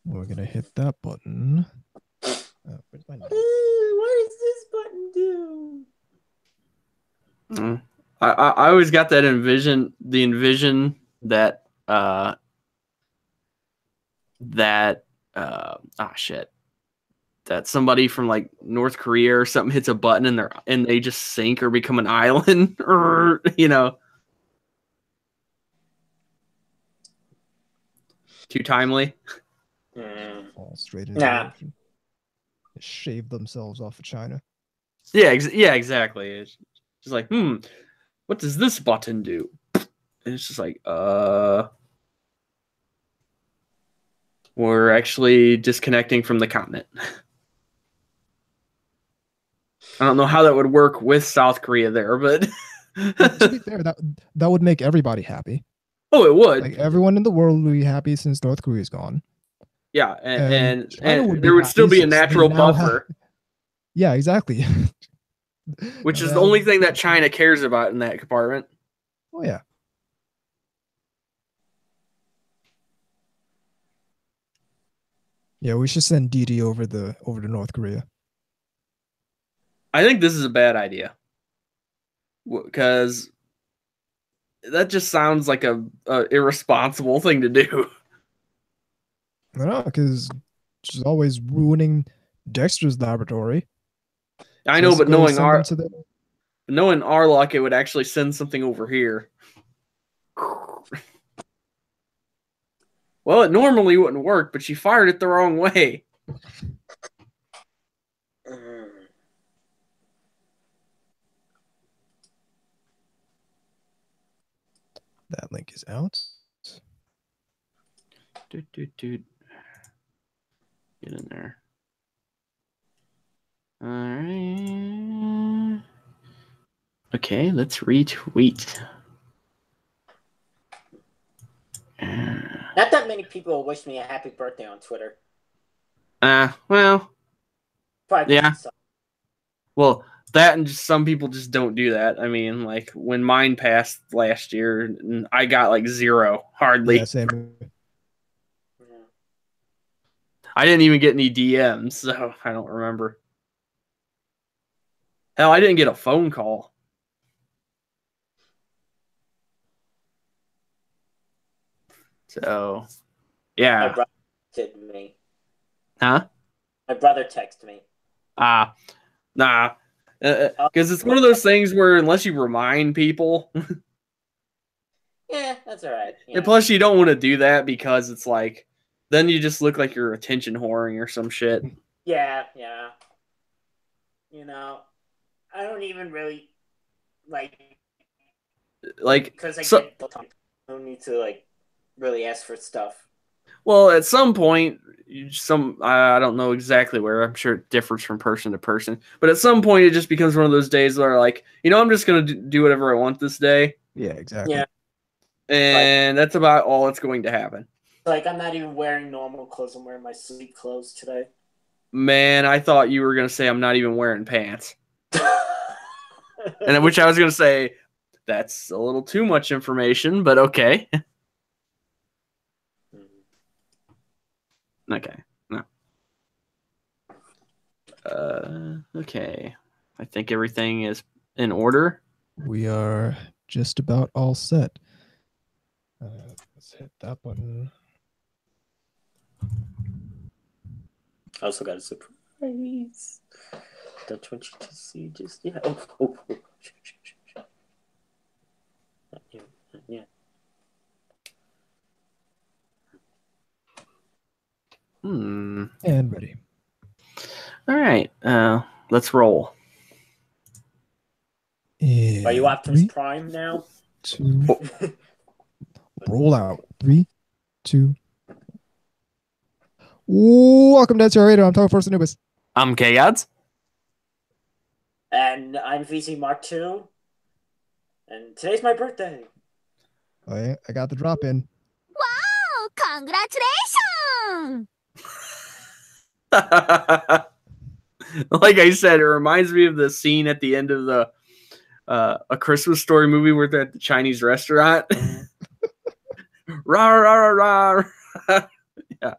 We're gonna hit that button. Where's my note? What does this button do? I always got that envision that shit, that somebody from like North Korea or something hits a button and they just sink or become an island or too timely. Fall straight into the ocean. They shave themselves off of China. Yeah, exactly. It's just like, what does this button do? And it's just like, we're actually disconnecting from the continent. I don't know how that would work with South Korea there, but to be fair, that would make everybody happy. Oh, it would. Like everyone in the world would be happy since North Korea's gone. Yeah, and there would still be a natural buffer. Yeah, exactly. Which is the only thing that China cares about in that compartment. Oh yeah. Yeah, we should send DD over to North Korea. I think this is a bad idea. Because that just sounds like a irresponsible thing to do. I know, because she's always ruining Dexter's laboratory. I know, but knowing our luck, it would actually send something over here. Well, it normally wouldn't work, but she fired it the wrong way. That link is out. Get in there. All right. Okay, let's retweet. Not that many people wish me a happy birthday on Twitter. Well. Probably yeah. Well, that and just some people just don't do that. I mean, like when mine passed last year, I got like 0, hardly. Yeah, same. I didn't even get any DMs, so I don't remember. Hell, I didn't get a phone call. So, yeah. My brother texted me. Huh? My brother texted me. Nah. Because it's one of those things where unless you remind people. Yeah, that's all right. And plus, you don't want to do that because it's like, then you just look like you're attention whoring or some shit. Yeah. I don't even really because I don't need to really ask for stuff. Well, at some point, I don't know exactly where. I'm sure it differs from person to person. But at some point, it just becomes one of those days where, like, I'm just going to do whatever I want this day. Yeah, exactly. Yeah. And that's about all that's going to happen. Like, I'm not even wearing normal clothes. I'm wearing my sleep clothes today. Man, I thought you were going to say I'm not even wearing pants. And which I was going to say, that's a little too much information, but okay. Okay. No. Okay. I think everything is in order. We are just about all set. Let's hit that button. I also got a surprise. Don't want you to see just yet. Oh. Not yet. And ready. All right. Let's roll. Are you Optimus Prime now? 2. Roll out. 3, 2. Welcome to NTR Radio. I'm talking first Anubis. I'm K-Gods. And I'm VC Mark II. And today's my birthday. Oh, yeah, I got the drop in. Wow! Congratulations! Like I said, it reminds me of the scene at the end of the A Christmas Story movie where they're at the Chinese restaurant. Rah, rah, rah, rah. Yeah.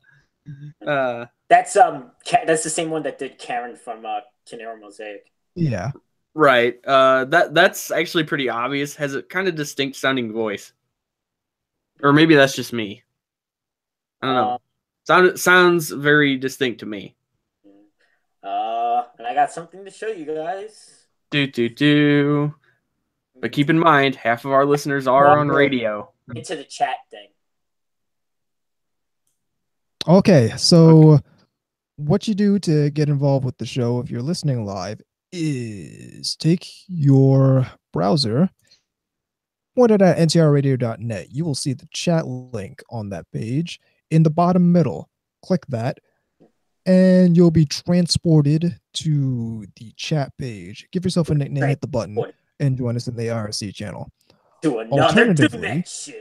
That's the same one that did Karen from Canary Mosaic. Yeah. Right. That's actually pretty obvious. Has a kind of distinct sounding voice. Or maybe that's just me. I don't know. Sounds very distinct to me. And I got something to show you guys. Do. But keep in mind, half of our listeners are on radio. Into the chat thing. Okay, so what you do to get involved with the show if you're listening live is take your browser, point it at ntrradio.net. You will see the chat link on that page in the bottom middle. Click that, and you'll be transported to the chat page. Give yourself a nickname, hit the button, and join us in the IRC channel. To another dimension.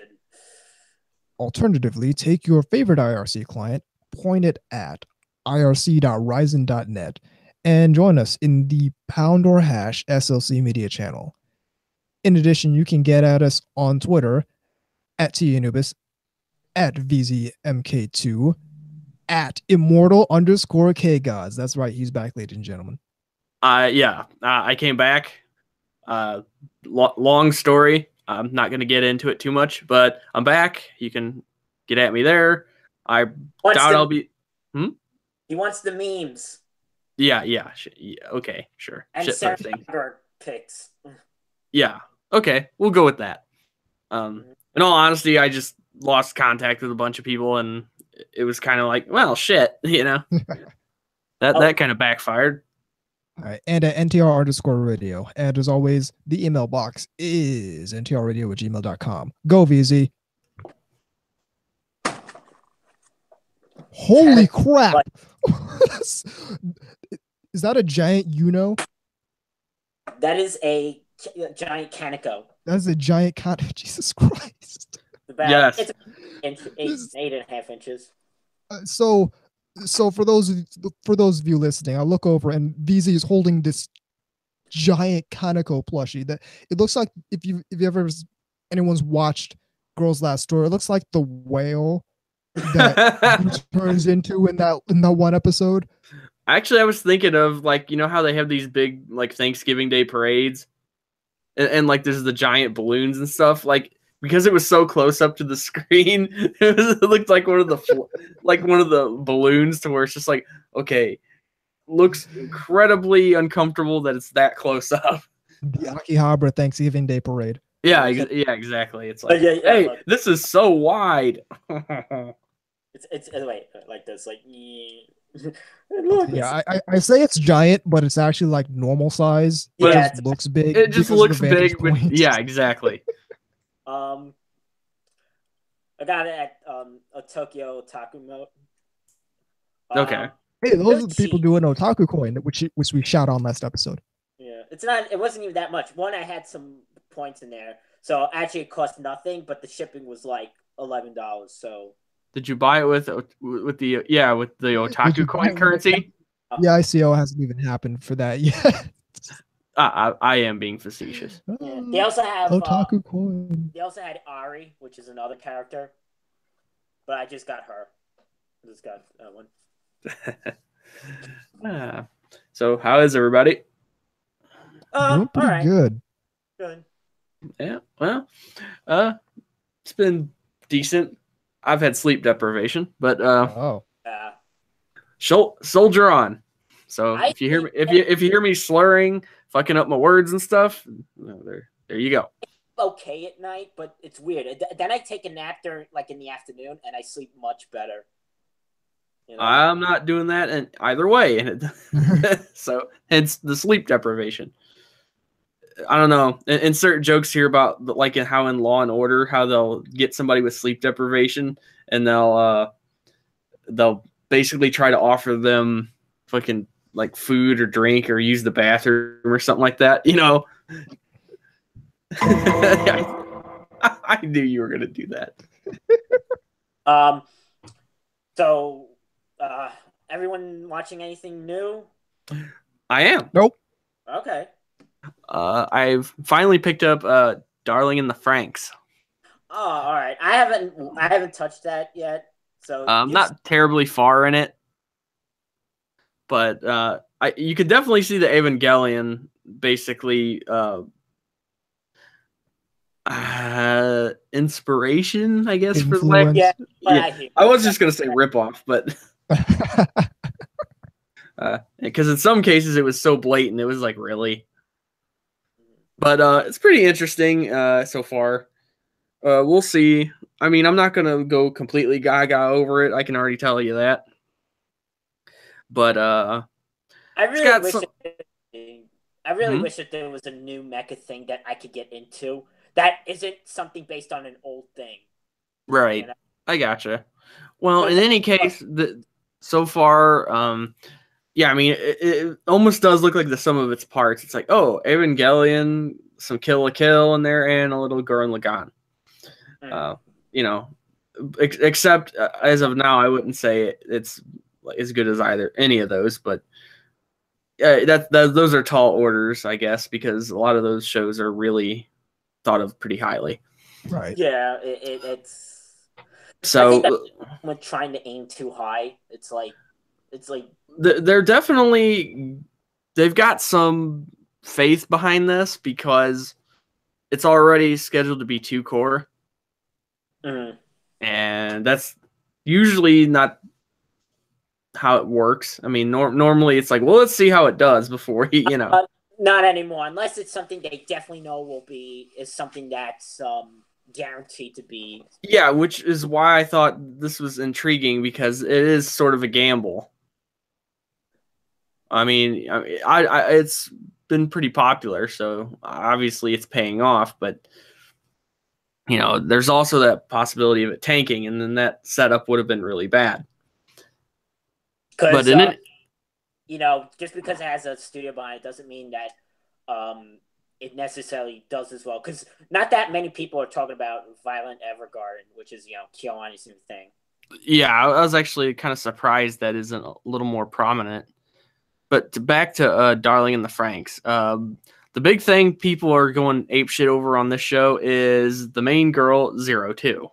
Alternatively, take your favorite IRC client, point it at irc.ryzen.net, and join us in the pound or hash SLC media channel. In addition, you can get at us on Twitter at TAnubis, at VZMK2, at immortal_KGods. That's right, he's back, ladies and gentlemen. I came back. Long story. I'm not going to get into it too much, but I'm back. You can get at me there. I doubt I'll be... He wants the memes. Yeah, okay, sure. And Sarah pics. Yeah, okay, we'll go with that. In all honesty, I just lost contact with a bunch of people, and it was kind of like, well, shit, you know? that kind of backfired. All right, and at NTR_radio. And as always, the email box is ntrradio@gmail.com. Go, VZ. Holy crap! Is that a giant Uno? That is a giant Kaneko. That's a giant Kaneko. Jesus Christ. Yes. It's 8.5 inches. So for those of you listening, I look over and VZ is holding this giant Kaneko plushie that it looks like if anyone's watched Girls Last Story, it looks like the whale that turns into in that one episode. Actually, I was thinking of, like, you know how they have these big, like, Thanksgiving Day parades, and like there's the giant balloons and stuff, like, because it was so close up to the screen, it looked like one of the balloons, to where it's just like, okay, looks incredibly uncomfortable that it's that close up. The Akihabara Thanksgiving Day parade. Yeah, exactly. It's like, hey, look. This is so wide. it's wait, like this, like. Look, yeah, I say it's giant, but it's actually like normal size. It just looks big. It just looks big. Yeah, exactly. I got it at a Tokyo Otaku Mode. Okay. Hey, those are the people doing Otaku Coin, which we shot on last episode. Yeah, it wasn't even that much. One, I had some points in there, so actually it cost nothing, but the shipping was like $11. So. Did you buy it with the Otaku Coin currency? The ICO hasn't even happened for that yet. I am being facetious. Yeah. They also have Otaku Coin. They also had Ari, which is another character, but I just got her. I just got that one. So how is everybody? Doing pretty all right. Good. Yeah. Well, it's been decent. I've had sleep deprivation, but soldier on. So if you hear me slurring, fucking up my words and stuff, there you go. Okay at night, but it's weird. Then I take a nap in the afternoon, and I sleep much better. You know? I'm not doing that in either way, so hence the sleep deprivation. I don't know. Insert jokes here about like how in Law and Order, how they'll get somebody with sleep deprivation and they'll basically try to offer them fucking like food or drink or use the bathroom or something like that. You know, I knew you were gonna do that. So, everyone watching anything new? I am. Nope. Okay. I've finally picked up Darling in the Franxx. Oh, all right. I haven't touched that yet. So not terribly far in it, but you could definitely see the Evangelion basically inspiration, I guess, for the lack. Influence. Yeah, I was just gonna say ripoff, but because in some cases it was so blatant, it was like really. But it's pretty interesting so far. We'll see. I mean, I'm not gonna go completely gaga over it. I can already tell you that. But I really wish that there was a new mecha thing that I could get into that isn't something based on an old thing. Right. You know? I gotcha. Well, in any case, so far, yeah, I mean, it almost does look like the sum of its parts. It's like, oh, Evangelion, some Kill la Kill in there, and a little Gurren Lagann. You know, except as of now, I wouldn't say it's as good as any of those, but those are tall orders, I guess, because a lot of those shows are really thought of pretty highly. Right. Yeah, it's. So when trying to aim too high, it's like they're definitely, they've got some faith behind this because it's already scheduled to be 2 core. And that's usually not how it works. I mean, normally it's like, well, let's see how it does before you know. Not anymore, unless it's something they definitely know is something that's guaranteed to be. Yeah, which is why I thought this was intriguing, because it is sort of a gamble. I mean, it's been pretty popular, so obviously it's paying off, but you know, there's also that possibility of it tanking, and then that setup would have been really bad. But you know, just because it has a studio behind it doesn't mean that it necessarily does as well. Because not that many people are talking about Violent Evergarden, which is, you know, KyoAni's new thing. Yeah, I was actually kind of surprised that isn't a little more prominent. But back to Darling in the Franxx. The big thing people are going apeshit over on this show is the main girl, 02.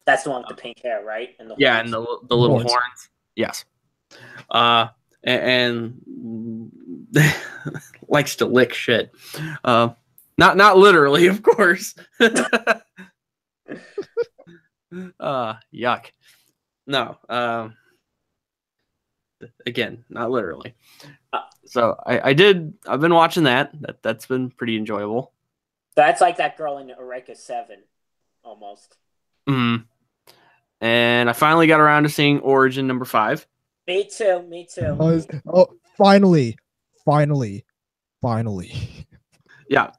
That's the one with the pink hair, right? And the and the little horns. Yes. And likes to lick shit. Not literally, of course. Yuck. No. Again, not literally. So I've been watching that. That's been pretty enjoyable. That's like that girl in Eureka 7, almost. And I finally got around to seeing Origin number 5. Me too. Finally. Yeah.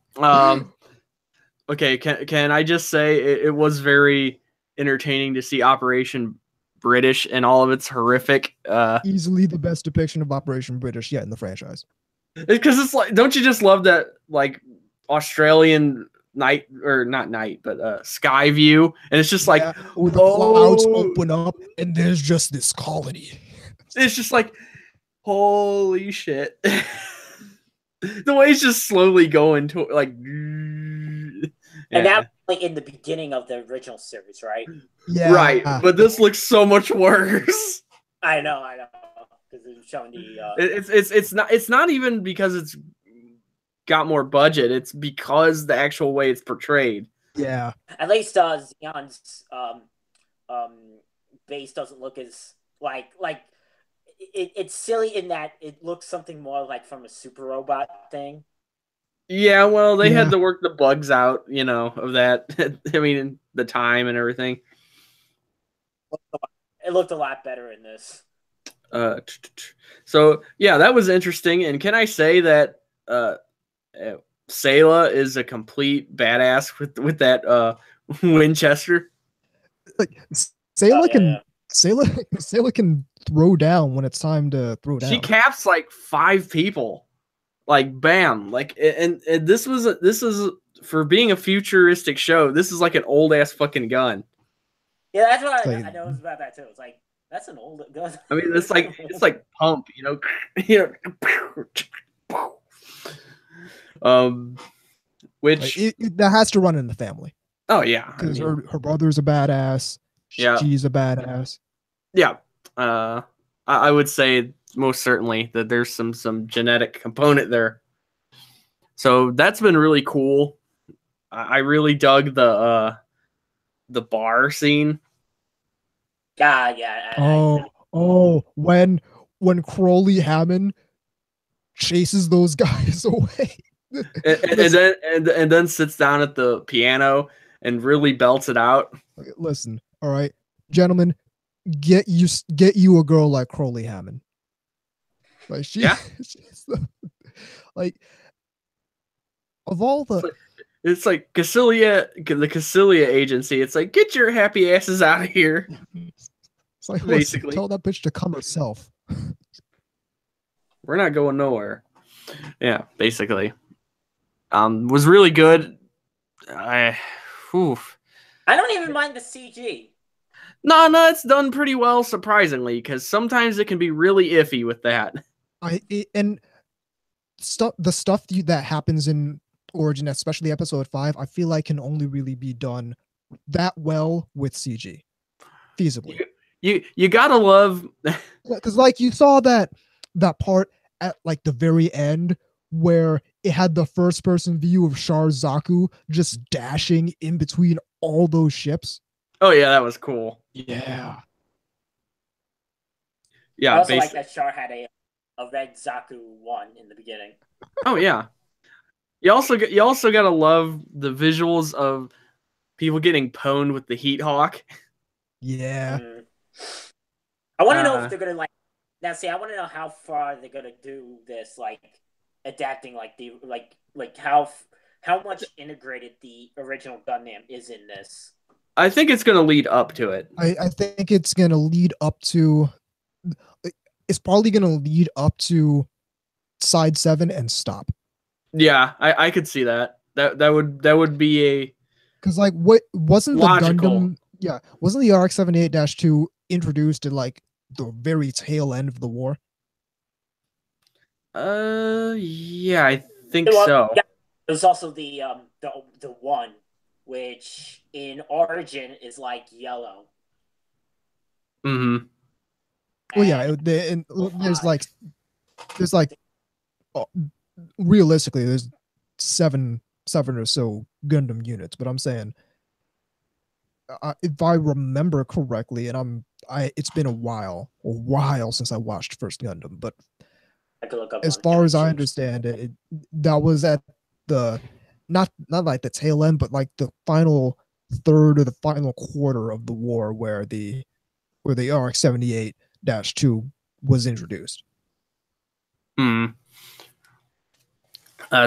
Okay. Can I just say it was very entertaining to see Operation British and all of its horrific. Easily the best depiction of Operation British yet in the franchise. Because it's like, don't you just love that, like, Australian night, or not night, but sky view, and it's just like, with the clouds open up and there's just this colony. It's just like, holy shit. The way it's just slowly going to, like, and that like in the beginning of the original series, right? Yeah, right. But this looks so much worse. I know, because it's showing the. It's not even because it's got more budget. It's because the actual way it's portrayed. Yeah. At least Xion's base doesn't look as like it's silly in that it looks something more like from a super robot thing. Yeah, well, they had to work the bugs out, you know, of that. I mean, the time and everything. It looked a lot better in this. So yeah, that was interesting. And can I say that Sayla is a complete badass with that Winchester? Like Sayla can throw down when it's time to throw down. She caps like 5 people, like bam, like and this is for being a futuristic show. This is like an old ass fucking gun. Yeah, that's what I know about that too. It's like that's an old gun. I mean, it's like pump, you know, which that has to run in the family. Oh yeah, because her brother's a badass. Yeah. She's a badass. Yeah. I would say most certainly that there's some genetic component there. So that's been really cool. I really dug the bar scene. Yeah. When Crowley Hammond chases those guys away. and then sits down at the piano and really belts it out. Listen, all right, gentlemen, get you a girl like Crowley Hammond. Like she's like of all the. It's like the Cassilia agency. It's like, get your happy asses out of here. It's like, basically, tell that bitch to come herself. We're not going nowhere. Yeah, basically. Was really good. I don't even mind the CG. No, it's done pretty well, surprisingly, because sometimes it can be really iffy with that. The stuff that happens in Origin, especially episode 5, I feel like can only really be done that well with CG, feasibly. You gotta love, because like you saw that part at like the very end where it had the first person view of Char Zaku just dashing in between all those ships. Oh yeah, that was cool. Yeah. I also like that Char had a red Zaku 1 in the beginning. Oh yeah. You also gotta love the visuals of people getting pwned with the Heat Hawk. Yeah. I want to know if they're gonna I want to know how far they're gonna do this, like adapting, like the like how much integrated the original Gundam is in this. I think it's gonna lead up to it. I think it's gonna lead up to. It's probably gonna lead up to Side 7 and stop. Yeah, I could see that. That would be a, because like what wasn't logical. The Gundam? Yeah, wasn't the RX-78-2 introduced at like the very tail end of the war? Yeah, I think so. Yeah, there's also the one which in Origin is like yellow. Mm-hmm. Well, yeah, there's like realistically there's seven or so Gundam units, but I'm saying if I remember correctly, and it's been a while since I watched First Gundam, but as far as I understand it, that was at the not like the tail end, but like the final third or the final quarter of the war where the RX-78-2 was introduced.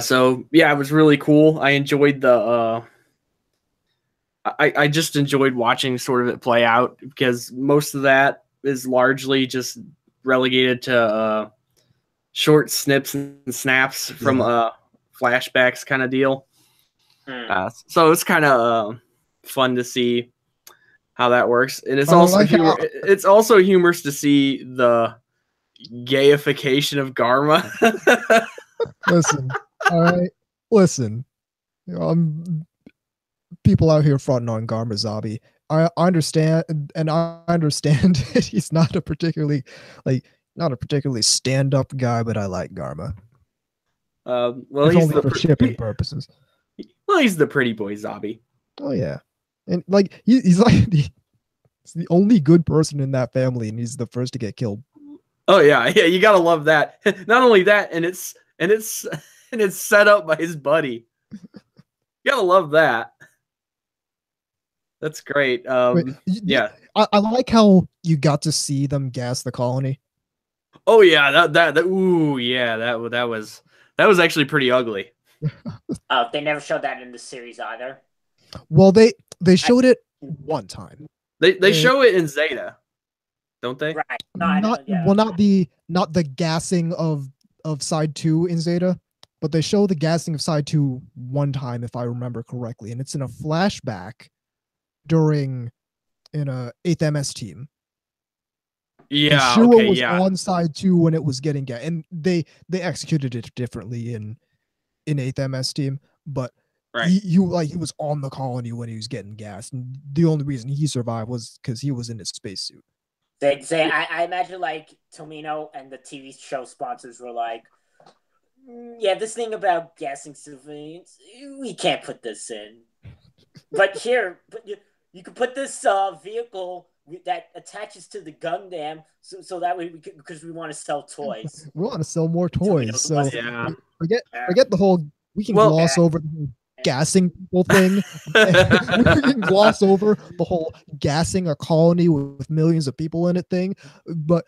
So yeah, it was really cool. I enjoyed the I just enjoyed watching sort of it play out, because most of that is largely just relegated to short snips and snaps from flashbacks kind of deal. So it's kind of fun to see how that works, and it's also humorous to see the gayification of Garma. Listen, all right, listen. People out here fronting on Garma Zabi. I understand, and I understand that he's not a particularly stand-up guy, but I like Garma. Well, if he's only for shipping purposes. Well, he's the pretty boy Zabi. Oh yeah, and like he's like he's the only good person in that family, and he's the first to get killed. Oh yeah, you gotta love that. Not only that, and it's set up by his buddy. You gotta love that. That's great. Yeah, I like how you got to see them gas the colony. Oh yeah, that ooh yeah, that was actually pretty ugly. They never showed that in the series either. Well, they showed it one time. They show it in Zeta, don't they? Right. Not the gassing of Side 2 in Zeta, but they show the gassing of Side 2 one time, if I remember correctly, and it's in a flashback in a 8th MS team. Yeah, Shiro okay, was yeah. on Side 2 when it was getting gas, and they executed it differently in 8th MS team, but Right. He was on the colony when he was getting gassed, and the only reason he survived was because he was in his spacesuit. I imagine like Tomino and the TV show sponsors were like, yeah, this thing about gassing civilians, we can't put this in. But here, you can put this vehicle that attaches to the Gundam, so that way because we want to sell toys. We want to sell more toys, so Yeah. forget the whole. We can gloss over the whole gassing people thing. We can gloss over the whole gassing a colony with millions of people in it thing. But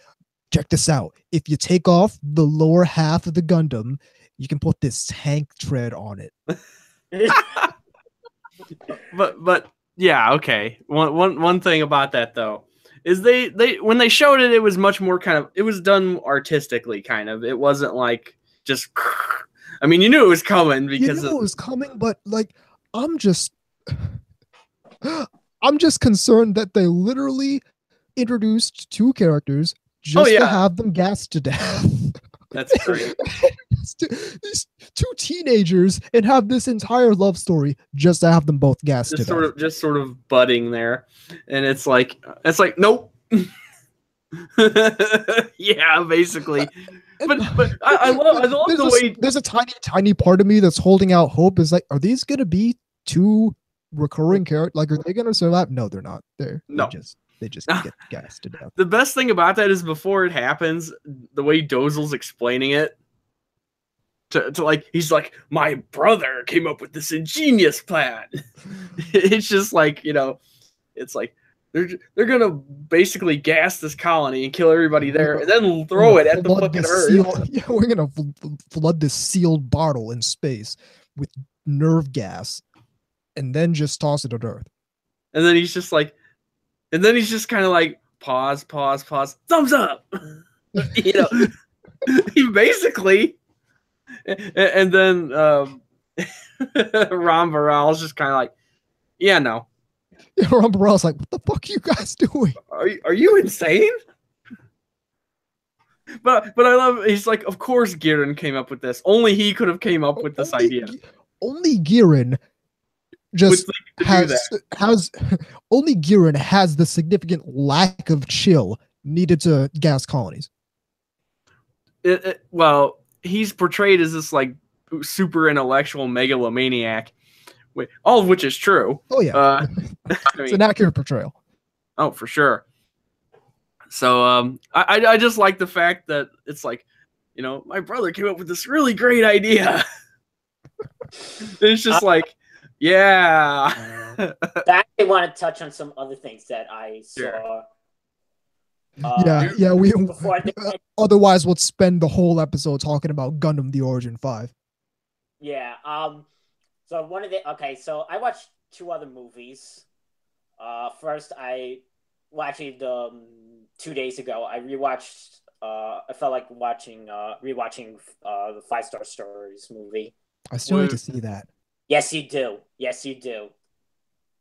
check this out: if you take off the lower half of the Gundam, you can put this tank tread on it. But yeah, okay. One thing about that though is they when they showed it, it was much more kind of, it was done artistically, kind of. It wasn't like just. I mean, you knew it was coming because it was coming, but like I'm just concerned that they literally introduced two characters just to have them gassed to death. That's great. These two teenagers and have this entire love story just to have them both gassed to death. Just sort of budding there, and it's like nope. Yeah, basically. But I love the way there's a tiny part of me that's holding out hope. Is like, are these gonna be two recurring characters? Like, are they gonna survive? No, they're not. They just get gassed to death. The best thing about that is before it happens, the way Dozel's explaining it to like, he's like, my brother came up with this ingenious plan. It's just like, it's like they're gonna basically gas this colony and kill everybody there, and then throw it at the fucking Earth. We're gonna flood this sealed bottle in space with nerve gas, and then just toss it at Earth. And then he's just like. And then he's just kind of like, pause, thumbs up. He basically, and then Ron Baral's just kind of like, yeah, no. Yeah, Ron Baral's like, what the fuck are you guys doing? Are you insane? But I love, he's like, of course Girin came up with this. Only he could have came up with this idea. Only Girin just has only Girin has the significant lack of chill needed to gas colonies. Well, he's portrayed as this like super intellectual megalomaniac, all of which is true. Oh yeah, it's an accurate portrayal. Oh, for sure. So I just like the fact that it's like, my brother came up with this really great idea. It's just like. Yeah. I want to touch on some other things that I saw. Sure. We otherwise we'll spend the whole episode talking about Gundam: The Origin 5. Yeah. So so I watched two other movies. First, actually 2 days ago, I rewatched. I felt like rewatching the 5-Star Stories movie. I still need to see that. Yes, you do.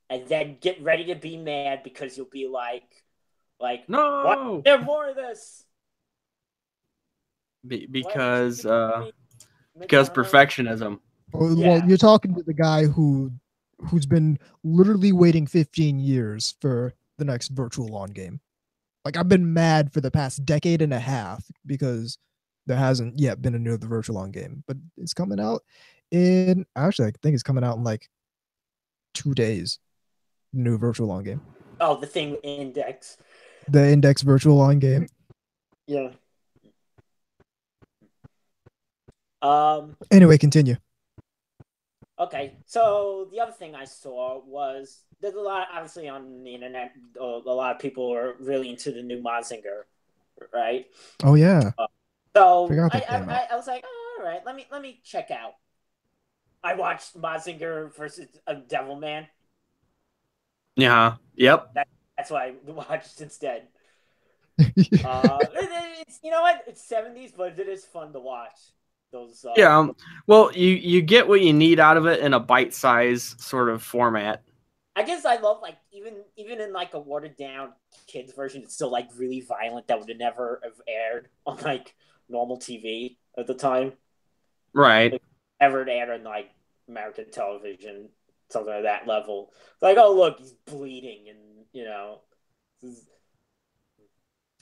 And then get ready to be mad because you'll be like, no, what? There's more of this. Because perfectionism. Well, you're talking to the guy who's been literally waiting 15 years for the next Virtual Lawn game. Like, I've been mad for the past decade and a half because there hasn't yet been another Virtual Lawn game, but it's coming out. Actually, I think it's coming out in like 2 days. New Virtual Lawn game. Oh, the thing Index. The Index Virtual Lawn game. Yeah. Anyway, continue. Okay, so the other thing I saw was there's a lot, obviously, on the internet. A lot of people are really into the new Mazinger, right? Oh yeah. So I was like, oh, all right, let me check out. I watched Mazinger versus Devilman. Yeah. Yep. That's what I watched instead. It's, what? It's 70s, but it is fun to watch. Those. Well, you get what you need out of it in a bite-size sort of format. I guess I love even in like a watered down kids version, it's still like really violent that would never have aired on like normal TV at the time. Right. Ever aired on like American television, something like that level. Like, oh look, he's bleeding, and you know,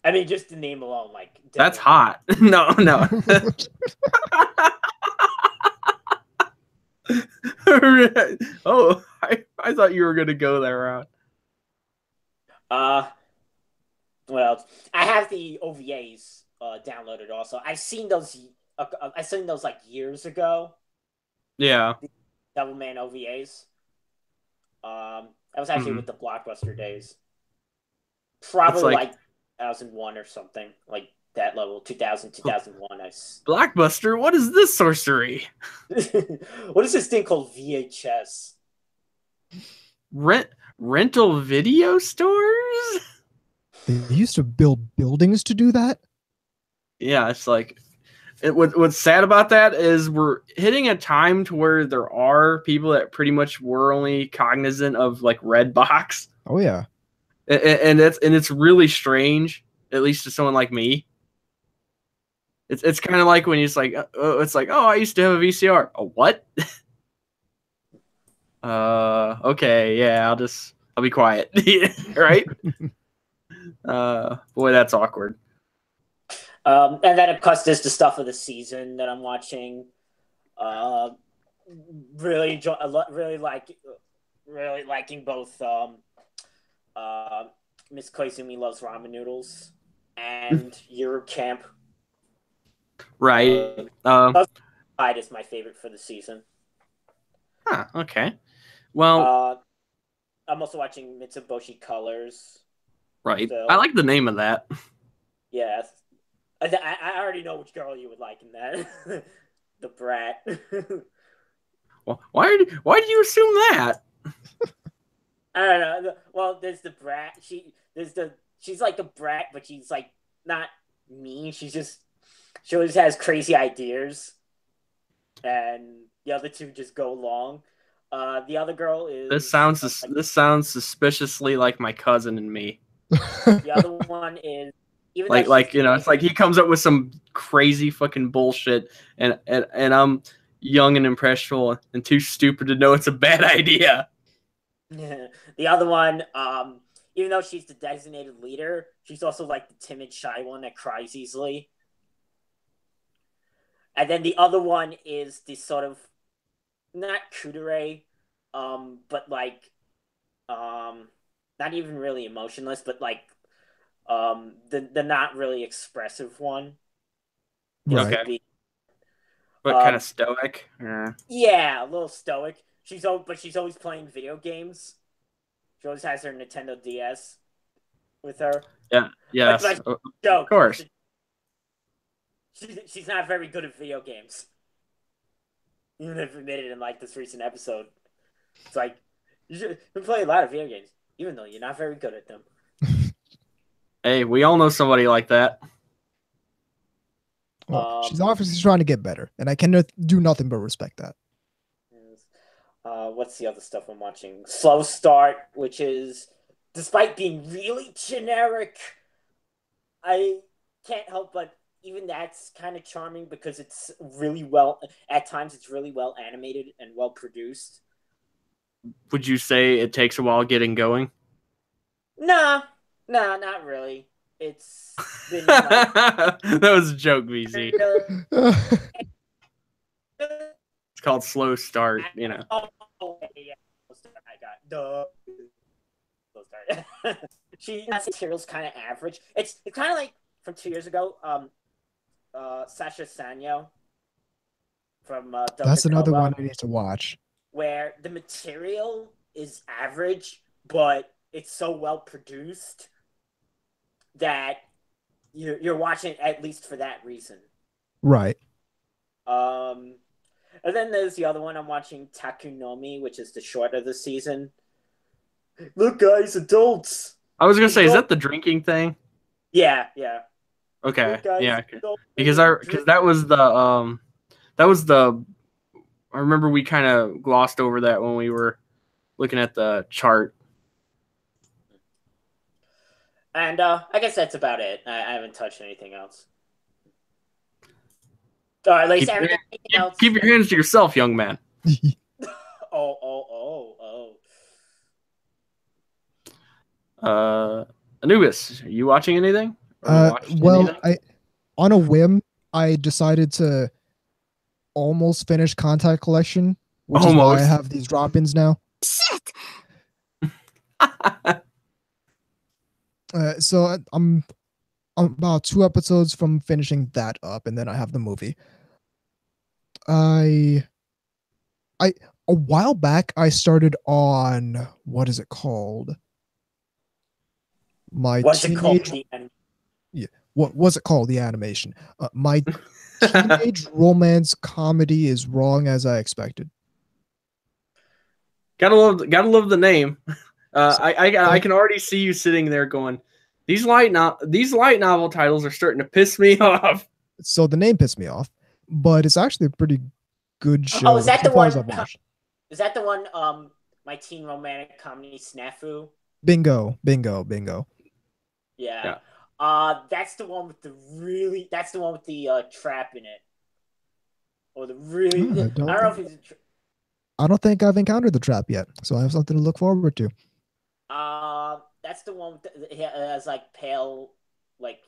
I mean, just the name alone, like That's hot. No. Oh, I thought you were gonna go that route. What else? I have the OVAs downloaded. Also, I've seen those. I've seen those like years ago. Yeah. The Devilman OVAs. That was actually with the Blockbuster days. Probably like 2001 or something, like that level. 2000, 2001. Blockbuster. What is this sorcery? What is this thing called VHS? Rental video stores? They used to build buildings to do that? Yeah, it's like what's sad about that is we're hitting a time to where there are people that pretty much were only cognizant of like Redbox. Oh yeah. And it's really strange, at least to someone like me. It's kind of like when it's like I used to have a VCR. A what? Okay, yeah, I'll be quiet. Right? Boy, that's awkward. And then of course there's the stuff of the season that I'm watching. Really liking both Miss Koizumi Loves Ramen Noodles and Euro Camp. Right. Side is my favorite for the season. Huh, okay. Well, I'm also watching Mitsubishi Colors. Right. So, I like the name of that. Yeah. I already know which girl you would like in that. The brat. Well, why did you assume that? I don't know. Well, there's the brat. She's like a brat, but she's like not mean. She always has crazy ideas, and the other two just go along. The other girl is. This sounds suspiciously like my cousin and me. The other one is like you know, it's like he comes up with some crazy fucking bullshit, and I'm young and impressionable and too stupid to know it's a bad idea. The other one, even though she's the designated leader, she's also like the timid, shy one that cries easily. And then the other one is the sort of not kudere, but like not even really emotionless, but like the not really expressive one. Okay. But kind of stoic. Yeah, a little stoic. She's always playing video games. She always has her Nintendo DS with her. Yeah. Yes. Of course. She's not very good at video games. Even if admitted in like this recent episode. It's like you play a lot of video games, even though you're not very good at them. Hey, we all know somebody like that. Well, she's obviously trying to get better, and I can do nothing but respect that. What's the other stuff I'm watching? Slow Start, which is, despite being really generic, I can't help but even that's kind of charming because it's really at times it's really well animated and well produced. Would you say it takes a while getting going? Nah, not really. It's been that was a joke, VZ. It's called Slow Start, you know. Oh, yeah. I got Slow Start. Material's kind of average. It's kind of like from 2 years ago. Sasha Sanyo from that's another one I need to watch. Where the material is average, but it's so well produced that you're watching it at least for that reason. Right. And then there's the other one I'm watching, Takunomi, which is the short of the season. Look, guys, adults. I was gonna say, is that the drinking thing? Yeah. Okay, Look, guys, yeah. adults. Because that was the I remember we kind of glossed over that when we were looking at the chart. And I guess that's about it. I haven't touched anything else. Or at least everything else. Keep your hands to yourself, young man. Anubis, are you watching anything? Or watched anything? On a whim, I decided to almost finish Contact Collection, which is why I have these drop-ins now. Shit! So I'm about 2 episodes from finishing that up, and then I have the movie. A while back I started on, what is it called? What was it called? The animation. My teenage romance comedy is wrong as I expected. Gotta love the name. I can already see you sitting there going, these light novel titles are starting to piss me off. So the name pissed me off, but it's actually a pretty good show. Oh, is that the one? Is that the one? My teen romantic comedy Snafu. Bingo. Yeah. That's the one with the trap in it, or the really. I don't know if it's. I don't think I've encountered the trap yet, so I have something to look forward to. That's the one with it has like pale, like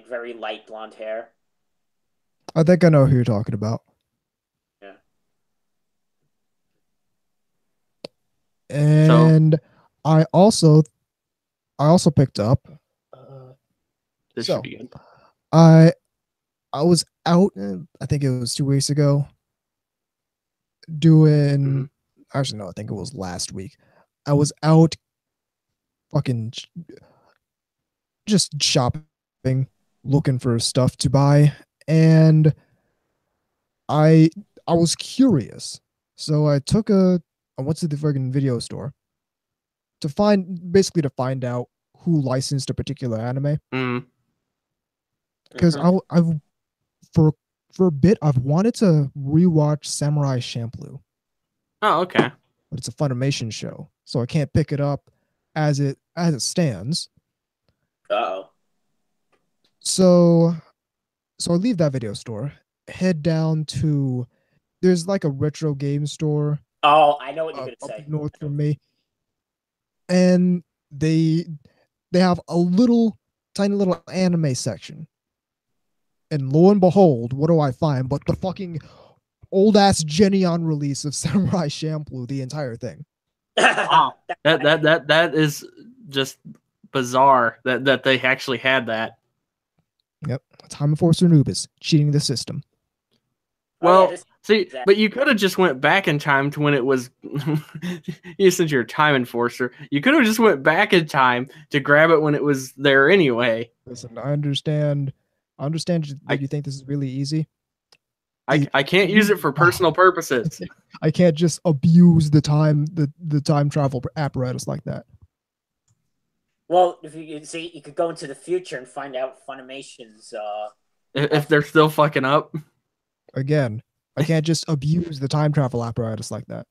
very light blonde hair. I think I know who you're talking about. Yeah. And I also picked up. This should be good. I was out. I think it was 2 weeks ago. Doing. Actually, no. I think it was last week. I was out. Fucking. Just shopping, looking for stuff to buy, and I was curious, so I went to the friggin' video store to find out who licensed a particular anime. Because I've for a bit I've wanted to rewatch Samurai Champloo. Oh, okay. But it's a Funimation show, so I can't pick it up as it stands. Uh-oh. So I leave that video store, head down to there's like a retro game store. Oh, I know what you're gonna say. Up north from me, and they have a tiny little anime section. And lo and behold, what do I find? But the fucking old ass Genion release of Samurai Champloo, the entire thing. Wow. That is just bizarre that they actually had that. Yep. Time Enforcer Anubis cheating the system. Well, but you could have just went back in time to when it was since you're a time enforcer, you could have just went back in time to grab it when it was there anyway. Listen, I understand that you think this is really easy. I can't use it for personal purposes. I can't just abuse the time travel apparatus like that. Well, if you see, you could go into the future and find out Funimation's. If they're still fucking up. Again, I can't just abuse the time travel apparatus like that.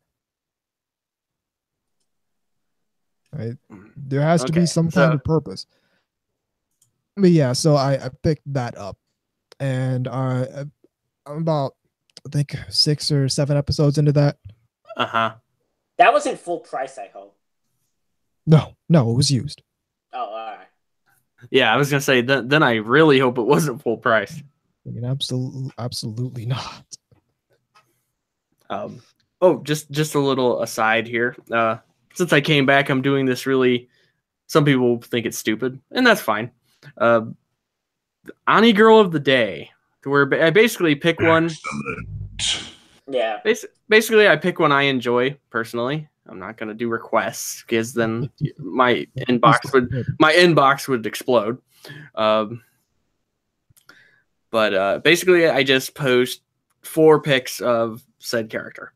Right? There has to be some kind of purpose. But yeah, so I picked that up, and I'm about, I think, 6 or 7 episodes into that. That wasn't full price, I hope. No, it was used. Oh, all right. Yeah, I was gonna say then I really hope it wasn't full price. I mean, absolutely not. Just a little aside here. Since I came back, I'm doing this really. Some people think it's stupid, and that's fine. Ani Girl of the Day, where I basically pick one. Yeah. Basically, I pick one I enjoy personally. I'm not gonna do requests because then my inbox would explode. But basically, I just post 4 pics of said character.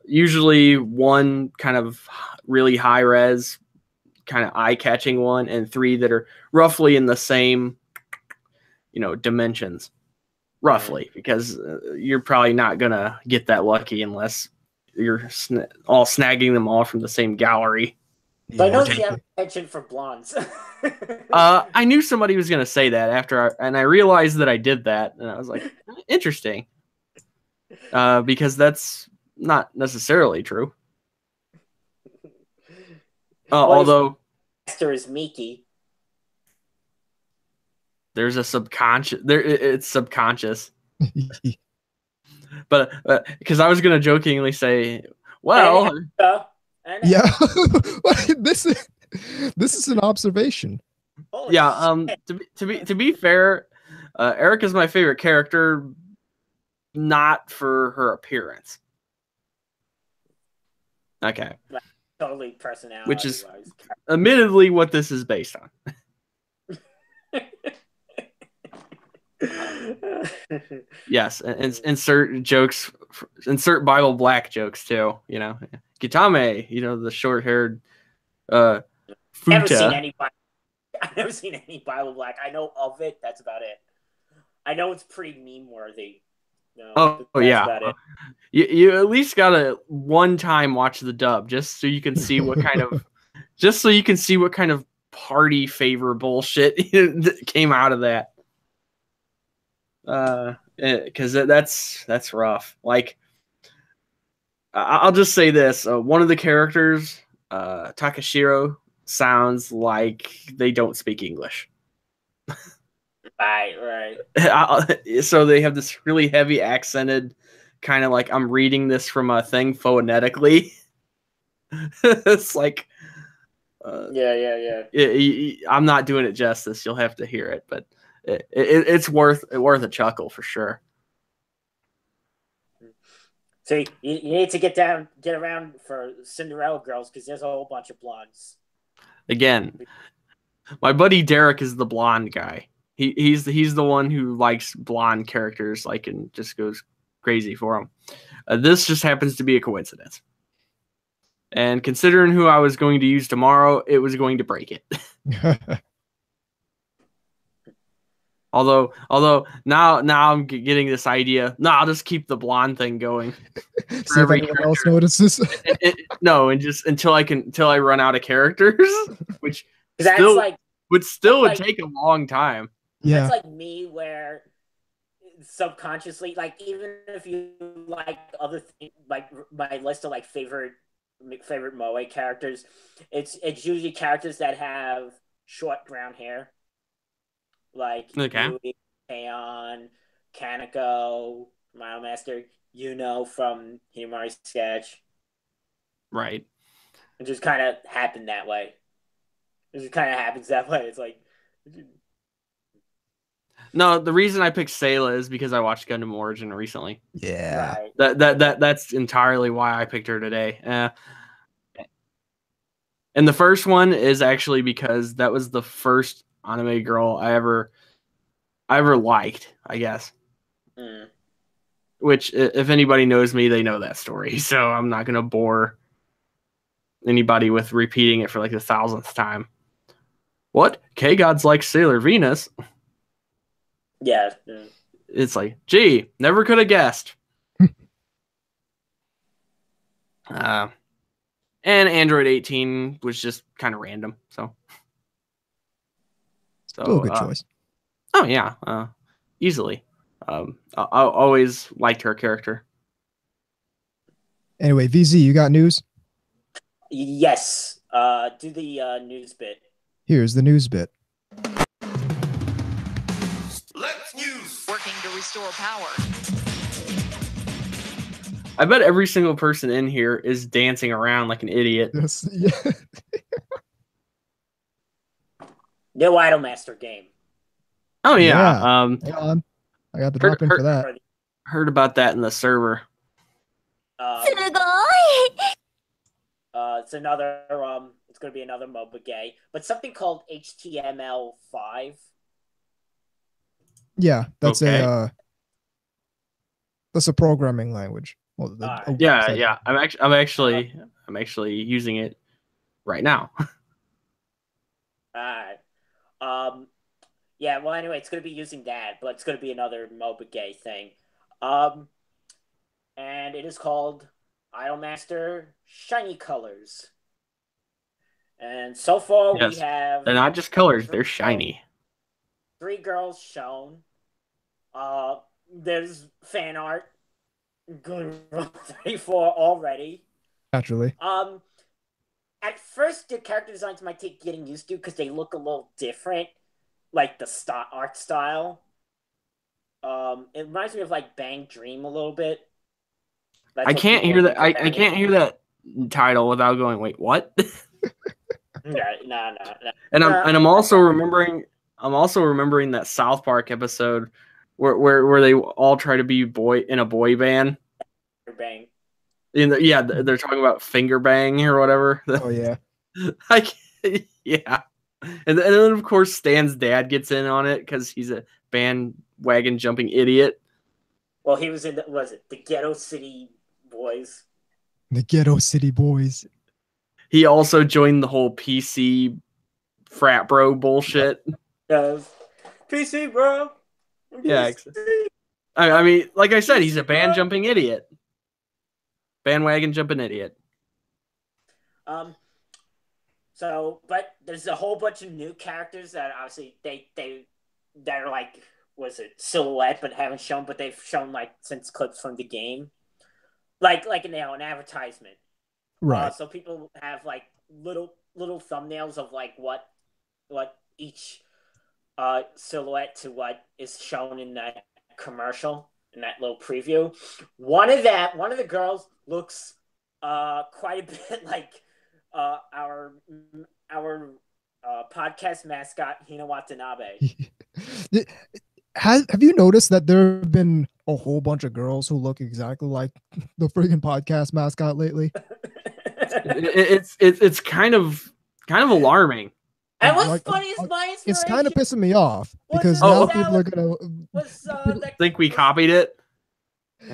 Usually one kind of really high res, kind of eye catching one, and 3 that are roughly in the same, dimensions, roughly, because you're probably not gonna get that lucky unless you're all snagging them all from the same gallery. But I know you have attention for blondes. I knew somebody was gonna say that and I realized that I did that, and I was like, interesting, because that's not necessarily true. Well, Although Master is Miki. there's a subconscious. It's subconscious. But because I was gonna jokingly say, well, yeah, this is an observation. Holy yeah. shit. To be fair, Erica's my favorite character, not for her appearance. Okay. Totally personality. Which is admittedly what this is based on. Yes, and insert jokes, insert Bible Black jokes too. You know, Kitame. You know, the short-haired. Never Futa. seen any. I've never seen any Bible Black. I know of it. That's about it. I know it's pretty meme worthy. No, oh yeah. You at least gotta one time watch the dub just so you can see what kind of party favor bullshit came out of that. Because that's rough. Like, I'll just say this: one of the characters, Takashiro, sounds like they don't speak English. Right. So they have this really heavy accented, kind of like I'm reading this from a thing phonetically. It's like, yeah. I'm not doing it justice. You'll have to hear it, but it's worth a chuckle for sure. So you need to get around for Cinderella Girls because there's a whole bunch of blondes. Again, my buddy Derek is the blonde guy. He's the one who likes blonde characters, like, and just goes crazy for them. This just happens to be a coincidence. And considering who I was going to use tomorrow, it was going to break it. Although now I'm getting this idea. No, I'll just keep the blonde thing going. See if anyone else notices. No, and just until I run out of characters, which would take a long time. Yeah, that's like me, where subconsciously, like, even if you like other things, like my list of like favorite moe characters, it's usually characters that have short brown hair, like Yui, Heian, Kaneko, Mile Master, from Hinamari's sketch, right? It just kind of happened that way. It just kind of happens that way. It's like. No, the reason I picked Sayla is because I watched Gundam Origin recently. Yeah. Right. That's entirely why I picked her today. And the first one is actually because that was the first anime girl I ever liked, I guess. Mm. Which, if anybody knows me, they know that story. So I'm not gonna bore anybody with repeating it for like the 1,000th time. What? K-Gods like Sailor Venus? Yeah. It's like, gee, never could have guessed. And Android 18 was just kind of random. So still a good choice. Oh yeah, easily. I always liked her character. Anyway, VZ, you got news? Yes. Do the news bit. Here's the news bit. Let's news. Working to restore power. I bet every single person in here is dancing around like an idiot. Yes, yeah. New Idolmaster game. Oh yeah. Hang on. I got the drop in for that. Heard about that in the server. It's another it's gonna be another MOBA game, but something called HTML5. Yeah, that's okay. That's a programming language. Well, yeah. I'm actually using it right now. Alright. Yeah, well, anyway, it's going to be using that, but it's going to be another MOBA gay thing. And it is called Idolmaster Shiny Colors. And so far, we have... They're not just colors, they're shiny. 3 girls shown. There's fan art Good Rule 34 already. Naturally. At first, the character designs might take getting used to because they look a little different, like the art style. It reminds me of like Bang Dream a little bit. I can't hear that. I can't hear that title without going, wait, what? No. And I'm also remembering that South Park episode where they all try to be in a boy band. Bang. They're talking about finger bang or whatever. Oh yeah. Yeah. And then of course Stan's dad gets in on it because he's a bandwagon jumping idiot. Well, he was in the Ghetto City Boys? The Ghetto City Boys. He also joined the whole PC frat bro bullshit. Yes. PC bro. Yeah. I mean, like I said, he's a band jumping idiot. Bandwagon jumping idiot. So, but there's a whole bunch of new characters that obviously that are like, was it silhouette, but haven't shown, but they've shown like since clips from the game, like an advertisement. Right. So people have like little thumbnails of like what each silhouette to what is shown in that commercial, in that little preview. One of the girls looks quite a bit like our podcast mascot Hina Watanabe. Have you noticed that there have been a whole bunch of girls who look exactly like the freaking podcast mascot lately? It's kind of alarming. And what's funny is my inspiration. It's kind of pissing me off because now people are gonna think we copied it.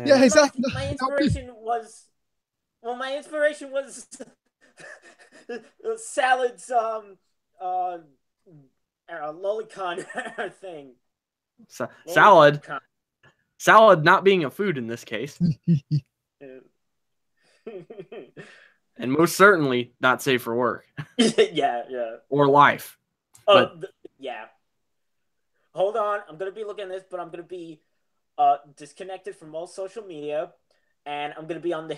Yeah, exactly. My inspiration was Salad's lolicon thing. Salad not being a food in this case. And most certainly not safe for work. Yeah. Or life. Yeah. Hold on. I'm going to be looking at this, but I'm going to be disconnected from all social media, and I'm going to be on the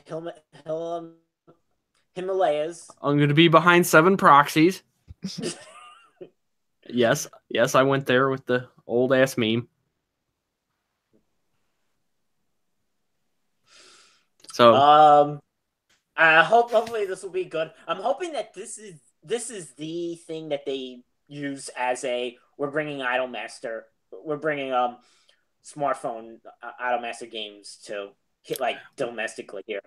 Himalayas. I'm going to be behind 7 proxies. Yes, I went there with the old-ass meme. So... hopefully this will be good. I'm hoping that this is the thing that they use as we're bringing smartphone Idolmaster games to hit like domestically here.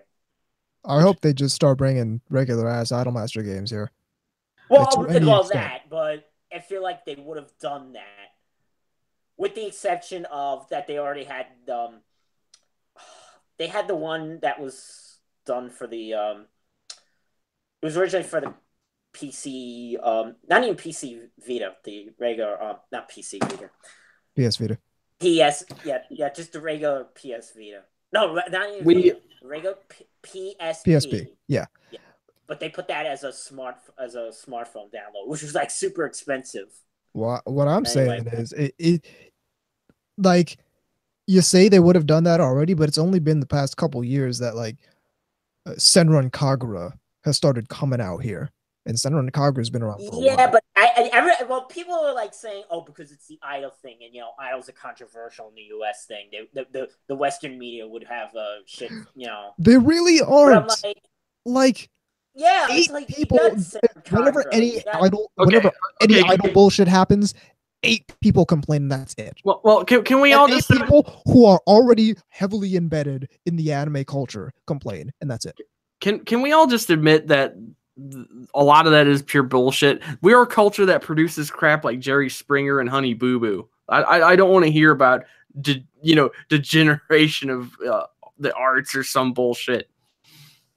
I hope they just start bringing regular ass Idolmaster games here. Well, but I feel like they would have done that, with the exception of that they already had they had the one that was done for the it was originally for the PC, not even PC Vita, the regular not PC Vita, PS Vita. PS, yeah, just the regular PS Vita. No, not even Vita, regular PSP. Yeah. But they put that as a smartphone download, which was like super expensive. What I'm saying is it like, you say they would have done that already, but it's only been the past couple years that like Senran Kagura has started coming out here, and Senran Kagura has been around for a while. Yeah, but well, people are like saying, oh, because it's the idol thing, and idol's a controversial in the U.S. thing. The Western media would have shit, They really aren't. Yeah, 8 like, people. Whenever any idol bullshit happens, 8 people complain, and that's it. Well, can we all just people who are already heavily embedded in the anime culture complain, and that's it. Can we all just admit that a lot of that is pure bullshit? We are a culture that produces crap like Jerry Springer and Honey Boo Boo. I don't want to hear about degeneration of the arts or some bullshit.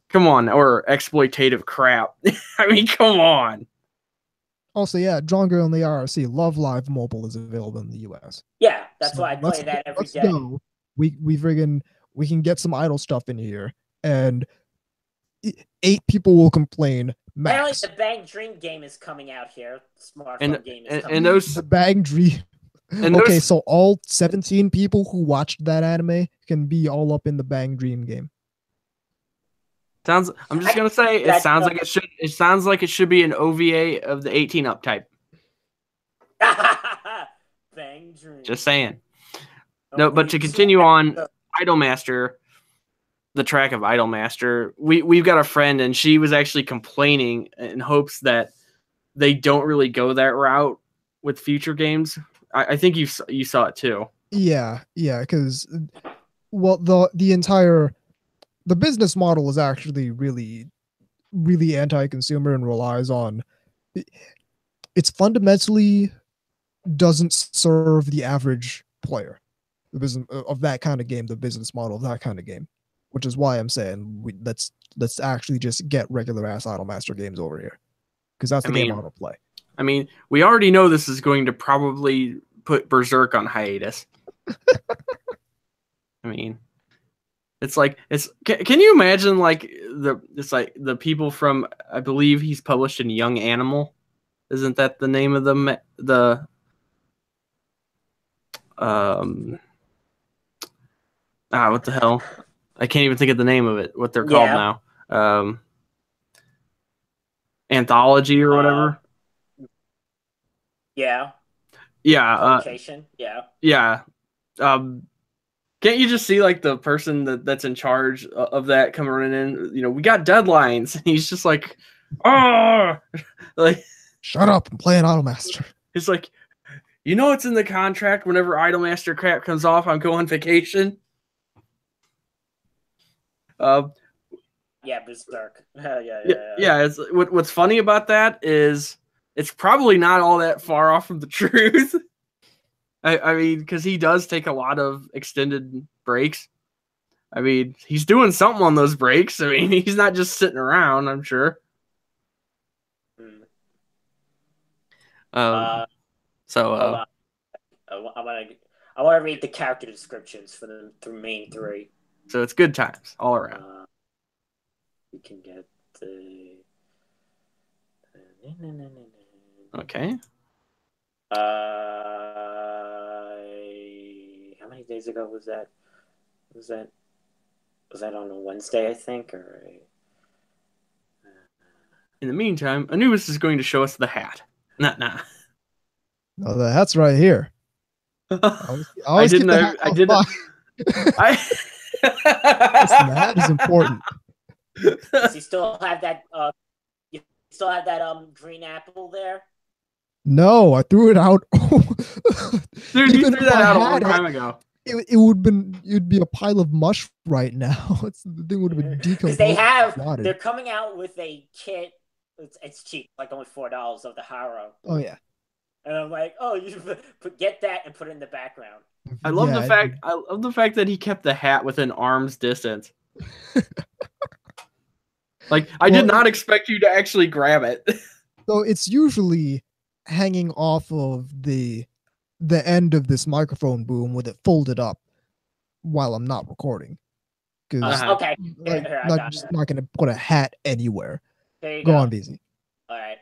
Come on, or exploitative crap. I mean, come on. Also, yeah, Drawn Girl in the IRC Love Live Mobile is available in the US. Yeah, that's why I play that every day. Go. We can get some idol stuff in here, and 8 people will complain. Max. Apparently, the Bang Dream game is coming out here. Smartphone game is coming. And those the Bang Dream. And Okay, those so all 17 people who watched that anime can be all up in the Bang Dream game. sounds. I'm just gonna say it That- sounds like it should. It sounds like it should be an OVA of the 18 up type. Bang Dream. Just saying. Oh, No, but wait, to so- continue on, Idolmaster, the track of Idolmaster, we've got a friend, and she was actually complaining in hopes that they don't really go that route with future games. I think you saw it too. Yeah, because well, the business model is actually really anti-consumer and relies on it's fundamentally doesn't serve the average player. The business of that kind of game, the business model of that kind of game, which is why I'm saying let's actually just get regular ass Idolmaster games over here, because that's the game I want to play. I mean, we already know this is going to probably put Berserk on hiatus. I mean, it's like Can you imagine the people from, I believe he's published in Young Animal, isn't that the name of the what the hell? I can't even think of the name of it. What they're called now? Anthology or whatever. Yeah. Yeah. Publication. Yeah. Can't you just see like the person that's in charge of that coming running in? You know, we got deadlines. And he's just like, oh, like, shut up! I'm playing Idolmaster. It's like, you know, it's in the contract. Whenever Idolmaster crap comes off, I'm going on vacation. Yeah, Berserk. Yeah. It's what's funny about that is it's probably not all that far off from the truth. I mean, because he does take a lot of extended breaks. I mean, he's doing something on those breaks. I mean, he's not just sitting around, I'm sure. Hold on. I want to read the character descriptions for the main three. So it's good times all around. We can get the. Okay. How many days ago was that? Was that on a Wednesday, I think, or? In the meantime, Anubis is going to show us the hat. Nah. No, the hat's right here. I didn't know. I didn't. Listen, the hat is important. Does he still have that? You still have that green apple there? No, I threw it out. Dude, you threw that out a long time ago. It'd be a pile of mush right now. The thing would have been decomposed. Because they're coming out with a kit. It's cheap, like only $4 of the Haro. Oh yeah. And I'm like, oh, you get that and put it in the background. I love the fact that he kept the hat within arm's distance. Like, I did not expect you to actually grab it. So it's usually hanging off of the end of this microphone boom with it folded up while I'm not recording. Okay. Not going to put a hat anywhere. There you go. Go on, BZ. All right.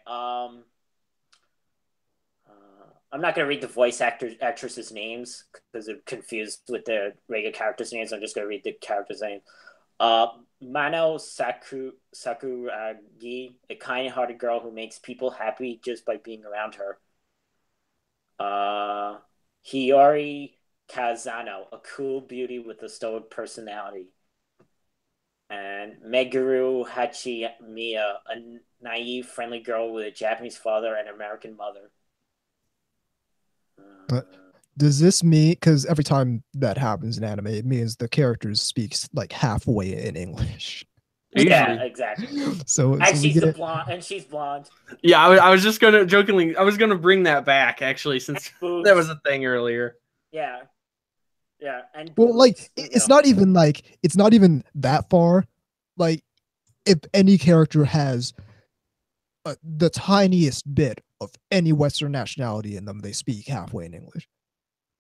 I'm not going to read the voice actresses' names because they're confused with the regular characters' names. I'm just going to read the characters' names. Mano Sakuragi, a kind-hearted girl who makes people happy just by being around her. Hiyori Kazano, a cool beauty with a stoic personality. And Meguru Hachimiya, a naive, friendly girl with a Japanese father and American mother. Does this mean, because every time that happens in anime, it means the characters speaks like halfway in English. Yeah, exactly. She's blonde. Yeah, I was just gonna jokingly, I was gonna bring that back actually, since that was a thing earlier. Yeah, and well, like it's not even that far. Like, if any character has the tiniest bit of any Western nationality in them, they speak halfway in English.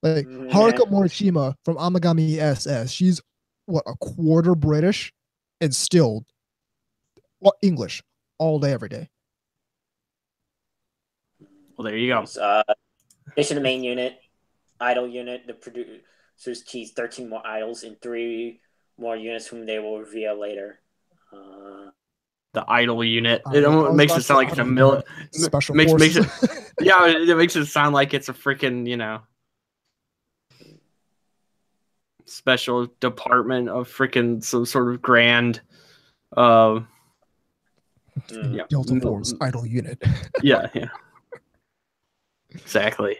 Like Haruka Morishima from Amagami SS, she's a quarter British and still English all day, every day. Well, there you go. Station the main unit. idol unit. The producers teased 13 more idols and 3 more units whom they will reveal later. The idol unit. I It was makes about it to sound say like it's a idol unit. Special makes forces. it yeah, it makes it sound like it's a freaking, special department of freaking some sort of grand Delta Force idol unit. yeah. Exactly.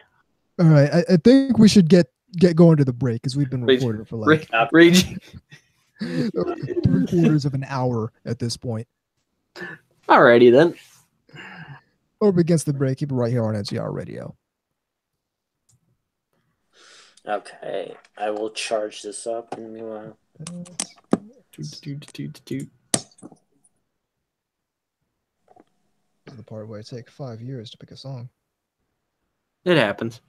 All right, I think we should get going to the break because we've been recording for like Rage. 3/4 of an hour at this point. Alrighty then. Up against the break, keep it right here on NTR Radio. Okay, I will charge this up in the meanwhile. This is the part where I take 5 years to pick a song. It happens.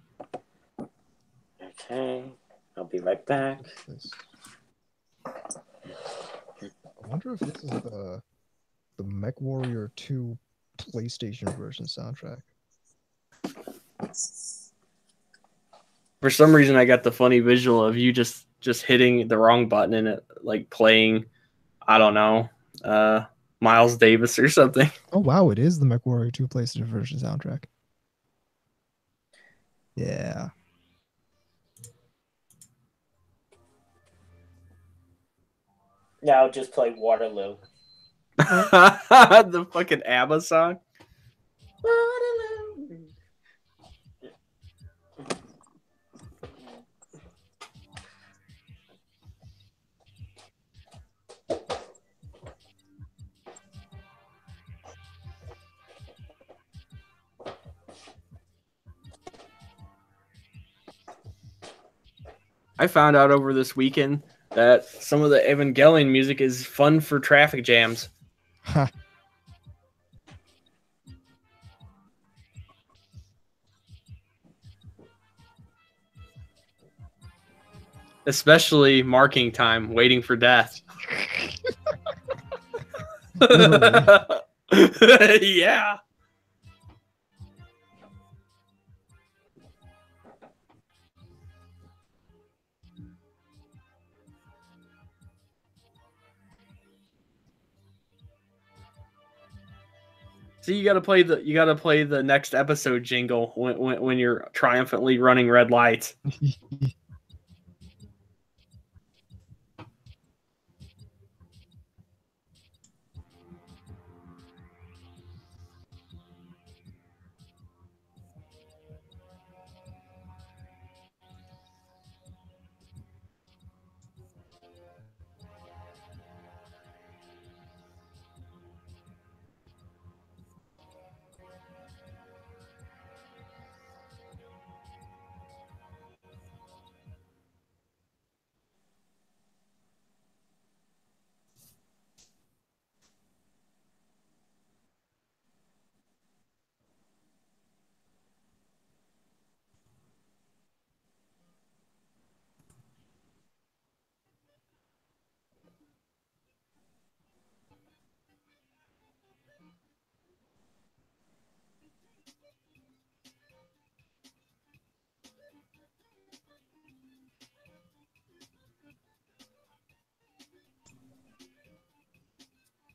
Okay, I'll be right back. I wonder if this is the Mech Warrior 2 PlayStation version soundtrack. For some reason, I got the funny visual of you just hitting the wrong button and it like playing, I don't know, Miles Davis or something. Oh wow, it is the Mech Warrior 2 PlayStation version soundtrack. Yeah. Now I'll just play Waterloo. The fucking ABBA song. Waterloo. I found out over this weekend that some of the Evangelion music is fun for traffic jams. Ha. Especially marking time, waiting for death. Yeah. See, you gotta play the next episode jingle when you're triumphantly running red lights.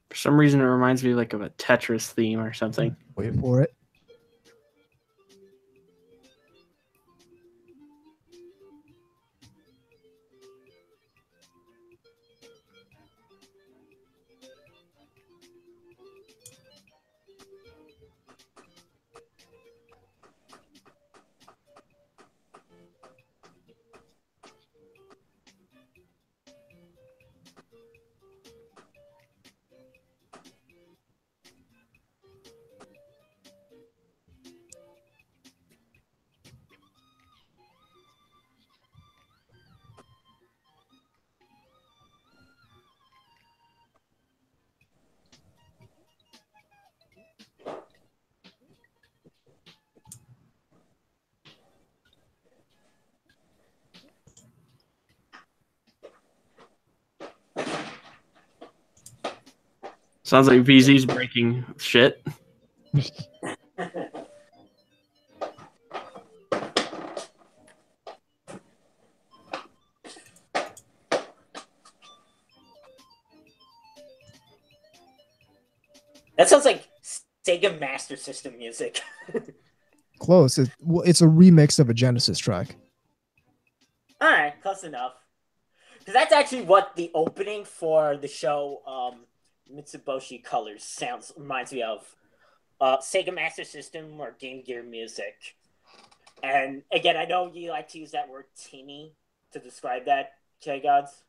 For some reason, it reminds me like of a Tetris theme or something. Wait for it. Sounds like VZ's breaking shit. That sounds like Sega Master System music. Close. It's a remix of a Genesis track. All right, close enough. Because that's actually what the opening for the show Mitsubishi Colors reminds me of. Sega Master System or Game Gear music. And again, I know you like to use that word tinny to describe that, J-Gods.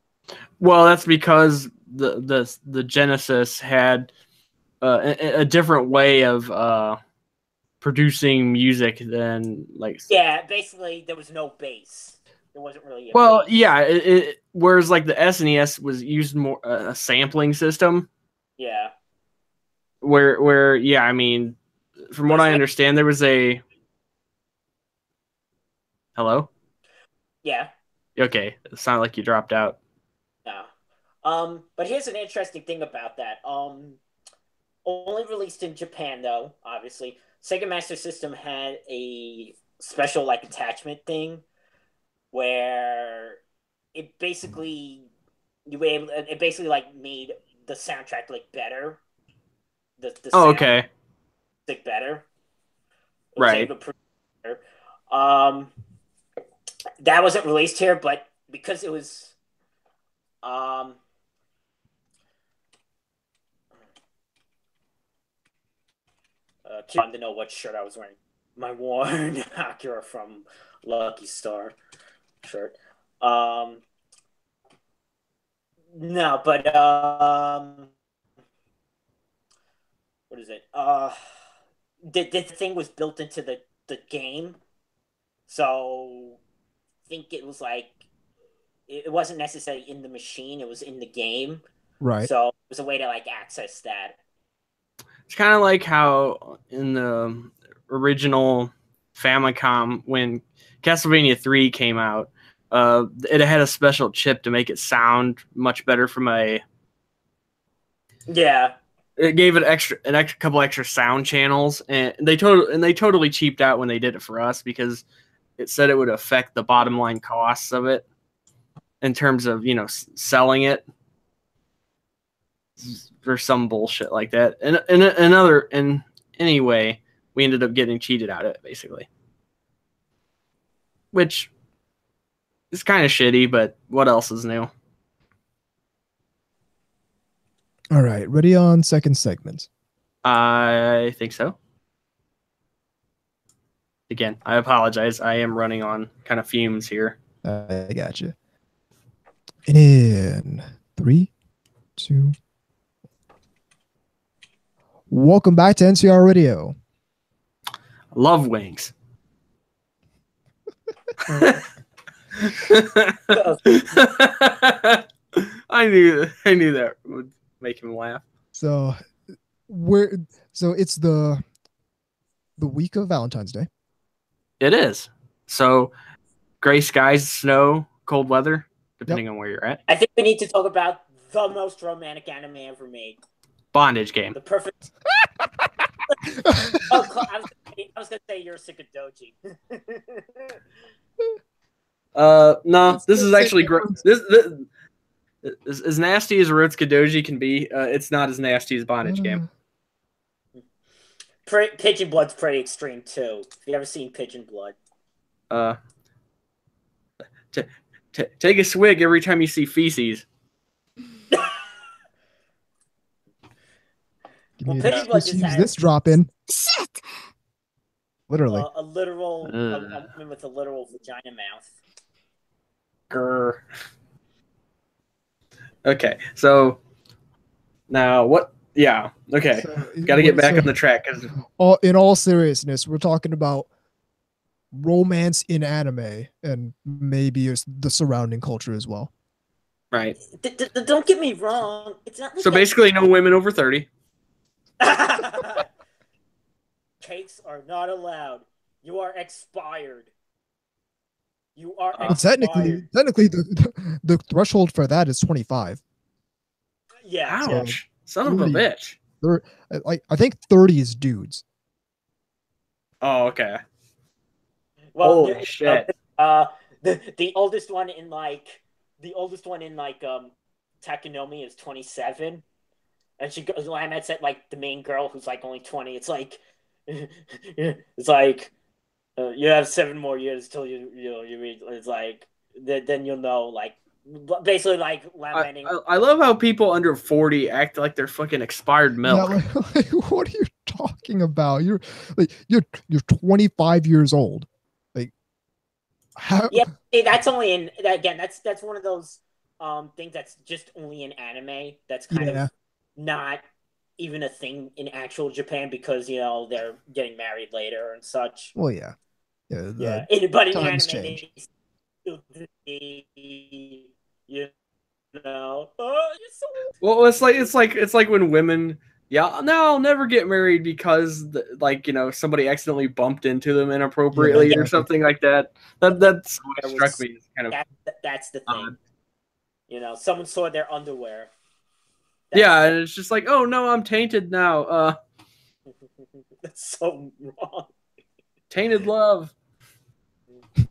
Well, that's because the Genesis had a different way of producing music than like. Yeah, basically there was no bass. There wasn't really a Well, bass. yeah. Whereas like the SNES was used more a sampling system. Yeah. Where yeah, I mean, from what I understand, there was a. Hello? Yeah. Okay, it sounded like you dropped out. No. But here's an interesting thing about that. Only released in Japan though, obviously. Sega Master System had a special like attachment thing where it basically like made the soundtrack like better. The sound Okay. like better. It was Right. able to better. That wasn't released here, but because it was I wanted to know what shirt I was wearing. My worn Acura from Lucky Star shirt. No, but what is it? The thing was built into the game, so I think it was like it wasn't necessarily in the machine; it was in the game. Right. So it was a way to like access that. It's kind of like how in the original Famicom, when Castlevania 3 came out, it had a special chip to make it sound much better from a. Yeah. It gave it a couple extra sound channels, and they totally cheaped out when they did it for us because it said it would affect the bottom line costs of it in terms of selling it or some bullshit like that. And anyway, we ended up getting cheated out of it basically, which is kind of shitty. But what else is new? All right, ready on second segment. I think so. Again, I apologize. I am running on kind of fumes here. I got you. In 3, 2. Welcome back to NTR Radio. Love wings. I knew that would make him laugh. So it's the week of Valentine's Day. It is. So gray skies, snow, cold weather, depending on where you're at. I think we need to talk about the most romantic anime ever made. Bondage game. The perfect. I was gonna say you're Doji. No, this is actually great. This as nasty as Rotsuka Doji can be, it's not as nasty as Bondage Game. Pigeon Blood's pretty extreme too. Have you ever seen Pigeon Blood? Take a swig every time you see feces. Give me this drop in. Shit! Literally. A woman with a literal vagina mouth. Grr. Okay, so now what? Yeah, okay. Got to get back on the track. In all seriousness, we're talking about romance in anime and maybe the surrounding culture as well. Right. Don't get me wrong. It's not. Like so basically, no women over 30. Cakes are not allowed. You are expired. You are expired. Technically, the threshold for that is 25. Yeah. Ouch. So, son of a bitch. I think 30 is dudes. Oh, okay. Well, holy shit. The oldest one in Takonomi is 27. And she goes, Lamette's at like the main girl who's like only 20. It's like, it's like, you have 7 more years till you reach. It's like then you'll know, like, basically like lamenting. I love how people under 40 act like they're fucking expired milk. Yeah, like, what are you talking about? You're 25 years old. Like, how? Yeah, that's only in again. That's one of those things that's just only in anime. That's kind of not even a thing in actual Japan because they're getting married later and such. Well, yeah. But in times anime, change. they still oh, you're so. Well, it's like when women, no, I'll never get married because somebody accidentally bumped into them inappropriately or something like that. That's what struck me as kind of. That's the thing. Someone saw their underwear. And it's just like, oh no, I'm tainted now. That's so wrong. Tainted love. The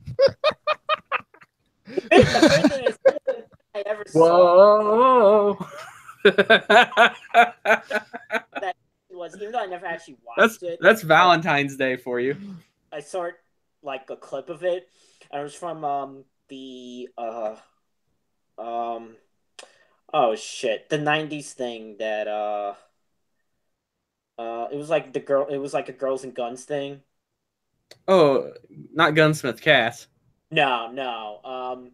first thing I ever saw. Whoa! That was, even though I never actually watched it. That's Valentine's Day for you. I saw like a clip of it, and it was from oh shit, the 90s thing that it was like a Girls and Guns thing. Oh, not Gunsmith Cass. No.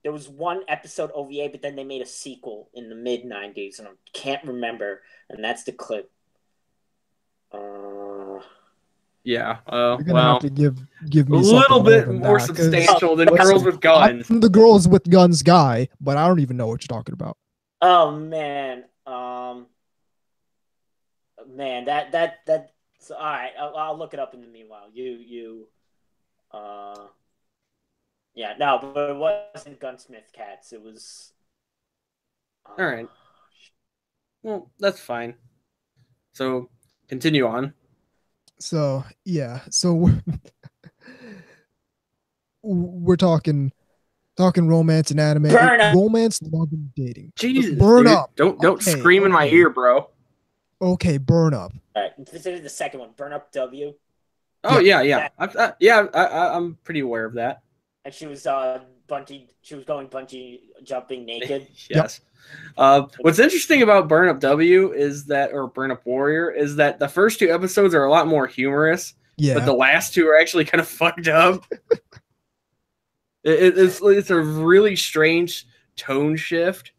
There was one episode OVA, but then they made a sequel in the mid 90s, and I can't remember, and that's the clip. Yeah. You're gonna have to give me a little bit more substantial than Girls with Guns. I'm the Girls with Guns guy, but I don't even know what you're talking about. Oh man, that's all right. I'll look it up in the meanwhile. Yeah, no, but it wasn't Gunsmith Cats. It was. All right. Well, that's fine. So, continue on. So yeah, we're talking romance and anime. Romance, love, and dating. Jesus, burn dude. up. Don't scream in my ear, bro. Okay, burn up. All right, this is the second one. Burn Up W. Oh yeah. I'm pretty aware of that. And she was going bungee jumping naked. Yes. What's interesting about Burn Up W or Burn Up Warrior is that the first 2 episodes are a lot more humorous. Yeah. But the last 2 are actually kind of fucked up. It's a really strange tone shift.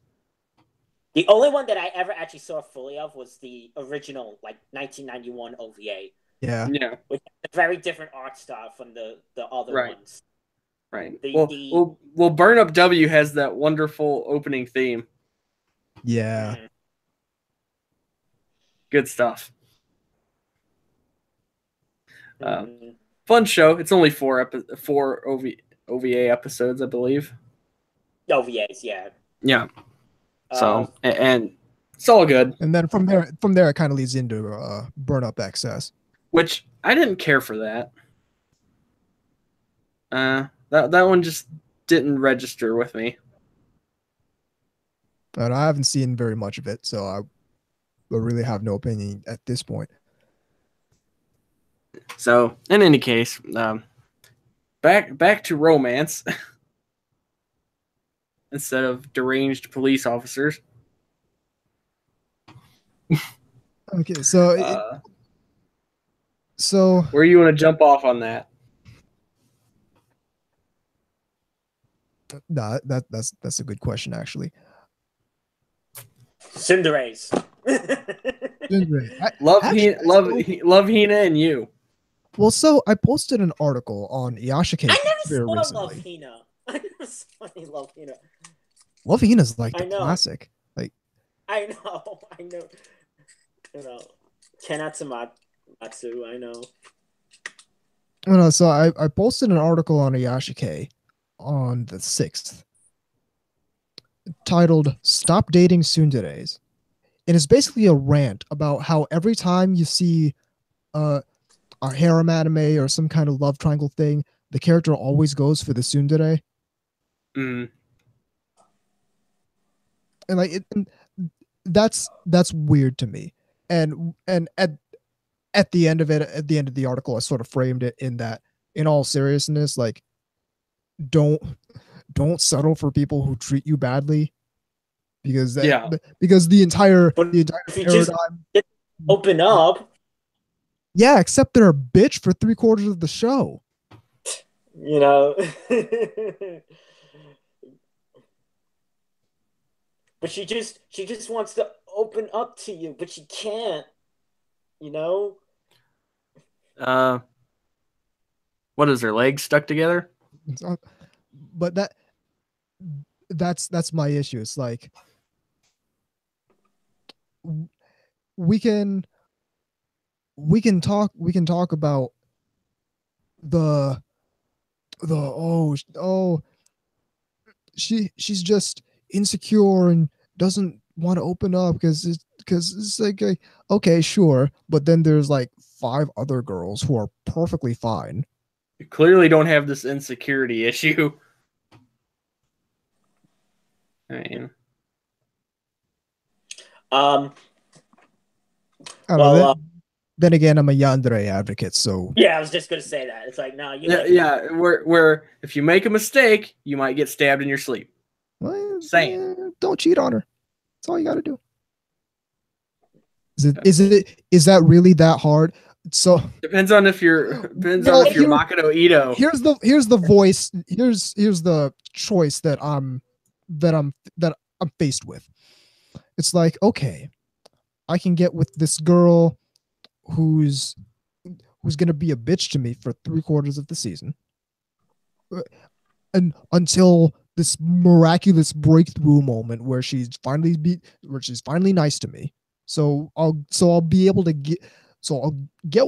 The only one that I ever actually saw fully of was the original, like 1991 OVA. Yeah. Which is a very different art style from the other ones. Right. Well, Burn Up W has that wonderful opening theme. Yeah. Mm-hmm. Good stuff. Fun show. It's only 4 OVA episodes, I believe. OVAs, yeah. Yeah. So and it's all good. And then from there it kind of leads into Burn Up XS, which I didn't care for that. That one just didn't register with me. And I haven't seen very much of it, so I really have no opinion at this point. So, in any case, back to romance instead of deranged police officers. Okay, so where you want to jump off on that? No, that's a good question, actually. Cinderella's. Love Hina and you. Well, so I posted an article on Iyashikei I never very saw recently. Love Hina. I never saw any Love Hina. Love Hina's like the classic. Like I know. Kenatsumatsu, I know. No, so I posted an article on Iyashikei on the 6th titled "Stop Dating Tsunderes," and it's basically a rant about how every time you see a harem anime or some kind of love triangle thing, the character always goes for the tsundere. Mm. And like that's weird to me. And at the end of it, at the end of the article, I sort of framed it in that, in all seriousness, like, don't settle for people who treat you badly, because because the entire if you just paradigm, open up, except they're a bitch for 3/4 of the show. you know. But she just wants to open up to you, but she can't, you know. What is her legs stuck together? But that's my issue. It's like, we can talk about the she's just insecure and doesn't want to open up because it's like, okay, sure, but then there's like 5 other girls who are perfectly fine. You clearly don't have this insecurity issue. I mean, then again, I'm a yandere advocate, so yeah, I was just gonna say that. It's like, no, where if you make a mistake, you might get stabbed in your sleep. well, Same. Don't cheat on her. That's all you got to do. Is that really that hard? So depends on if you're Makoto Ito. Here's the voice. Here's the choice that I'm faced with. It's like, okay, I can get with this girl who's gonna be a bitch to me for 3/4 of the season, and until this miraculous breakthrough moment where she's finally nice to me. So I'll be able to get. So I'll get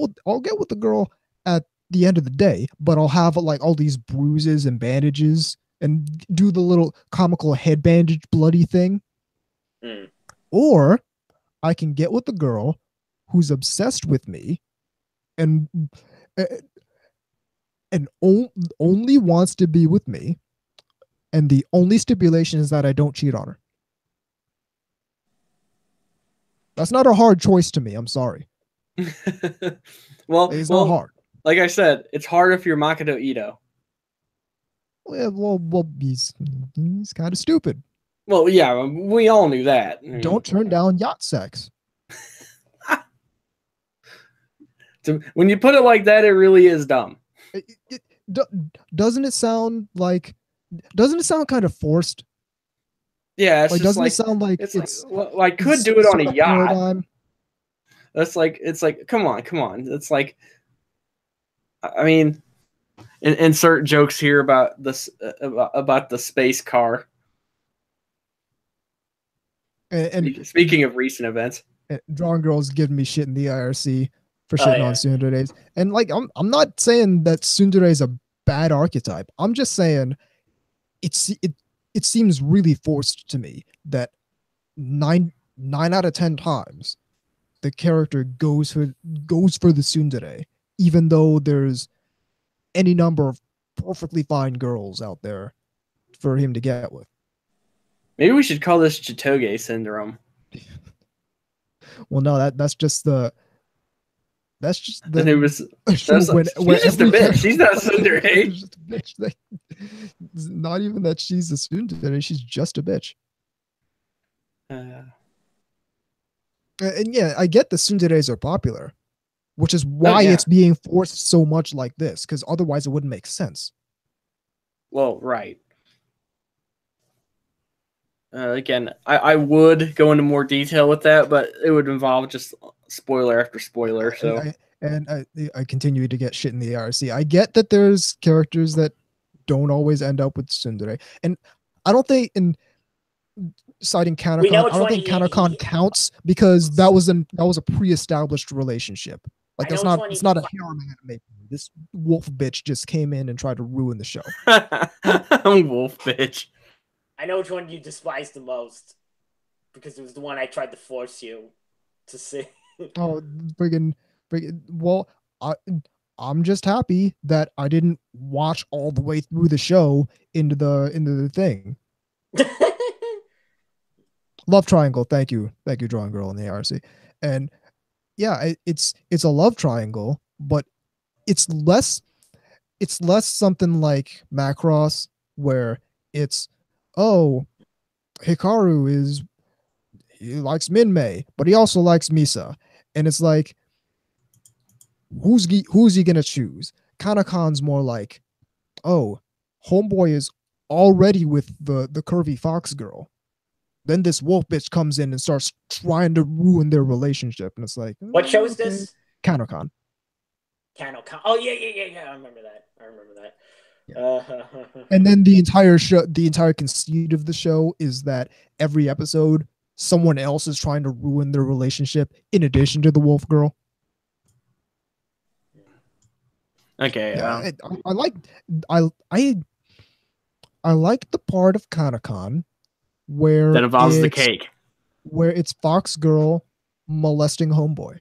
with the girl at the end of the day, but I'll have like all these bruises and bandages and do the little comical head bandage bloody thing. Or I can get with the girl who's obsessed with me and only wants to be with me, and the only stipulation is that I don't cheat on her. That's not a hard choice to me. I'm sorry. Well, it's not hard. Like I said, it's hard if you're Makoto Ito. Well, he's kind of stupid. Well, yeah, we all knew that. Don't turn down yacht sex. So when you put it like that, it really is dumb. Doesn't it sound kind of forced? Yeah, it's like, just doesn't like, it sound like it's well, I could do it on a yacht. Paradigm. That's like, it's like, come on. It's like, I mean, insert jokes here about this about the space car. And speaking of recent events, Drawn Girl's giving me shit in the IRC for shitting on tsunderes. And like, I'm not saying that tsundere is a bad archetype. I'm just saying it seems really forced to me that 9 out of 10 times the character goes for the tsundere, even though there's any number of perfectly fine girls out there for him to get with. Maybe we should call this Chitoge syndrome. Well, no, that's just the. She's just a bitch. She's not a tsundere. She's just a bitch. Like, it's not even that she's a tsundere. She's just a bitch. And yeah, I get the tsunderes are popular, which is why it's being forced so much like this, because otherwise it wouldn't make sense. Well, right. Again, I would go into more detail with that, but it would involve just spoiler after spoiler. So I continue to get shit in the ARC. I get that there's characters that don't always end up with tsundere, and I don't think in citing Kanakon, I don't think Kanakon counts because that was a pre-established relationship. Like, it's not a harem anime. This wolf bitch just came in and tried to ruin the show. Wolf bitch. I know which one you despise the most because it was the one I tried to force you to see. Oh, friggin'! Well, I'm just happy that I didn't watch all the way through the show into the thing. love triangle. Thank you, drawing girl in the ARC. And yeah, it's a love triangle, but it's less something like Macross where it's, oh, Hikaru he likes Minmay, but he also likes Misa, and it's like, who's he gonna choose? Kanakon's more like, oh, homeboy is already with the curvy fox girl. Then this wolf bitch comes in and starts trying to ruin their relationship, and it's like, What show is this? Kanokon. Kanokon. Oh yeah. I remember that. Yeah. And then the entire conceit of the show is that every episode, someone else is trying to ruin their relationship in addition to the wolf girl. Okay. Yeah, I like the part of Kanokon where that involves the cake, where it's Fox Girl molesting homeboy.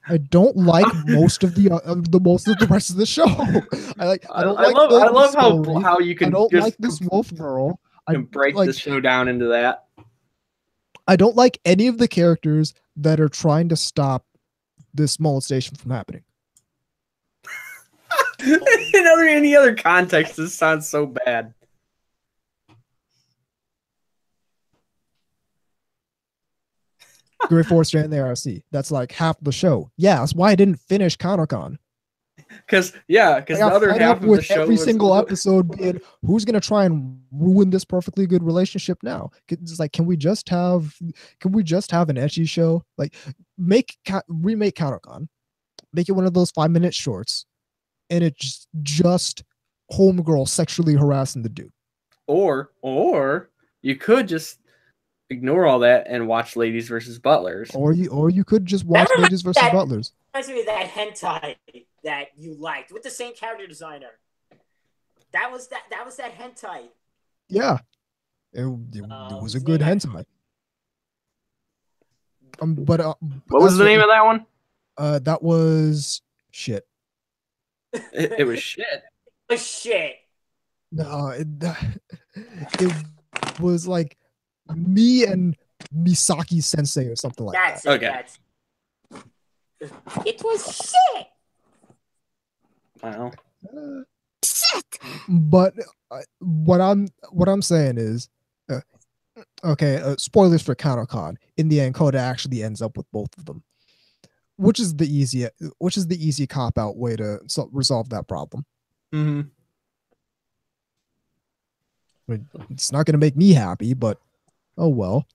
I don't like most of the rest of the show. I love how you can. I don't like this wolf girl. And break the show down into that. I don't like any of the characters that are trying to stop this molestation from happening. In any other context, this sounds so bad. Great Force and the ARC. That's like half the show. Yeah, that's why I didn't finish Kanokon. Because the other half of the show every single episode being, who's gonna try and ruin this perfectly good relationship now? It's like, can we just have an ecchi show? Like, remake Kanokon, make it one of those 5-minute shorts, and it's just homegirl sexually harassing the dude. Or you could just ignore all that and watch Ladies versus Butlers. Or you could just watch Ladies versus Butlers. Reminds me of that hentai that you liked with the same character designer. That was that hentai. Yeah. It was a good hentai. But what was the name of that one? That was shit. It was shit. It was shit. No, it was like me and Misaki Sensei or something like that. Okay. It was shit. Wow. Shit! But what I'm saying is, spoilers for Kanokon. In the end, Koda actually ends up with both of them, which is the easy cop out way to resolve that problem. Mm-hmm. It's not going to make me happy, but oh well.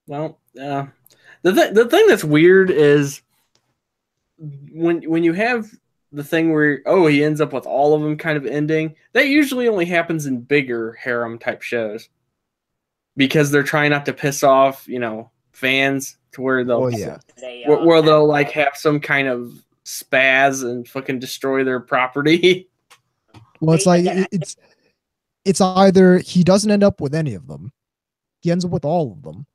Well, the thing that's weird is when you have the thing where he ends up with all of them kind of ending, that usually only happens in bigger harem type shows because they're trying not to piss off fans to where they'll where they'll like have some kind of spaz and fucking destroy their property. Well, it's like it's either he doesn't end up with any of them, he ends up with all of them,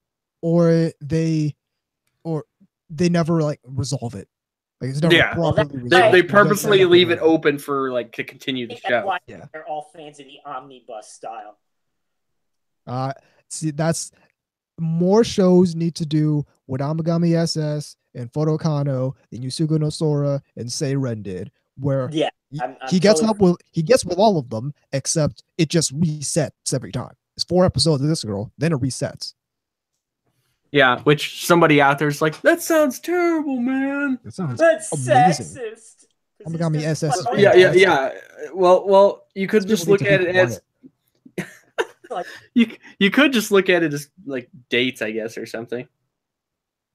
or they never like resolve it. Like, it's never properly resolved. They purposely leave it open for like to continue the show. Why they're all fans of the omnibus style. See, that's more shows need to do what Amagami SS and Photokano and Yusugo no Sora and Seiren did, where he gets with all of them, except it just resets every time. It's 4 episodes of this girl, then it resets. Yeah, which somebody out there is like, that sounds terrible, man. That's amazing. Sexist. Amagami SS. Yeah. Well, you could just look at it as you could just look at it as like dates, I guess, or something.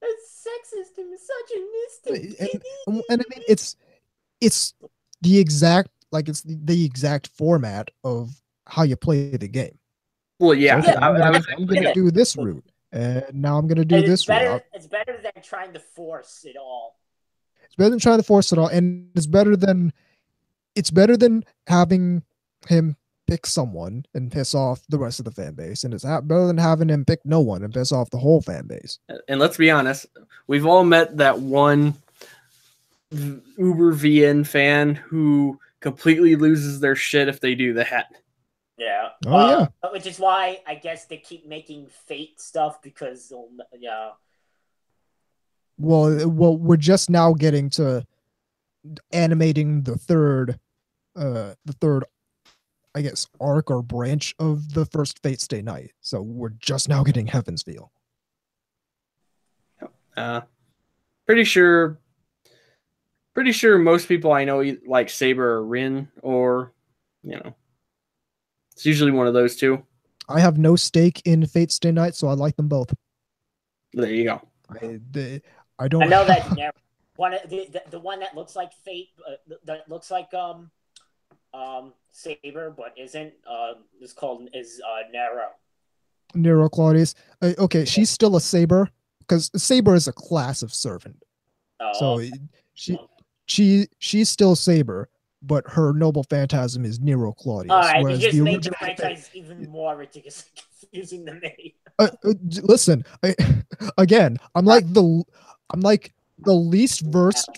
That's sexist and misogynistic. And I mean, it's the exact format of how you play the game. Well, yeah, okay, I'm gonna do this route, and now I'm gonna do this route. It's better than trying to force it all. It's better than trying to force it all, and it's better than having him pick someone and piss off the rest of the fan base, and it's better than having him pick no one and piss off the whole fan base. And let's be honest, we've all met that one Uber VN fan who completely loses their shit if they do that. Yeah. Oh, yeah. Which is why I guess they keep making Fate stuff because Well, we're just now getting to animating the third, I guess, arc or branch of the first Fate Stay Night. So we're just now getting Heaven's Feel. Pretty sure most people I know like Saber or Rin, or it's usually one of those two. I have no stake in Fate Stay Night, so I like them both. There you go. I don't. I know that one the one that looks like Fate, that looks like Saber, but isn't is Nero. Nero Claudius. Okay, she's still a Saber because Saber is a class of servant. So she's still Saber, but her noble phantasm is Nero Claudius. All right, you just made the franchise even more ridiculous confusing than me. Listen, I'm like the least versed,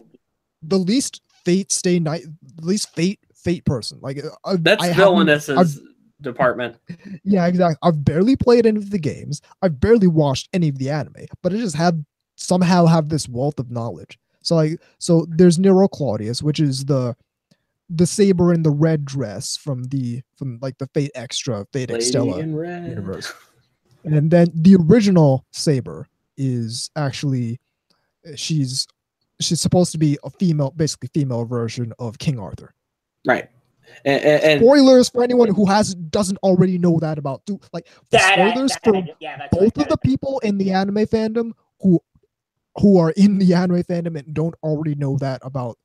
the least Fate Stay Night, the least Fate person. Like that's Villainous's department. Yeah, exactly. I've barely played any of the games. I've barely watched any of the anime, but I just somehow have this wealth of knowledge. So there's Nero Claudius, which is the Saber in the red dress from like the Fate Extra, Fate Extella universe. And then the original Saber is actually she's supposed to be a basically female version of King Arthur. Right. And spoilers for anyone who doesn't already know that about spoilers for both of the people in the anime fandom who are in the anime fandom and don't already know that about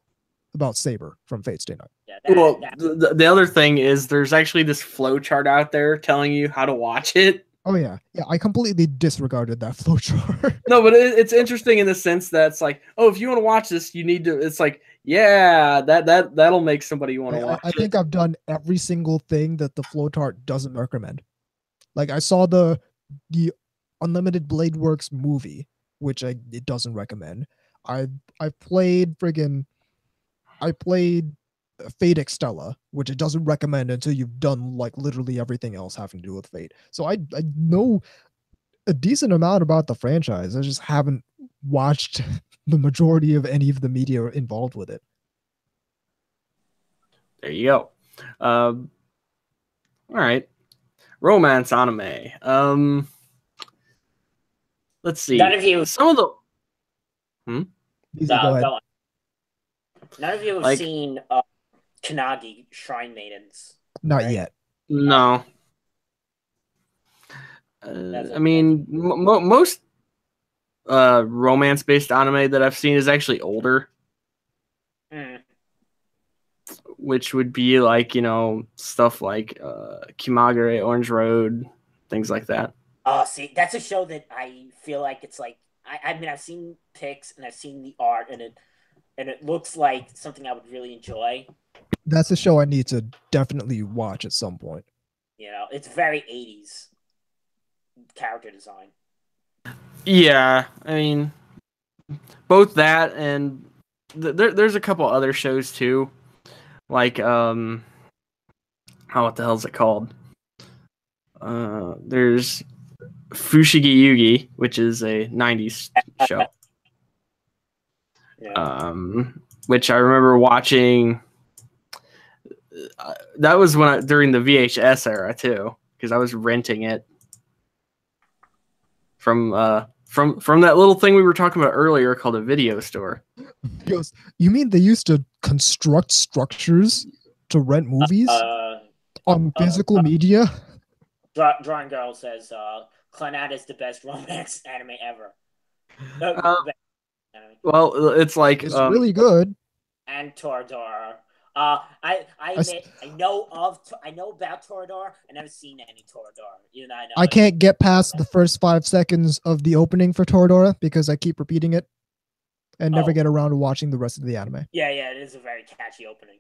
Saber from Fate Stay Night. The other thing is there's actually this flow chart out there telling you how to watch it. Oh yeah, I completely disregarded that flow chart. No, but it's interesting in the sense that it's like, oh, if you want to watch this, you need to. It's like, yeah, that'll make somebody want to watch. I think I've done every single thing that the flow chart doesn't recommend. Like I saw the Unlimited Blade Works movie, which it doesn't recommend. I played Fate Extella, which it doesn't recommend until you've done like literally everything else having to do with Fate. So I know a decent amount about the franchise. I just haven't watched the majority of any of the media involved with it. There you go. All right. Romance anime. Let's see. None of you. Some of the. Go ahead. None of you have seen Kanagi Shrine Maidens. Not yet. No. I mean, most romance-based anime that I've seen is actually older. Which would be like, stuff like Kimagure, Orange Road, things like that. Oh, see, that's a show that I feel like it's like, I mean, I've seen pics and I've seen the art and it looks like something I would really enjoy. That's a show I need to definitely watch at some point. It's very 80s character design. Yeah, I mean, both that and there's a couple other shows too. Like, what the hell is it called? There's Fushigi Yugi, which is a 90s show. Yeah. Which I remember watching. That was during the VHS era too, because I was renting it from that little thing we were talking about earlier called a video store. You mean they used to construct structures to rent movies on physical media? Drawing Girl says Clannad is the best romance anime ever. Well, it's like it's really good. And Toradora. I know about Toradora. I never seen any Toradora. I can't get past the first 5 seconds of the opening for Toradora because I keep repeating it and never get around to watching the rest of the anime. Yeah, it is a very catchy opening.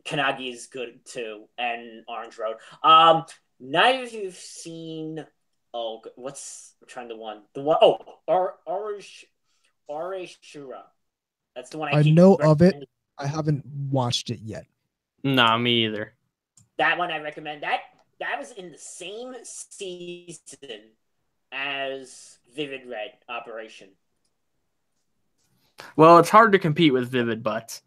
Kanagi is good too, and Orange Road. None of you've seen. I'm trying to one. The one. Oreshura. That's the one I know of it. I haven't watched it yet. Nah, me either. That one I recommend. That was in the same season as Vivid Red Operation. Well, it's hard to compete with Vivid Butts.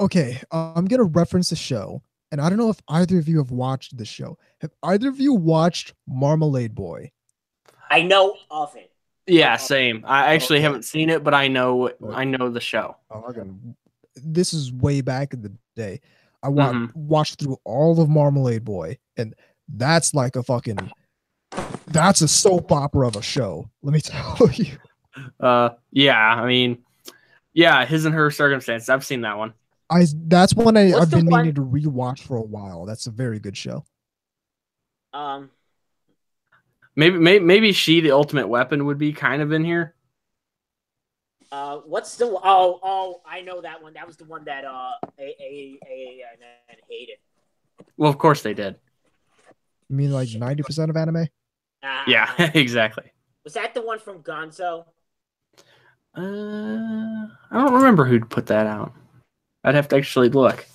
Okay, I'm gonna reference the show, and I don't know if either of you have watched the show. Have either of you watched Marmalade Boy? I know of it. Yeah, same. I actually Okay. haven't seen it, but I know the show. This is way back in the day. I Mhm. watched through all of Marmalade Boy, and that's like that's a soap opera of a show. Let me tell you. Yeah, I mean, yeah, His and Her Circumstance. I've seen that one. That's one What's I've the been one- meaning to rewatch for a while. That's a very good show. Maybe She, the Ultimate Weapon would be kind of in here. What's the oh I know that one. That was the one that A hated. Well, of course they did. You mean like 90% of anime? Yeah, exactly. Was that the one from Gonzo? I don't remember who'd put that out. I'd have to actually look.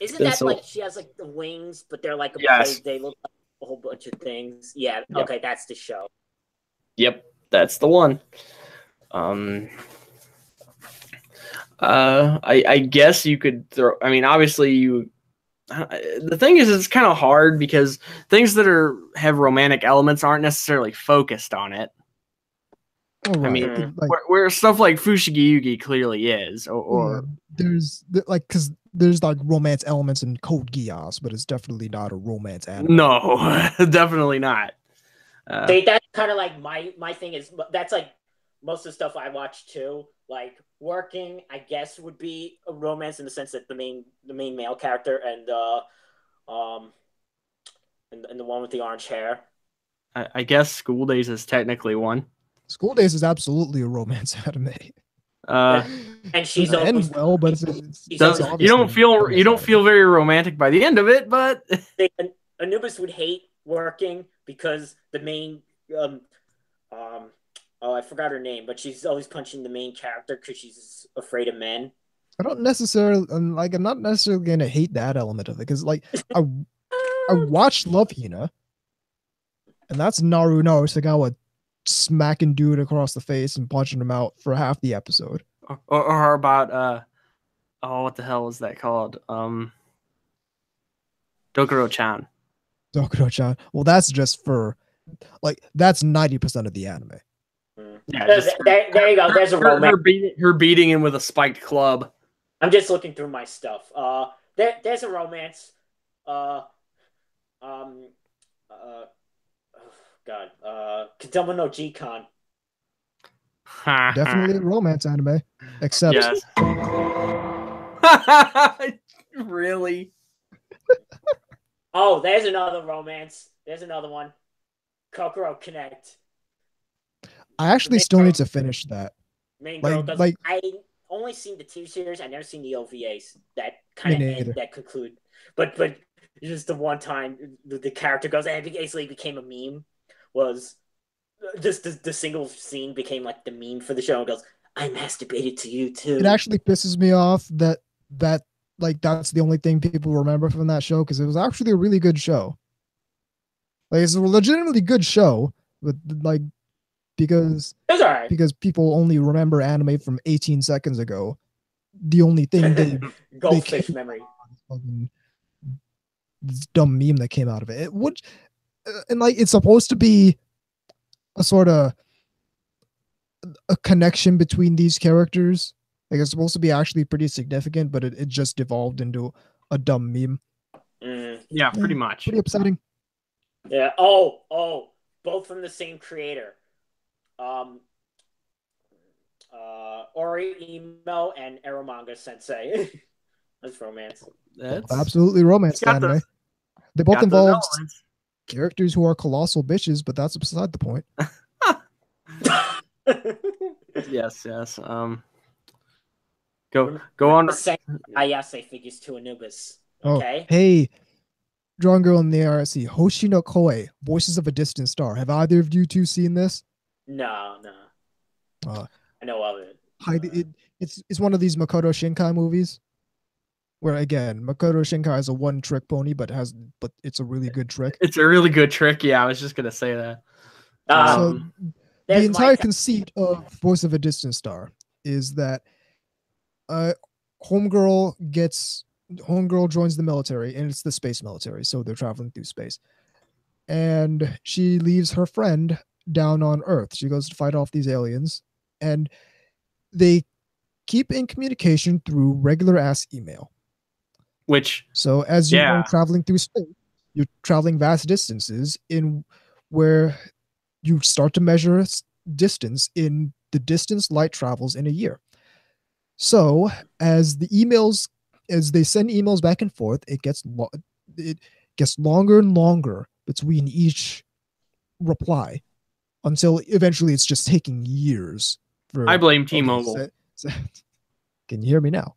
Isn't That's that a- like she has like the wings, but they're like Yes. they look like a whole bunch of things. Yeah, Yep. okay, that's the show. Yep, that's the one. I guess you could throw. I mean, obviously you. The thing is, it's kind of hard because things that have romantic elements aren't necessarily focused on it. Oh, right. I mean, Like, where stuff like Fushigi Yugi clearly is, or there's because there's like romance elements in Code Geass, but it's definitely not a romance anime. no, definitely not. See, that's kind of like my thing is that's like most of the stuff I watch too. Like Working, I guess would be a romance in the sense that the main male character and the one with the orange hair. I guess School Days is technically one. School Days is absolutely a romance anime. And she's Doesn't end always well, but it's she's You always- don't feel very romantic by the end of it, but Anubis would hate Working because the main I forgot her name, but she's always punching the main character because she's afraid of men. I don't necessarily I'm not necessarily gonna hate that element of it because like I watched Love Hina, and that's Naru Sagawa smacking dude across the face and punching him out for half the episode. or about what the hell was that called? Dokuro-chan. Dokuro-chan. Well, that's just for like that's 90% of the anime. Yeah, there you go. There's a romance. her beating him with a spiked club. I'm just looking through my stuff. There's a romance. Kadama no G-Con. Definitely a romance anime, except Yes. Really? Oh, there's another romance. There's another one. Kokoro Connect. I actually still need to finish that. Main girl Like- does. like- I only seen the TV series. I never seen the OVAs that Me kind of neither. end, that conclude. But just the one time the character goes and it basically became a meme was just the single scene became like the meme for the show and goes, I masturbated to you too. It actually pisses me off that like that's the only thing people remember from that show because it was actually a really good show. Like it's a legitimately good show, but like because It was alright. because people only remember anime from 18 seconds ago. The only thing they Goldfish came- memory. fucking this dumb meme that came out of it. It would and like it's supposed to be a sort of a connection between these characters. Like it's supposed to be actually pretty significant, but it just devolved into a dumb meme. Yeah, pretty much. Pretty upsetting. Yeah. Oh, both from the same creator. Ori Imo and Eromanga Sensei. That's romance. That's Absolutely romance It's got anime. those- They both got those involve elements. characters who are colossal bitches, but that's beside the point. Yes. Go on. Ayase figures to Anubis. Oh, Okay. hey, Drawn Girl in the RSC, Hoshi no Koe, Voices of a Distant Star. Have either of you two seen this? No. Uh, I know of it. it's one of these Makoto Shinkai movies where again Makoto Shinkai is a one-trick pony, but it's a really good trick. It's a really good trick. Yeah, I was just gonna say that. So the entire conceit of Voice of a Distant Star is that homegirl joins the military, and it's the space military, so they're traveling through space. And she leaves her friend down on Earth. She goes to fight off these aliens, and they keep in communication through regular ass email. So as you're traveling through space, you're traveling vast distances in where you start to measure distance in the distance light travels in a year. So as they send emails back and forth, it gets longer and longer between each reply until eventually it's just taking years. I blame T-Mobile. Can you hear me now?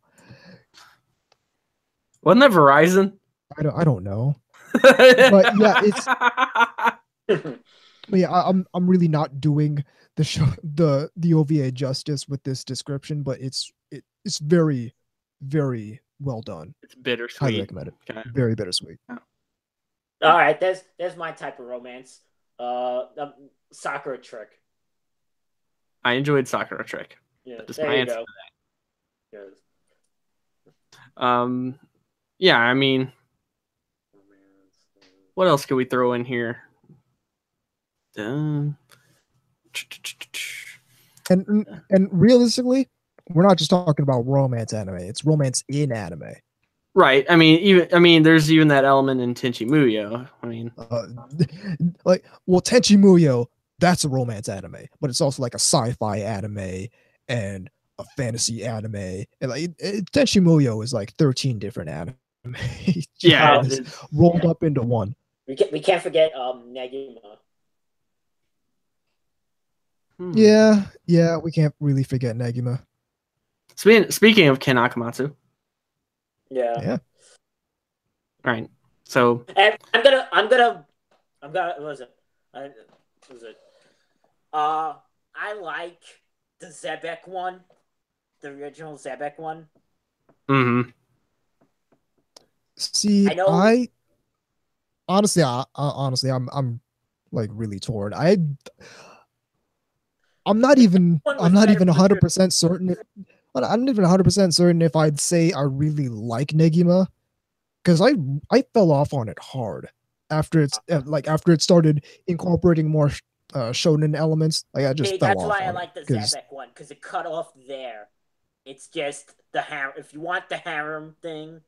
Wasn't that Verizon? I don't know. But yeah, it's but yeah, I'm really not doing the show the OVA justice with this description, but it's very, very well done. It's bittersweet. Highly recommend it. Okay. Very bittersweet. All right, there's my type of romance. Sakura Trick. I enjoyed Sakura Trick. Yeah, That's there my you answer go. to that. Yeah, I mean, what else can we throw in here? And realistically, we're not just talking about romance anime. It's romance in anime. Right. I mean, there's even that element in Tenchi Muyo. I mean, Tenchi Muyo, that's a romance anime, but it's also like a sci-fi anime and a fantasy anime. And Tenchi Muyo is like 13 different anime. Yeah, rolled up into one. We can't forget Negima. Yeah, we can't really forget Negima. Speaking of Ken Akamatsu. Yeah. All right. So and I'm gonna what was it? I like the Zebek one, the original Zebek one. Mm-hmm. See, I honestly, I'm like really torn. I'm not even 100% certain. I'm not even 100% certain if I'd say I really like Negima, because I fell off on it hard after it started incorporating more shonen elements. Like I just fell off. That's why I like the Zebek one, because it cut off there. It's just the harem. If you want the harem thing,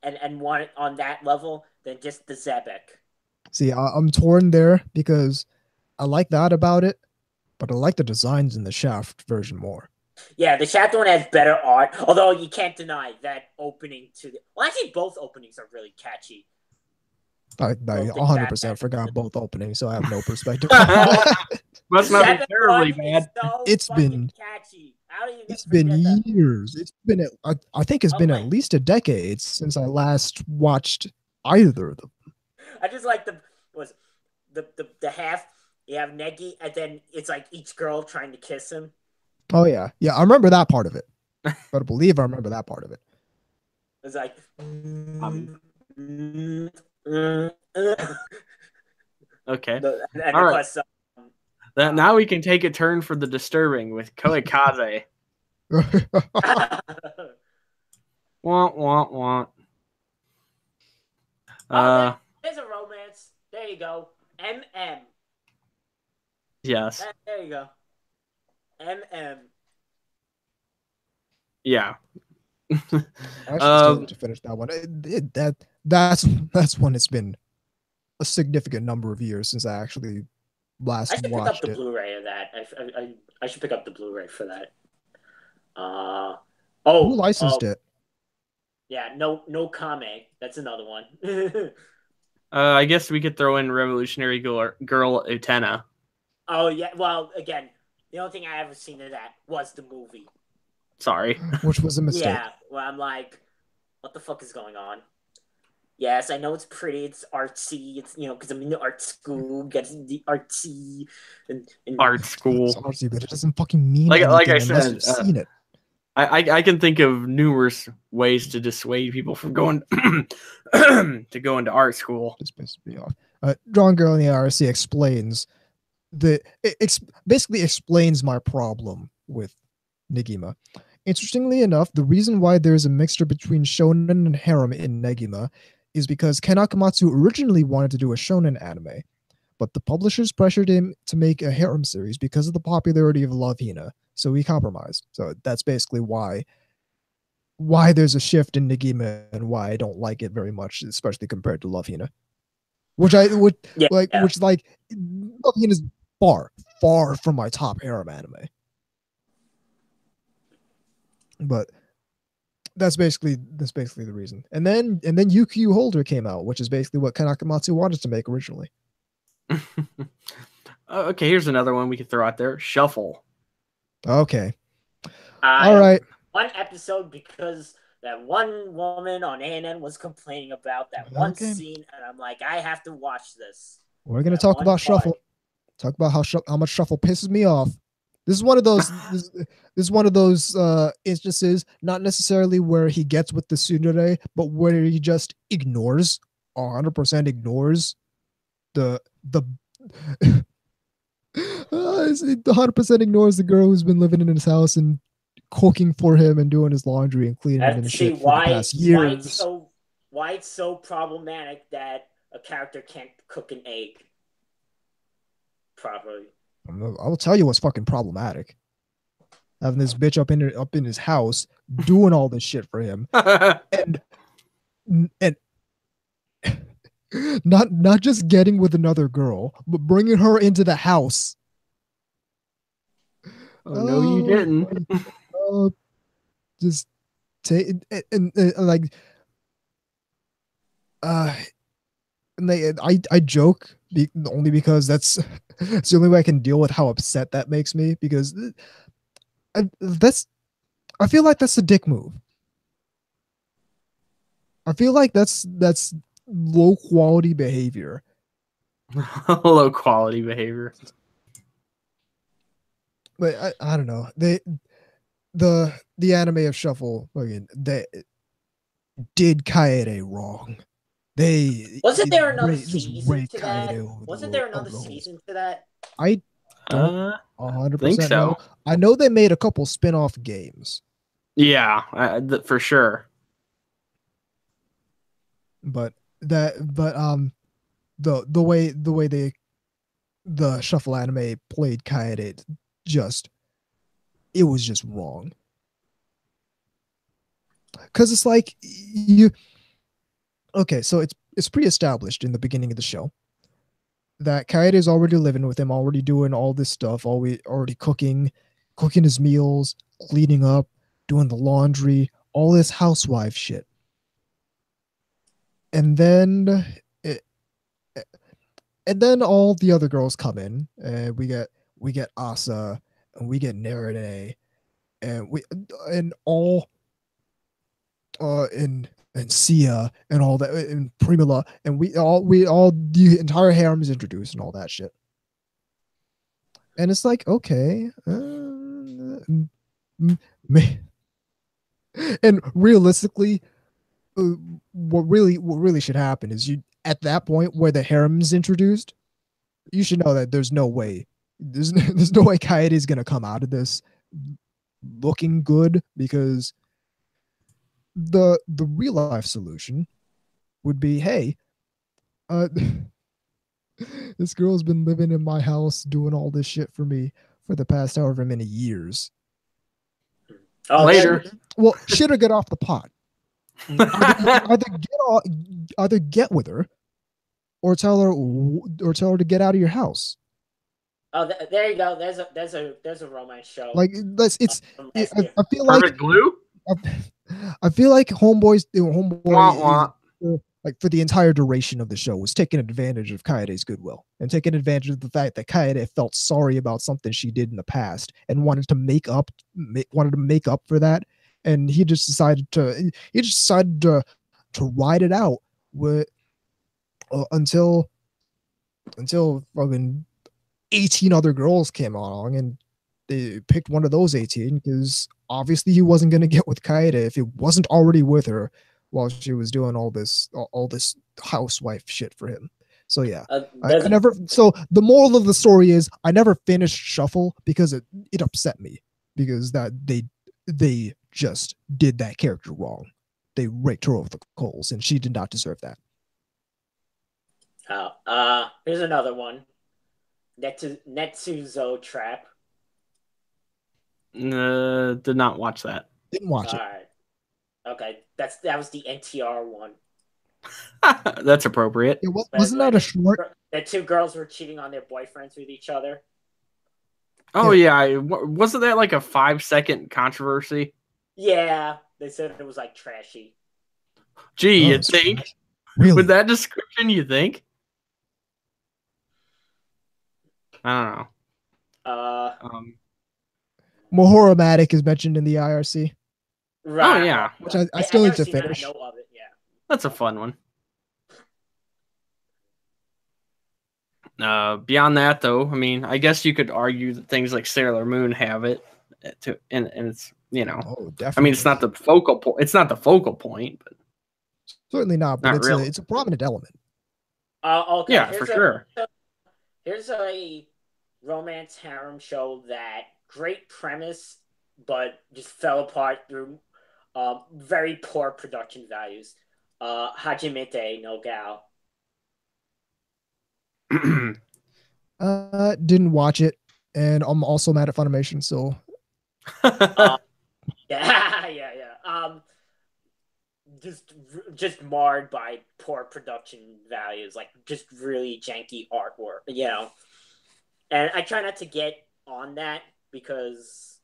and want it on that level, then just the Zebek. See, I'm torn there because I like that about it, but I like the designs in the Shaft version more. Yeah, the Shaft one has better art, although you can't deny that opening to well, actually both openings are really catchy. I 100% forgot both openings, so I have no perspective. Must not be terribly bad. So it's been catchy. It's been years. It's been I think it's been at least a decade since I last watched either of them. I just like the half. You have Negi, and then it's like each girl trying to kiss him. Oh yeah, I remember that part of it. But I believe I remember that part of it. It's like. Okay. All right. Now we can take a turn for the disturbing with Koikaze. Want. There's a romance. There you go. MM. Yes. There you go. MM. Yeah. I still need to finish that one. That's one. It's been a significant number of years since I actually last watched it. I should pick up the Blu-ray of that. I should pick up the Blu-ray for that. Who licensed it? Yeah, no Kame. That's another one. I guess we could throw in Revolutionary Girl Utena. Oh yeah. Well, again, the only thing I ever seen of that was the movie. Sorry. Which was a mistake. Yeah. Well, I'm like, what the fuck is going on? Yes, I know it's pretty. It's artsy. It's because I'm in the art school. Gets the artsy and Art It's school. artsy, but it doesn't fucking mean Like anything I unless said, you've seen it. I can think of numerous ways to dissuade people from going to go into art school. Just pisses me off. Drawn Girl in the IRC explains basically explains my problem with Negima. Interestingly enough, the reason why there's a mixture between shonen and harem in Negima is because Ken Akamatsu originally wanted to do a shonen anime, but the publishers pressured him to make a harem series because of the popularity of Love Hina, so he compromised. So that's basically why there's a shift in Negima and why I don't like it very much, especially compared to Love Hina. Which Love Hina is far from my top harem anime. But that's basically the reason. And then UQ Holder came out, which is basically what Kanakamatsu wanted to make originally. Okay, here's another one we could throw out there. Shuffle. Okay. All right. One episode because that one woman on ANN was complaining about that one scene, and I'm like, I have to watch this. We're gonna talk about Shuffle. Talk about how much Shuffle pisses me off. This is one of those. this is one of those instances, not necessarily where he gets with the tsundere, but where he just ignores, 100% ignores the 100% ignores the girl who's been living in his house and cooking for him and doing his laundry and cleaning him and shit for the past years. Why it's so problematic that a character can't cook an egg properly. I'll tell you what's fucking problematic. Having this bitch up in his house doing all this shit for him, and not just getting with another girl, but bringing her into the house. Oh no, you didn't. Just take and like I joke only because that's it's the only way I can deal with how upset that makes me, because I feel like that's a dick move. I feel like that's low quality behavior. Low quality behavior. But I don't know. The anime of Shuffle, again, they did Kaede wrong. Wasn't there another season to that? Wasn't there another season to that? I don't 100% think so. know. I know they made a couple spin-off games. Yeah, for sure. But the way the Shuffle anime played Kaede, it was just wrong. Because it's like so it's pre-established in the beginning of the show that Kaede is already living with him, already doing all this stuff, already cooking his meals, cleaning up, doing the laundry, all this housewife shit. And then all the other girls come in, and we get Asa, and we get Narune, and Sia and all that, and Primula, and we all the entire harem is introduced and all that shit. And it's like, okay, and realistically, what really should happen is, you at that point where the harem is introduced, you should know that there's no way Kaede is gonna come out of this looking good, because the real life solution would be, hey, this girl's been living in my house doing all this shit for me for the past however many years. Later. Well, shit or get off the pot. Either get with her, or tell her to get out of your house. Oh, there you go. There's a romance show. Like I feel Perfect like Glue. I feel like Homeboy like for the entire duration of the show was taking advantage of Kaede's goodwill and taking advantage of the fact that Kaede felt sorry about something she did in the past and wanted to make up for that, and he just decided to ride it out with until fucking 18 other girls came along and they picked one of those 18 because obviously he wasn't going to get with Kaede if he wasn't already with her while she was doing all this housewife shit for him. So yeah, I never. So the moral of the story is I never finished Shuffle because it upset me because that they just did that character wrong. They raked her over the coals, and she did not deserve that. Here's another one. Netsuzo Trap. Did not watch that. Didn't watch it. All right. Okay, that was the NTR one. That's appropriate. Wasn't that a short? The two girls were cheating on their boyfriends with each other. Oh yeah, wasn't that like a 5-second controversy? Yeah, they said it was like trashy. Gee, you think? Really? With that description, you think? I don't know. Mahoromatic is mentioned in the IRC. Right. Oh yeah, which I still need to seen it, finish. I know of it, yeah. That's a fun one. Beyond that, though, I mean, I guess you could argue that things like Sailor Moon have it, and it's Oh, definitely. I mean, it's not the focal point. It's not the focal point, but certainly not. But not really. It's a prominent element. Okay. Yeah, for sure. Here's a romance harem show that great premise, but just fell apart through very poor production values. Hajimete no Gal. Didn't watch it, and I'm also mad at Funimation. So, yeah. Just marred by poor production values, like just really janky artwork, And I try not to get on that because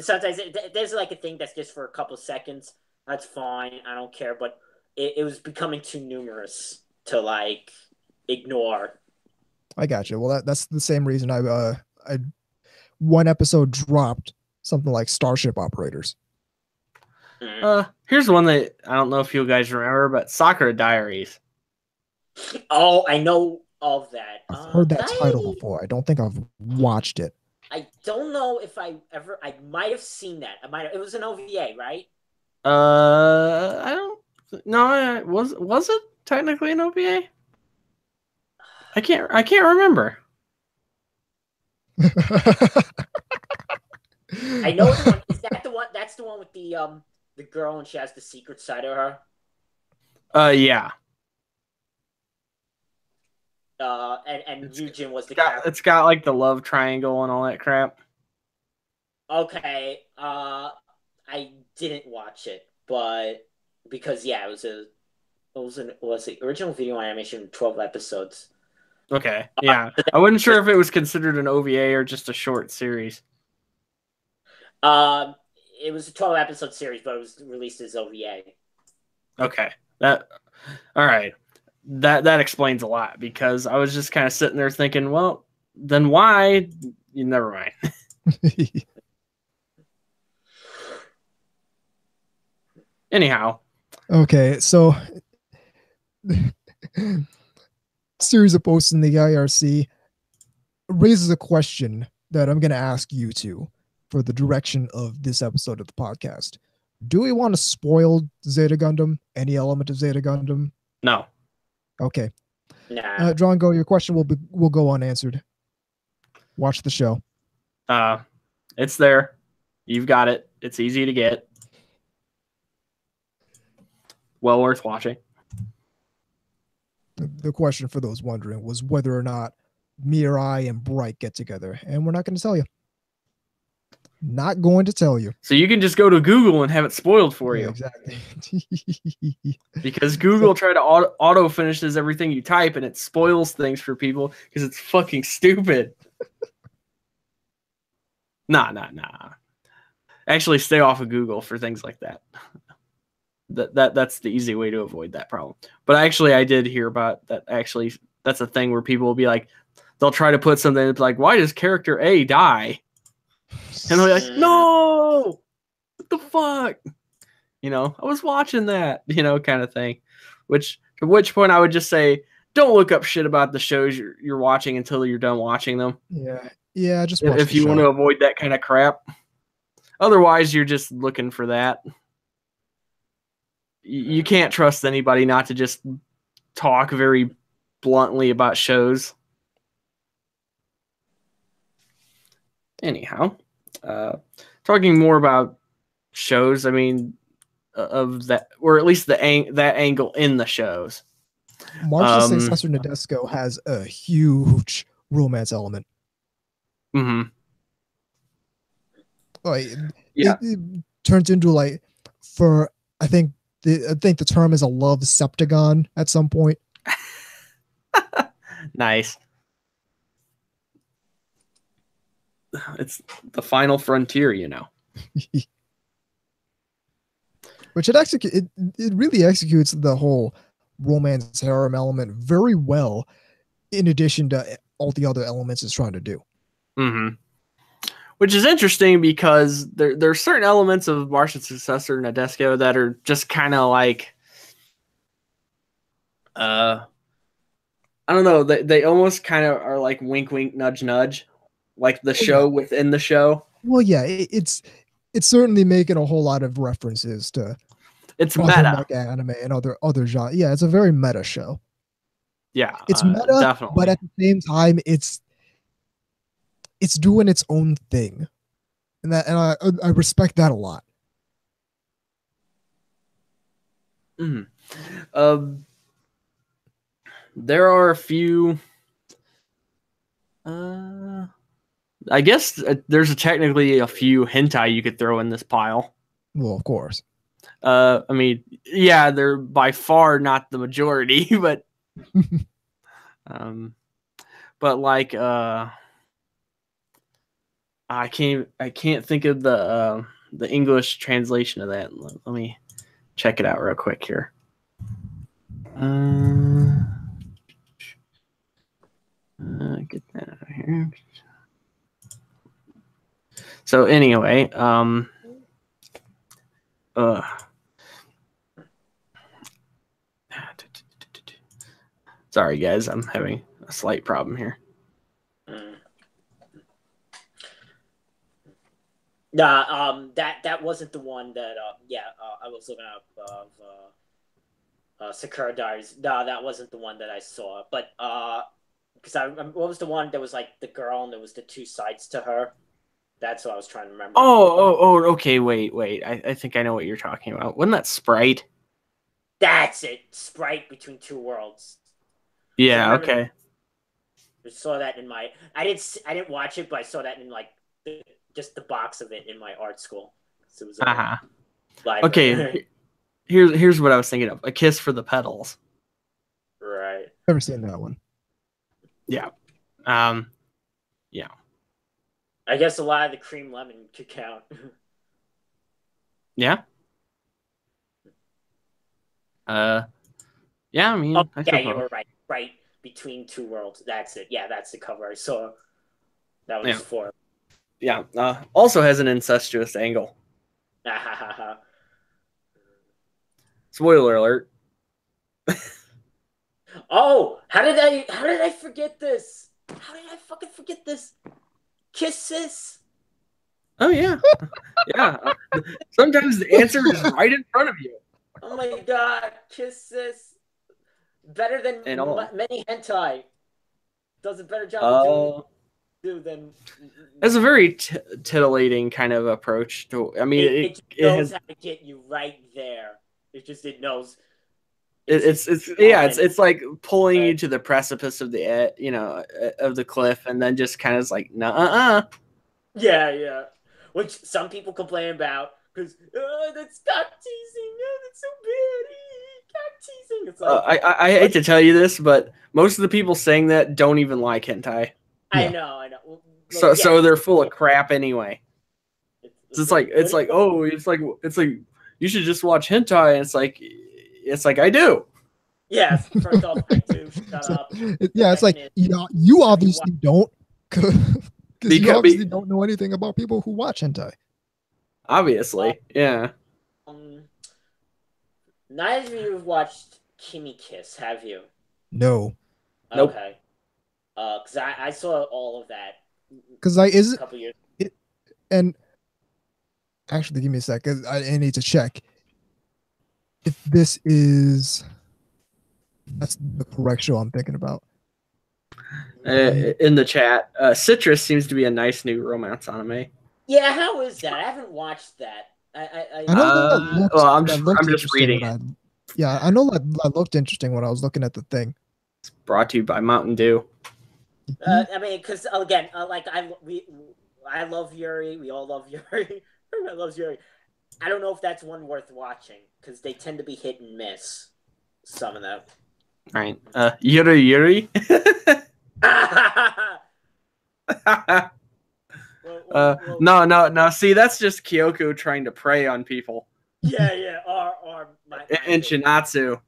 sometimes there's like a thing that's just for a couple seconds. That's fine, I don't care. But it was becoming too numerous to like ignore. I got you. Well, that's the same reason I one episode dropped something like Starship Operators. Here's one that I don't know if you guys remember, but Sakura Diaries. Oh, I know of that. I've heard that title before. I don't think I've watched it. I don't know if I might have seen that. It was an OVA, right? I don't know. Was it technically an OVA? I can't remember. I know the one. Is that the one? That's the one with the girl and she has the secret side of her. Yeah. And Yujin was the character. It's got like the love triangle and all that crap. Okay. I didn't watch it, but because it was the original video animation, 12 episodes. Okay. Yeah. I wasn't sure if it was considered an OVA or just a short series. It was a 12 episode series, but it was released as OVA. Okay. All right. That explains a lot because I was just kind of sitting there thinking, well, then why? Never mind. Anyhow. Okay, so series of posts in the IRC raises a question that I'm going to ask you two for the direction of this episode of the podcast. Do we want to spoil Zeta Gundam? Any element of Zeta Gundam? No. Okay. Nah. Drongo, your question will go unanswered. Watch the show. It's there. You've got it. It's easy to get. Well worth watching. The question for those wondering was whether or not Mirai and Bright get together, and we're not going to tell you. Not going to tell you. So you can just go to Google and have it spoiled for you. Exactly. Because Google try to auto finishes everything you type and it spoils things for people because it's fucking stupid. Nah. Actually, stay off of Google for things like that. That's the easy way to avoid that problem. But actually, I did hear about that. Actually, that's a thing where people will be like, they'll try to put something that's like, why does character A die? And they're like, no, what the fuck? I was watching that, kind of thing, which At which point I would just say, don't look up shit about the shows you're watching until you're done watching them. Yeah. Just watch if you want to avoid that kind of crap. Otherwise, you're just looking for that. You can't trust anybody not to just talk very bluntly about shows. Anyhow, talking more about shows, I mean, of that, or at least that angle in the shows. Marshall's successor Nadesco has a huge romance element. Mm-hmm. Like, it turns into like, I think the term is a love septagon at some point. Nice. It's the final frontier, you know. Which it really executes the whole romance harem element very well, in addition to all the other elements it's trying to do. Mm-hmm. Which is interesting because there are certain elements of Martian's successor Nadesco that are just kind of like, I don't know, they almost kind of are like wink, wink, nudge, nudge, like the show within the show. Well, yeah, it's certainly making a whole lot of references to it's other meta manga anime and other genres. Yeah, it's a very meta show. Yeah, it's meta, definitely. But at the same time, it's doing its own thing, and I respect that a lot. Mm-hmm. There are a few. I guess there's technically a few hentai you could throw in this pile. Well, of course. I mean, yeah, they're by far not the majority, but but like I can't think of the English translation of that. Let me check it out real quick here. Get that out of here. So anyway, sorry guys, I'm having a slight problem here. Nah, that wasn't the one that I was looking up of Sakura Diaries. No, that wasn't the one that I saw. But because what was the one that was like the girl and there was the two sides to her? That's what I was trying to remember. Oh, okay, wait. I think I know what you're talking about. Wasn't that Sprite? That's it. Sprite Between Two Worlds. Yeah, okay. I saw that in my I didn't watch it, but I saw that in like just the box of it in my art school. So it was library. Okay. Here's what I was thinking of. A Kiss for the Petals. Right. Never seen that one. Yeah. Yeah. I guess a lot of the cream lemon could count. Yeah. Yeah, I mean, you were right. Right Between Two Worlds. That's it. Yeah, that's the cover I saw. That was for. Yeah. Also has an incestuous angle. Spoiler alert. Oh, how did I forget this? How did I fucking forget this? Kisses. Oh yeah. Yeah. Sometimes the answer is right in front of you. Oh my god, Kisses. Better than many hentai. Does a better job than. It's a very titillating kind of approach to. I mean, it knows how to get you right there. It knows. It's like pulling you to the precipice of the of the cliff, and then just kind of like Yeah. Which some people complain about because that's cock teasing. That's so bad. Cock teasing. It's like I hate to tell you this, but most of the people saying that don't even like hentai. I know. Well, so they're full of crap anyway. It's like you should just watch hentai, and it's like I do. Yes, first off, I do. Shut up. Yeah, it's like you obviously don't, because you obviously don't know anything about people who watch hentai. Obviously, yeah. Neither of you have watched Kimmy Kiss, have you? No, Nope. Okay. Because I saw all of that because I is a couple years. it, and actually, give me a second. I need to check if this is that's the correct show I'm thinking about. In the chat, Citrus seems to be a nice new romance anime. Yeah, how is that? I haven't watched that. I know that looked I'm just interesting reading when I know that looked interesting when I was looking at the thing. It's brought to you by Mountain Dew. I mean, because again, like I love Yuri. We all love Yuri. Everyone loves Yuri. I don't know if that's one worth watching because they tend to be hit and miss. Some of them. Right. Yuri. No. See, that's just Kyoko trying to prey on people. Yeah. Or and Shinatsu.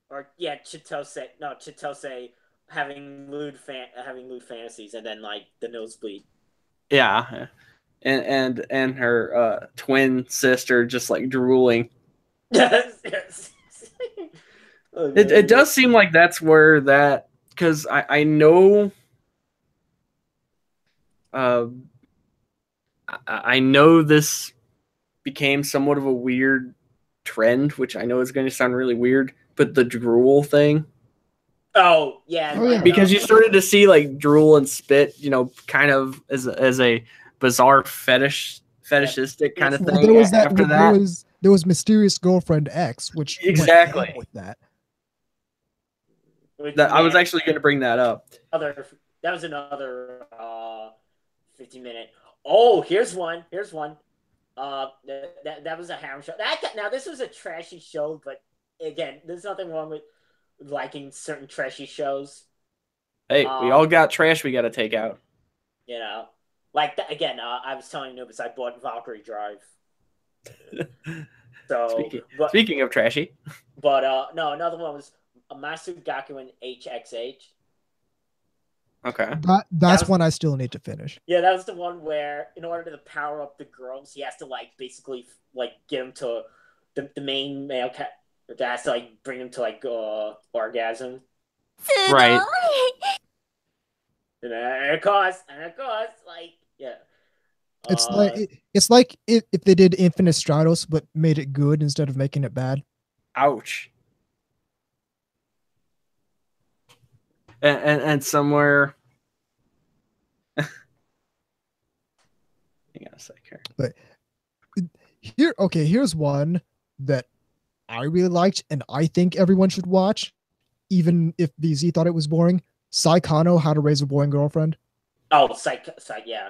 Or Chitose. No, Chitose having lewd fantasies and then like the nosebleed. Yeah. And her twin sister just like drooling. Yes. Oh, it does seem like that's where that, because I know I know this became somewhat of a weird trend, which I know is going to sound really weird, but the drool thing. Oh yeah. Because you started to see like drool and spit, kind of as a bizarre fetishistic kind of thing. There was that. After that, there was Mysterious Girlfriend X, which exactly went with that. I was actually going to bring that up. That was another 15-minute. Oh, here's one. That was a harem show. Now this was a trashy show, but again, there's nothing wrong with liking certain trashy shows. Hey, we all got trash we got to take out. Like again, I was telling Nubis I bought Valkyrie Drive. So speaking of trashy, but no, another one was Masu Gakuen HXH. Okay, that's one I still need to finish. Yeah, that was the one where in order to power up the girls, he has to like basically like get them to the main male cat. That has to like bring them to like orgasm. Right. And of course, like yeah. It's like if they did Infinite Stratos but made it good instead of making it bad. Ouch. And somewhere. Hang on a sec here. But here's one that I really liked and I think everyone should watch, even if VZ thought it was boring. Saikano, How to Raise a Boring Girlfriend. Oh, yeah.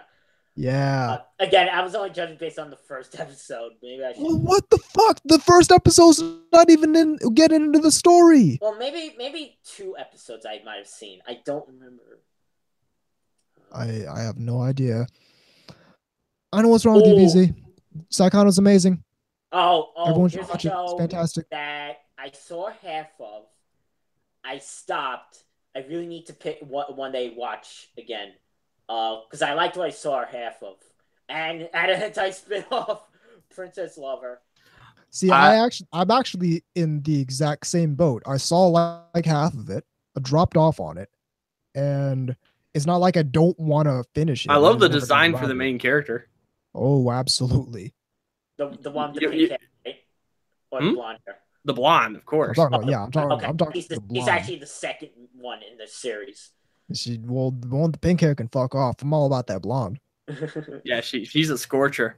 Yeah. Again, I was only judging based on the first episode. Maybe I should. Well, what the fuck? The first episode's not even getting into the story. Well, maybe 2 episodes I might have seen. I don't remember. I have no idea. I know what's wrong with you, VZ. Saikano's amazing. Everyone should watch it. It's fantastic. That I saw half of. I stopped. I really need to pick one day watch again. Because I liked what I saw half of. And at an anti spin-off, Princess Lover. See, I'm actually in the exact same boat. I saw like half of it. I dropped off on it. And it's not like I don't want to finish it. I love the design for the main character. Oh, absolutely. The one with the pink hair, right? Or the blonde hair? The blonde, of course. I'm talking he's actually the second one in the series. The one with the pink hair can fuck off. I'm all about that blonde. Yeah, she's a scorcher,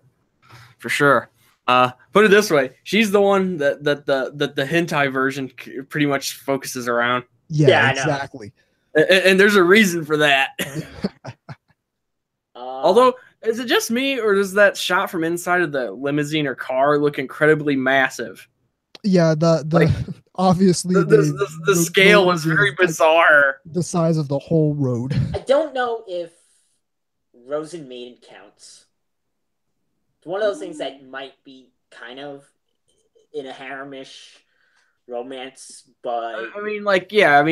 for sure. Put it this way, she's the one that the hentai version pretty much focuses around. Yeah, exactly. And there's a reason for that. Although, is it just me, or does that shot from inside of the limousine or car look incredibly massive? Yeah, obviously the scale was very bizarre. The size of the whole road. I don't know if Rosen Maiden counts. It's one of those things that might be kind of in a haremish romance, but I mean,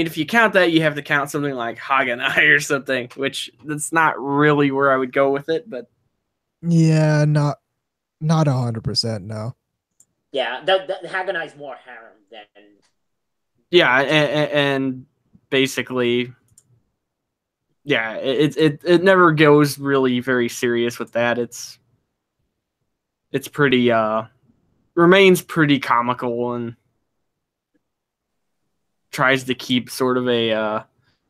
if you count that, you have to count something like Haganai or something, which that's not really where I would go with it, but yeah, not 100%, no. Yeah, the Haganai is more harem than Yeah, and basically, yeah, it never goes really very serious with that. It's pretty remains pretty comical and tries to keep sort of a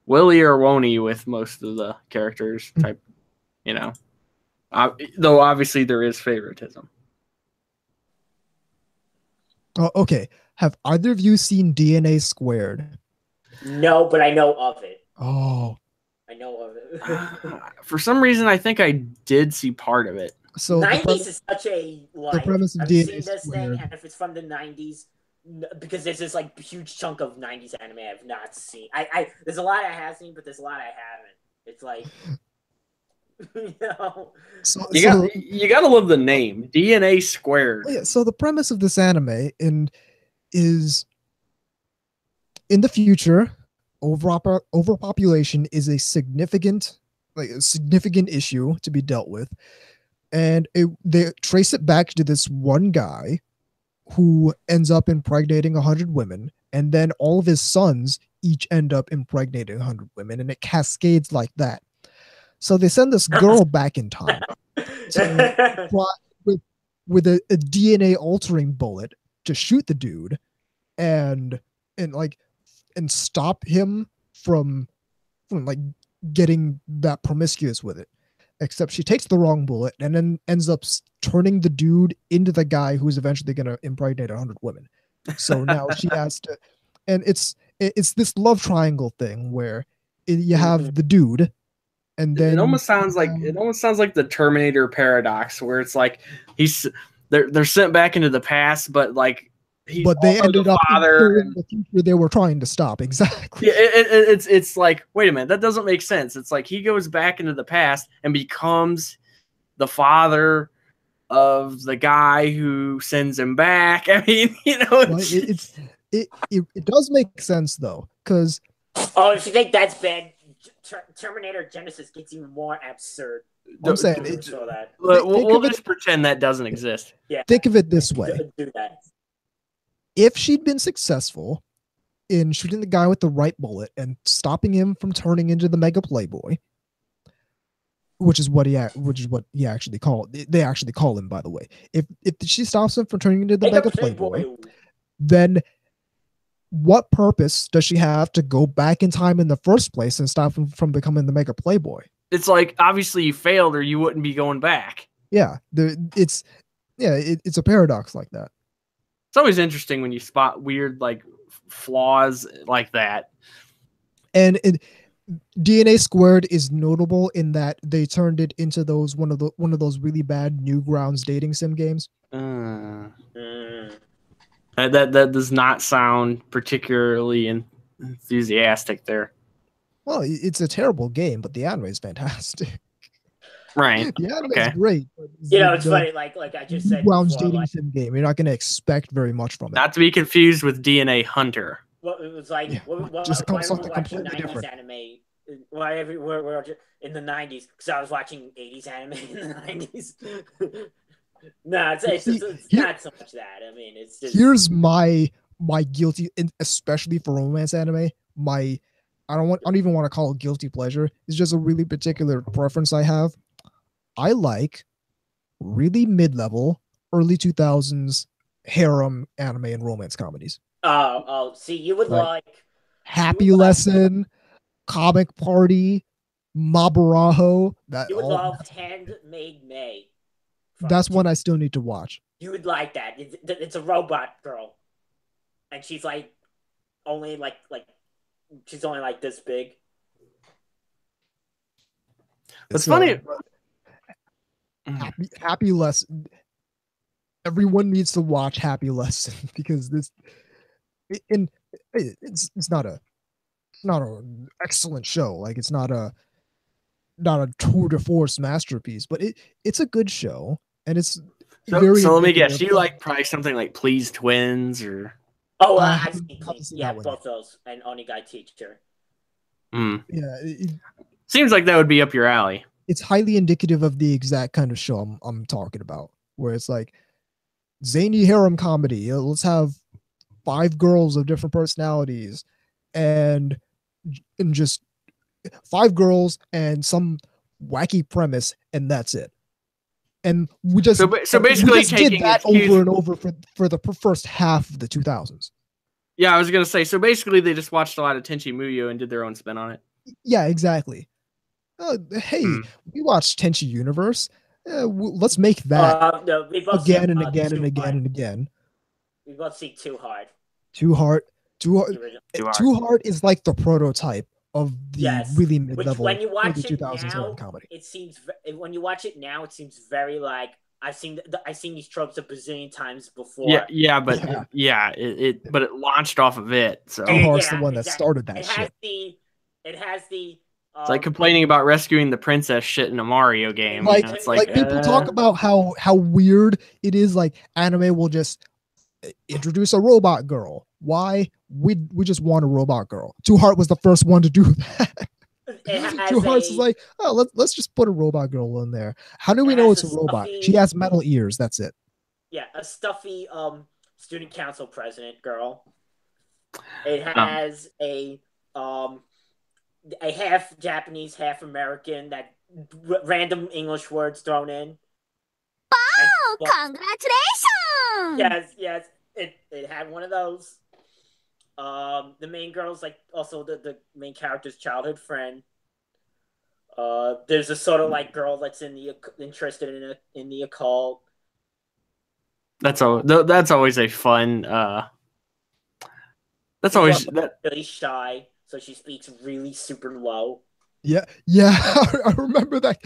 willy or won't with most of the characters type, you know. Though obviously there is favoritism. Oh, okay. Have either of you seen DNA Squared? No, but I know of it. Oh, I know of it. For some reason, I think I did see part of it. so the 90s is such a like. premise of I've DNA seen this Squared. thing, and if it's from the 90s, because there's this like huge chunk of 90s anime I've not seen. I there's a lot I have seen, but there's a lot I haven't. It's like, you know. You gotta love the name DNA Squared. Yeah, so the premise of this anime is in the future, overpopulation is a significant issue to be dealt with, and they trace it back to this one guy who ends up impregnating 100 women, and then all of his sons each end up impregnating 100 women, and it cascades like that. So they send this girl back in time with a DNA altering bullet to shoot the dude and stop him from like getting that promiscuous with it. Except she takes the wrong bullet and then ends up turning the dude into the guy who's eventually going to impregnate 100 women. So now she has to, and it's this love triangle thing where you have the dude, and then it almost sounds like the Terminator paradox, where it's like they're sent back into the past, but like but they ended up in the future they were trying to stop. Exactly. Yeah, it's like, wait a minute, that doesn't make sense. It's like he goes back into the past and becomes the father of the guy who sends him back. I mean, you know, it does make sense though, because if you think that's bad, Terminator Genesis gets even more absurd. I'm saying we'll just pretend that doesn't exist. Yeah. Think of it this way. Do that. If she'd been successful in shooting the guy with the right bullet and stopping him from turning into the mega playboy, which is what he actually called. They actually call him, by the way. If she stops him from turning into the mega playboy, then what purpose does she have to go back in time in the first place and stop him from becoming the mega playboy? It's like, obviously you failed or you wouldn't be going back. Yeah, it's a paradox like that. It's always interesting when you spot weird like flaws like that. And DNA Squared is notable in that they turned it into one of those really bad Newgrounds dating sim games. That does not sound particularly enthusiastic there. Well, it's a terrible game, but the anime is fantastic. Right. The anime is great. It's funny. Like I just said, Newgrounds dating sim game. You're not going to expect very much from it. Not to be confused with DNA Hunter. Well, it was like just something watching completely 90s different. Anime. We're in the 90s because I was watching 80s anime in the 90s. No, it's not so much that. I mean, it's just here's my guilty, especially for romance anime. I don't even want to call it guilty pleasure. It's just a really particular preference I have. I like really mid-level, early 2000s harem anime and romance comedies. Oh, see, you would like Happy Lesson, Comic Party, Mabaraho. You would love Handmaid May. That's one I still need to watch. You would like that. It's a robot girl, and she's like only like she's only like this big. It's funny. Happy Lesson. Everyone needs to watch Happy Lesson because it's not an excellent show. Like it's not a tour de force masterpiece, but it's a good show, and it's very. So let me guess. You like probably something like Please Twins or. Oh, I've seen both those and Onigai Teacher. Yeah, seems like that would be up your alley. It's highly indicative of the exact kind of show I'm talking about, where it's like zany harem comedy. Let's have 5 girls of different personalities, and just 5 girls and some wacky premise, and that's it. And we just basically we just did taking that cues- over and over for the first half of the 2000s. Yeah, I was gonna say. So basically, they just watched a lot of Tenchi Muyo and did their own spin on it. Yeah, exactly. Hey, we watched Tenchi Universe. Let's make that No, we both again said, and again and Too again Hard. and again. We both see Too Hard. Too Hard. The original. Too Hard is like the prototype of the Yes. really Which mid-level when you watch early it 2000s now, horror comedy. it seems when you watch it now, it seems very like I've seen these tropes a bazillion times before. But it launched off of it. So Too Hard's the one that started that it shit. It has the. It's like complaining about rescuing the princess shit in a Mario game. Like, you know, it's like people talk about how weird it is. Like anime will just introduce a robot girl. Why? We just want a robot girl. Too Hard was the first one to do that. Too Hard is like, oh, let's just put a robot girl in there. How do we know it's a robot? She has metal ears. That's it. Yeah, a stuffy student council president girl. It has a half Japanese, half American, that random English words thrown in. Oh, congratulations! Yes, it had one of those. The main girl's like also the main character's childhood friend. There's a sort of like girl that's interested in the occult. That's always a fun. That's always really shy, so she speaks really super low. Yeah, I remember that.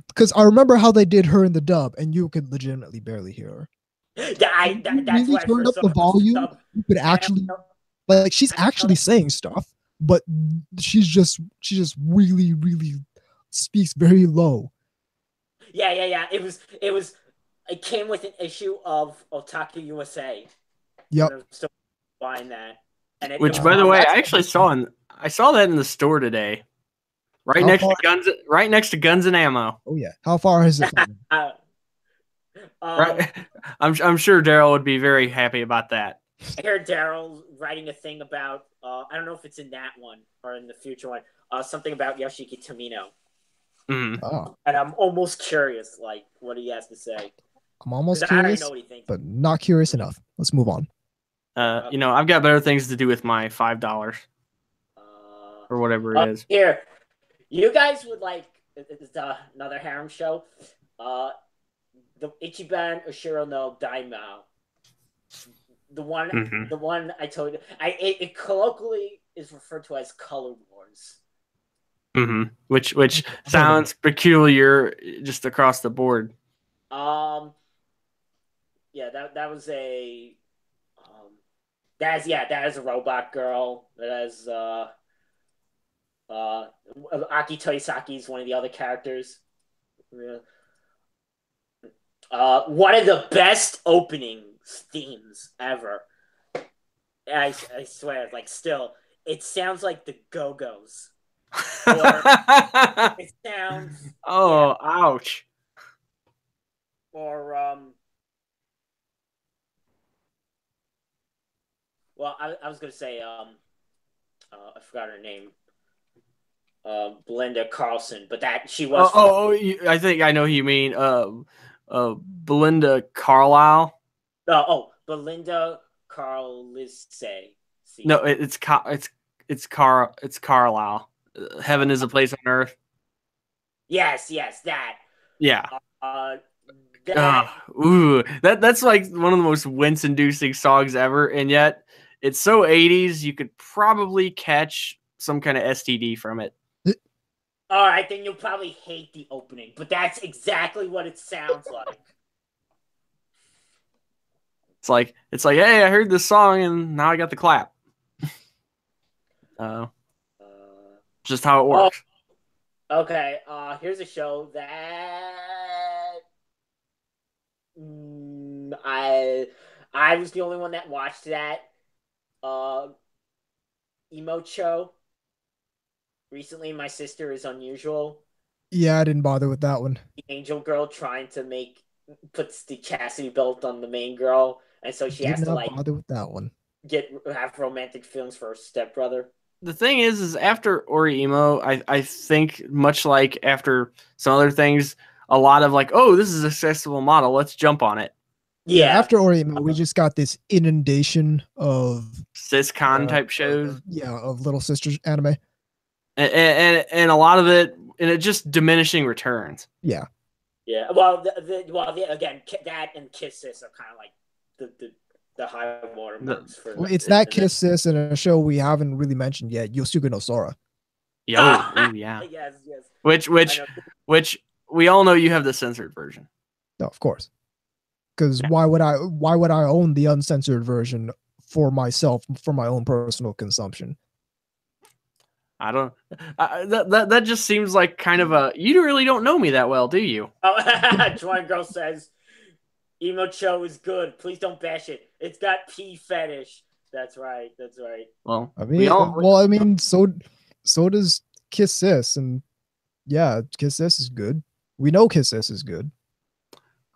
Because I remember how they did her in the dub, and you could legitimately barely hear her. That's really why I turned up first the saw volume. You could actually, like, she's actually saying stuff, but she just really, really speaks very low. Yeah. It came with an issue of Otaku USA. Yep. I'm still buying that. And which, by the way, I actually saw that in the store today, right next to Guns and Ammo. Oh yeah, how far is it? Right, I'm sure Daryl would be very happy about that. I heard Daryl writing a thing about I don't know if it's in that one or in the future one, something about Yoshiki Tomino. Oh. And I'm almost curious, like, what he has to say. I'm almost curious, but not curious enough. Let's move on. I've got better things to do with my $5 or whatever it is. Here, you guys would like another harem show. The Ichiban Ushiro no Daimao. The one I told you. It colloquially is referred to as Color Wars. Mm-hmm. Which sounds peculiar just across the board. Yeah, that was a that is a robot girl. That is Aki Toisaki is one of the other characters. One of the best opening themes ever. I swear, like, still, it sounds like the Go-Go's. It sounds. Oh, yeah. Ouch. Or well, I was gonna say I forgot her name. Belinda Carlson, but that she was. I think I know who you mean. Belinda Carlisle. Belinda Carlisle. No, it's Carlisle. Heaven is a place on earth. Yes, that. Yeah. That's like one of the most wince-inducing songs ever, and yet it's so 80s you could probably catch some kind of STD from it. All right, then you'll probably hate the opening, but that's exactly what it sounds like. It's like, hey, I heard this song and now I got the clap. Just how it works. Okay, here's a show that I was the only one that watched that emo show. Recently, My Sister is Unusual. Yeah, I didn't bother with that one. The angel girl trying to puts the chastity belt on the main girl, and so she Did has to not like bother with that one. have romantic feelings for her stepbrother. The thing is after Orimo, I think much like after some other things, a lot of like, oh, this is a accessible model, let's jump on it. Yeah, Yeah, after Orimo, we just got this inundation of Syscon type shows. of Little Sisters anime. And a lot of it, and it just diminishing returns. Yeah. yeah. Well, again, that and Kiss Sis are kind of like the high watermarks for. Well, it's that Kiss Sis in a show we haven't really mentioned yet, Yosuke no Sora. Oh yeah. Yes. Which we all know you have the censored version. No, of course. Because why would I own the uncensored version for myself, for my own personal consumption? I don't. That just seems like kind of a. You really don't know me that well, do you? Oh, Join Girl says, "Emo Cho is good. Please don't bash it. It's got pee fetish." That's right. Well, I mean, so does Kiss Sis, and yeah, Kiss Sis is good. We know Kiss Sis is good.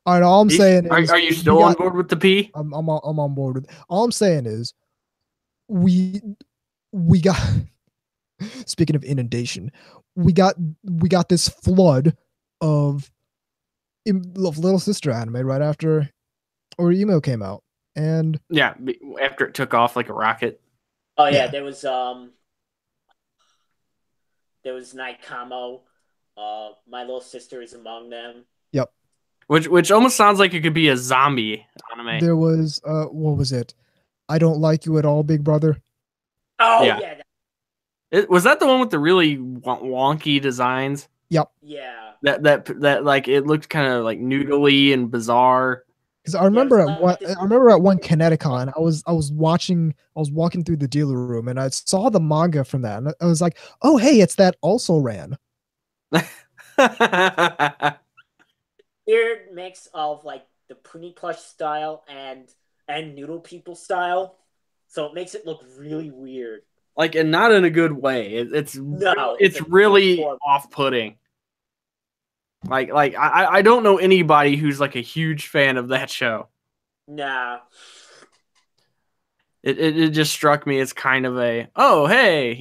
All right, all I'm saying is, are you still on board with the pee? I'm on board with. All I'm saying is, we got. Speaking of inundation, we got this flood of Little Sister anime right after Orimo came out, and yeah, after it took off like a rocket. Oh yeah, there was Naikamo. My Little Sister is among them. Yep. Which almost sounds like it could be a zombie anime. There was what was it? I Don't Like You at All, Big Brother. Oh yeah. Was that the one with the really wonky designs? Yep. Yeah. That like it looked kind of like noodly and bizarre. Because I remember at one Kineticon, I was walking through the dealer room and I saw the manga from that, and I was like, oh hey, it's that Also Ran. Weird mix of like the Puni Plush style and Noodle People style, so it makes it look really weird. Like, and not in a good way. It's really off-putting. Like I don't know anybody who's like a huge fan of that show. Nah. It just struck me as kind of a, oh hey,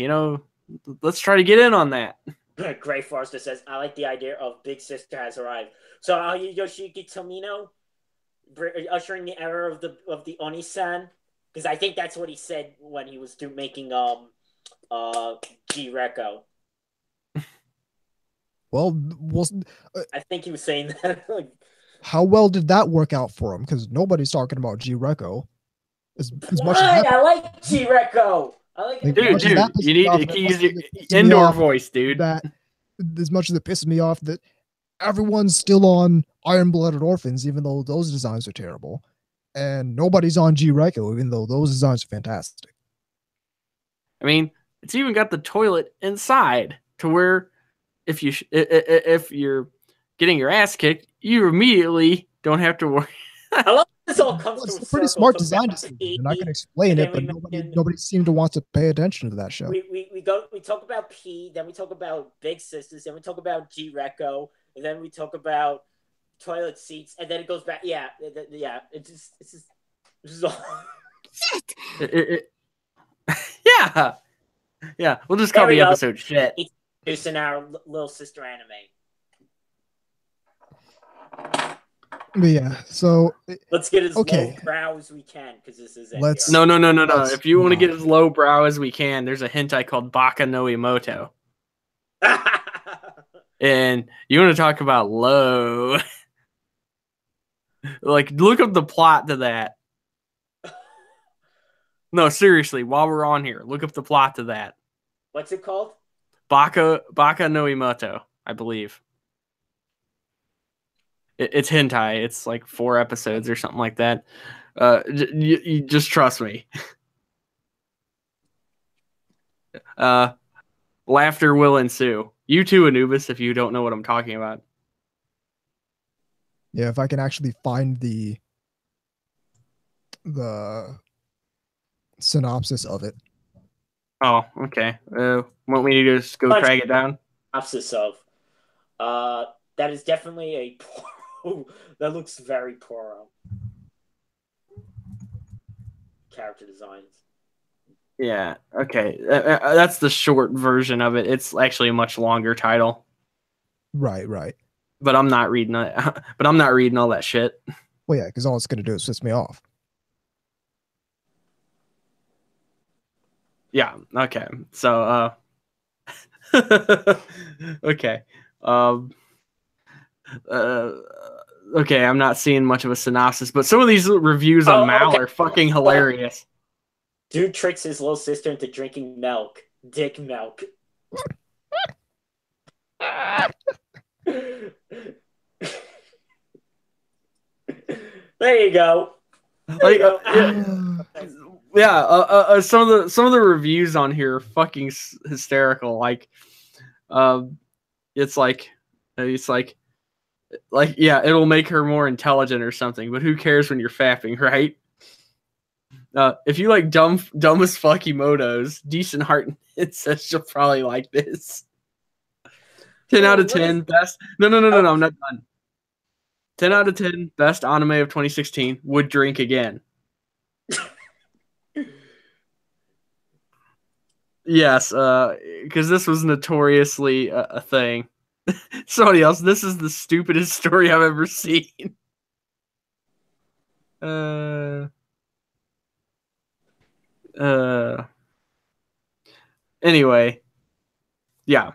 let's try to get in on that. Gray Forrester says, I like the idea of Big Sister has arrived. So Yoshiki Tomino ushering the era of the Oni-san, because I think that's what he said when he was making G-Reco. Well, I think he was saying that. How well did that work out for him? Because nobody's talking about G-Reco. As much as I like G-Reco. I like it. Dude, you need to use your indoor voice, dude. That as much as it pisses me off that everyone's still on Iron-Blooded Orphans, even though those designs are terrible, and nobody's on G-Reco, even though those designs are fantastic. I mean, it's even got the toilet inside to where if you're getting your ass kicked, you immediately don't have to worry. I love this all comes to It's a pretty smart design decision, and I can explain it, but nobody seemed to want to pay attention to that show. We talk about P, then we talk about Big Sisters, then we talk about G-Reco, and then we talk about toilet seats, and then it goes back. Yeah. It's just all. Yeah. We'll just call the episode shit. It's in our Little Sister anime. But yeah, so let's get as low brow as we can, because this is No. If you want to get as low brow as we can, there's a hentai called Baka no Imoto. And you want to talk about low. Like, look up the plot to that. No, seriously, while we're on here, look up the plot to that. What's it called? Baka no Imoto, I believe. It's hentai. It's like 4 episodes or something like that. You just trust me. Laughter will ensue. You too, Anubis, if you don't know what I'm talking about. Yeah, if I can actually find the synopsis of it. Oh, okay. Want me to just go track it down? Synopsis of. That is definitely a porno. That looks very porno. character designs. Yeah. Okay. That's the short version of it. It's actually a much longer title. Right, right. But I'm not reading it. But I'm not reading all that shit. Well, yeah, because all it's going to do is piss me off. Yeah. Okay. So, okay. Okay. I'm not seeing much of a synopsis, but some of these reviews on Mal are fucking hilarious. Dude tricks his little sister into drinking milk. Dick milk. There you go. Like, some of the reviews on here are fucking hysterical. Like, it's like, yeah, it'll make her more intelligent or something. But who cares when you're fapping, right? If you like dumb as fuck emotos, decent heart, it says you'll probably like this. 10 out of 10 best. No, I'm not done. 10 out of 10 best anime of 2016. Would drink again. Yes, because this was notoriously a thing. Somebody else, this is the stupidest story I've ever seen. Anyway, yeah.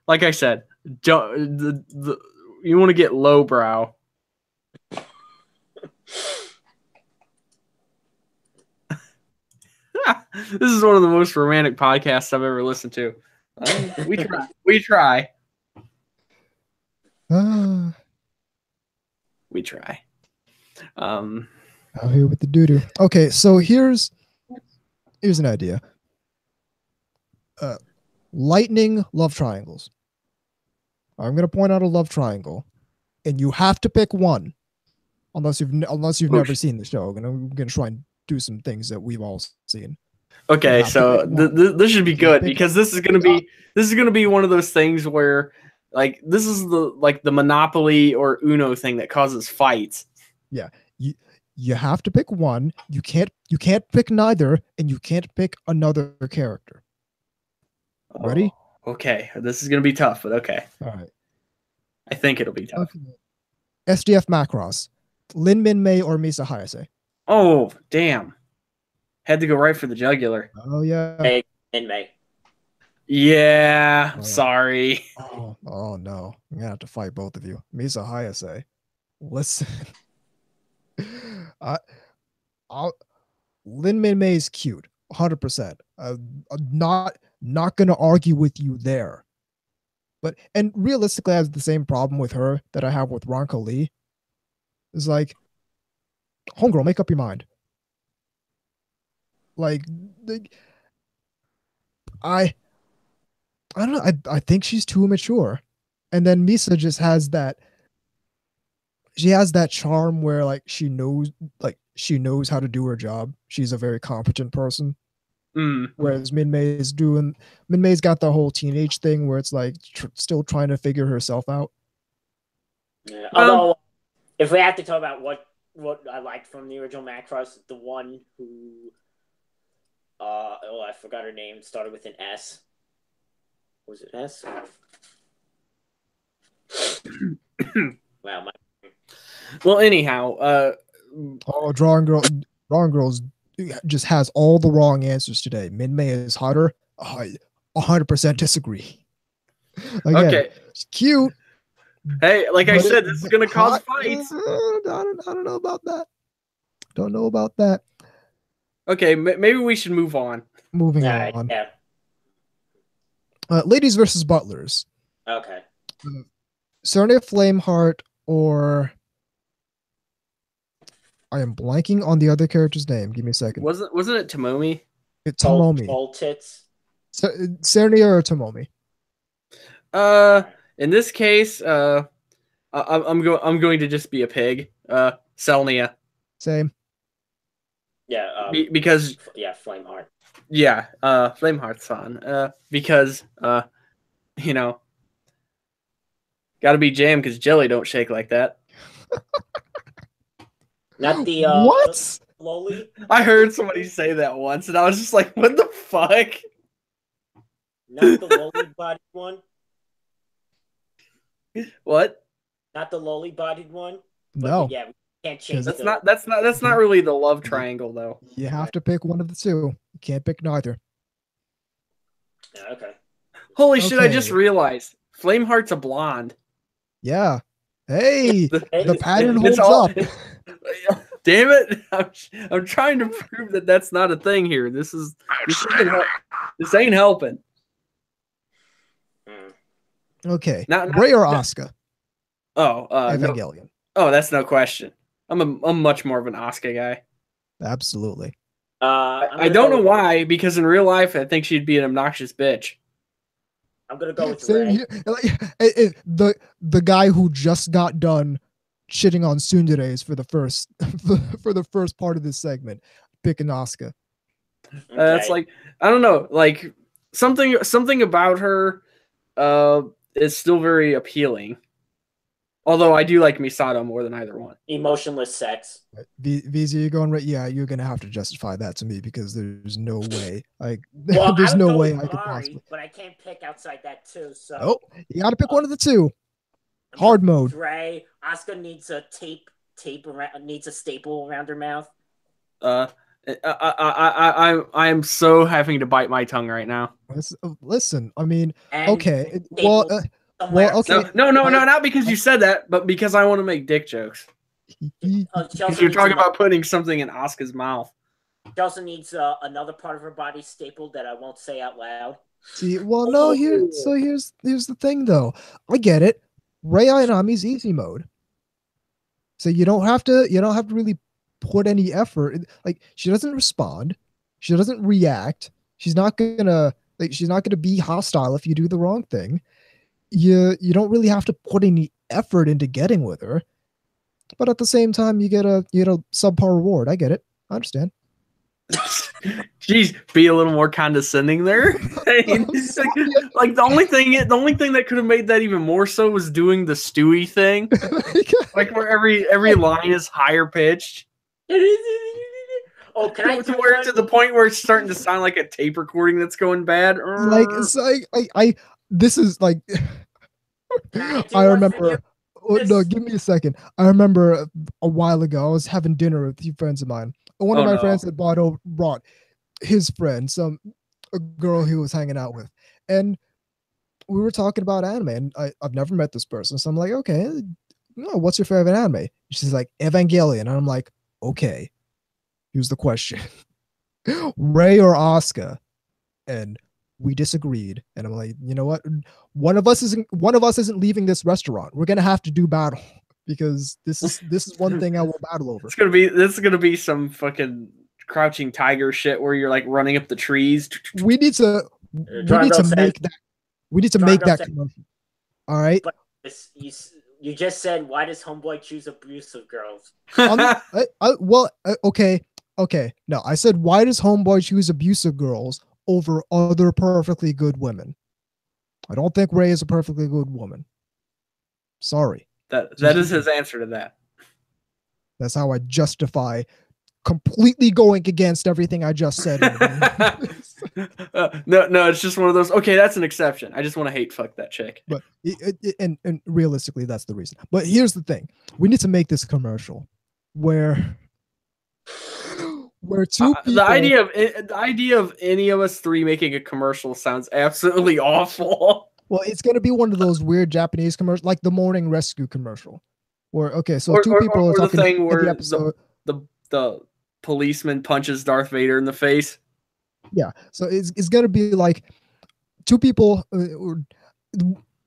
Like I said, you want to get lowbrow. This is one of the most romantic podcasts I've ever listened to. We try. We try. We try. Out here with the doo-doo. Okay, so here's an idea. Lightning love triangles. I'm going to point out a love triangle, and you have to pick one, unless you've never seen the show. I'm going to try and do some things that we've all seen. Okay, so this should be good because this is going to be one of those things where, like, this is the Monopoly or Uno thing that causes fights. Yeah, you have to pick one. You can't pick neither, and you can't pick another character. Ready? Okay, this is going to be tough, but okay. All right. I think it'll be tough. Okay. SDF Macross, Lin Min Mei or Misa Hayase. Oh, damn. Had to go right for the jugular. Oh, yeah. Min Mei. Yeah, sorry. Oh, no. I'm going to have to fight both of you. Misa Hayase. Listen. Lin Min Mei is cute. 100%. I'm not going to argue with you there. And realistically, I have the same problem with her that I have with Ronka Lee. It's like, homegirl, make up your mind. Like, I don't know. I think she's too mature. And then Misa just has that. She has that charm where, like, she knows how to do her job. She's a very competent person. Whereas Min Mei's got the whole teenage thing where it's like still trying to figure herself out. Yeah. Although, if we have to talk about what I liked from the original Macross, the one who, I forgot her name, started with an S. Was it S? Wow. Well, anyhow, Drawing Girls just has all the wrong answers today. Min Mei is hotter. 100% disagree. Again, okay, it's cute. Hey, like I said, this is going to cause fights. I don't know about that. Don't know about that. Okay, maybe we should move on. Moving on. Yeah. Ladies versus Butlers. Okay. Serena Flameheart or... I am blanking on the other character's name. Give me a second. Wasn't it Tomomi? It's Tomomi. Old tits. Serenia or Tomomi? In this case, I'm going to just be a pig. Selnia. Same. Yeah. Because Flameheart. Yeah, Flameheart's on. Because gotta be jam because jelly don't shake like that. Not the what? Loli. I heard somebody say that once, and I was just like, "What the fuck?" Not the lowly bodied one. What? Not the lowly bodied one. But No. yeah, we can't change. That's not really the love triangle though. You have to pick one of the two. You can't pick neither. Yeah, okay. Holy shit! I Okay. just realized Flameheart's a blonde. Yeah. Hey, the pattern It's holds all- up. Damn it! I'm trying to prove that that's not a thing here. This ain't helping. Okay. Not- Ray or Asuka? Oh, no. Evangelion. Oh, that's no question. I'm much more of an Asuka guy. Absolutely. I don't know why, because in real life, I think she'd be an obnoxious bitch. I'm gonna go with Same Ray. here. Like, the guy who just got done shitting on tsunderes for the first part of this segment, picking Asuka. It's like, I don't know, like something about her is still very appealing. Although I do like Misato more than either one. Emotionless sex. VZ, you're going right. Yeah, you're gonna have to justify that to me because there's no way. Well, there's I would no go way with I could Mari, possibly. but I can't pick outside that too. So Oh, you got to pick one of the two. I'm Hard going with mode. Ray. Asuka needs a tape around, needs a staple around her mouth. I'm so having to bite my tongue right now. Listen, I mean, And okay, staple somewhere. okay. No, not because you said that, but because I want to make dick jokes. She Because also you're needs talking about putting something in Asuka's mouth. She also needs another part of her body stapled that I won't say out loud. See, well, no, here's the thing though. I get it. Rei Ayanami's easy mode. So you don't have to really put any effort. Like, she doesn't respond. She doesn't react. She's not gonna be hostile if you do the wrong thing. You don't really have to put any effort into getting with her. But at the same time, you get a subpar reward. I get it. I understand. Jeez, be a little more condescending there. like the only thing that could have made that even more so was doing the Stewie thing, like where every line is higher pitched. Oh, can I to the point where it's starting to sound like a tape recording that's going bad. Like, so I this is like, I remember. No, give me a second. I remember a while ago, I was having dinner with a few friends of mine. One of my friends had brought his friend, a girl he was hanging out with, and we were talking about anime. And I've never met this person, so I'm like, okay, what's your favorite anime? She's like, Evangelion, and I'm like, okay, here's the question: Ray or Asuka? And we disagreed, and I'm like, you know what? One of us isn't leaving this restaurant. We're gonna have to do battle because this is one thing I will battle over. This is gonna be some fucking Crouching Tiger shit where you're like running up the trees. We need to make that commercial. All right. But you just said, why does homeboy choose abusive girls? Okay. No, I said, why does homeboy choose abusive girls over other perfectly good women? I don't think Ray is a perfectly good woman. Sorry. That is his answer to that. That's how I justify completely going against everything I just said. No, it's just one of those. Okay, that's an exception. I just want to hate fuck that chick. But and realistically, that's the reason. But here's the thing: we need to make this commercial where two people. The idea of any of us three making a commercial sounds absolutely awful. Well, it's going to be one of those weird Japanese commercials, like the morning rescue commercial, where two people are talking the thing in where the episode. The policeman punches Darth Vader in the face. Yeah, so it's going to be like two people.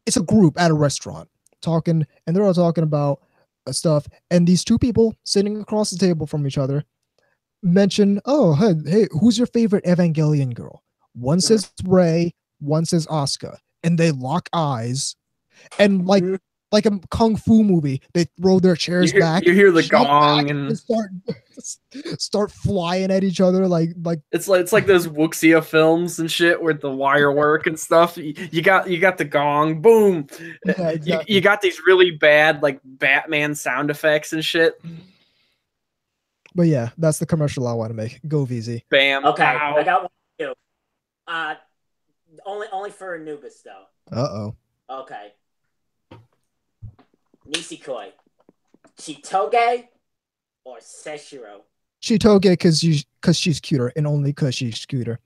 It's a group at a restaurant talking, and they're all talking about stuff. And these two people sitting across the table from each other mention, "Oh, hey, who's your favorite Evangelion girl?" One says Ray, one says Asuka, and they lock eyes, and like a kung fu movie, they throw their chairs back. You hear the gong and start flying at each other like it's like those Wuxia films and shit with the wire work and stuff. You got the gong, boom. Yeah, exactly. You got these really bad like Batman sound effects and shit. But yeah, that's the commercial I want to make. Go VZ. Bam. Okay, Pow. I got one too. Only for Anubis though. Uh-oh. Okay. Nisekoi, Chitoge, or Seshiro? Chitoge because she's cuter, and only because she's cuter.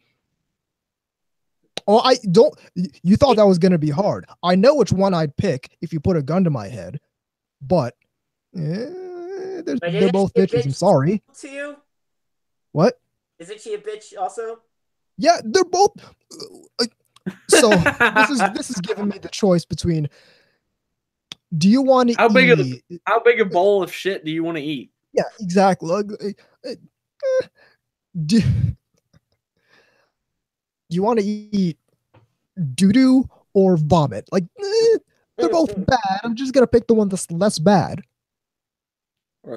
Oh, I don't. You thought that was gonna be hard. I know which one I'd pick if you put a gun to my head, but they're both bitches. I'm sorry. To you? What? Isn't she a bitch also? Yeah, they're both. So this is giving me the choice between. Do you want to how big a bowl of shit do you want to eat? Yeah, exactly. Do you want to eat doo-doo or vomit? Like, they're both bad. I'm just gonna pick the one that's less bad.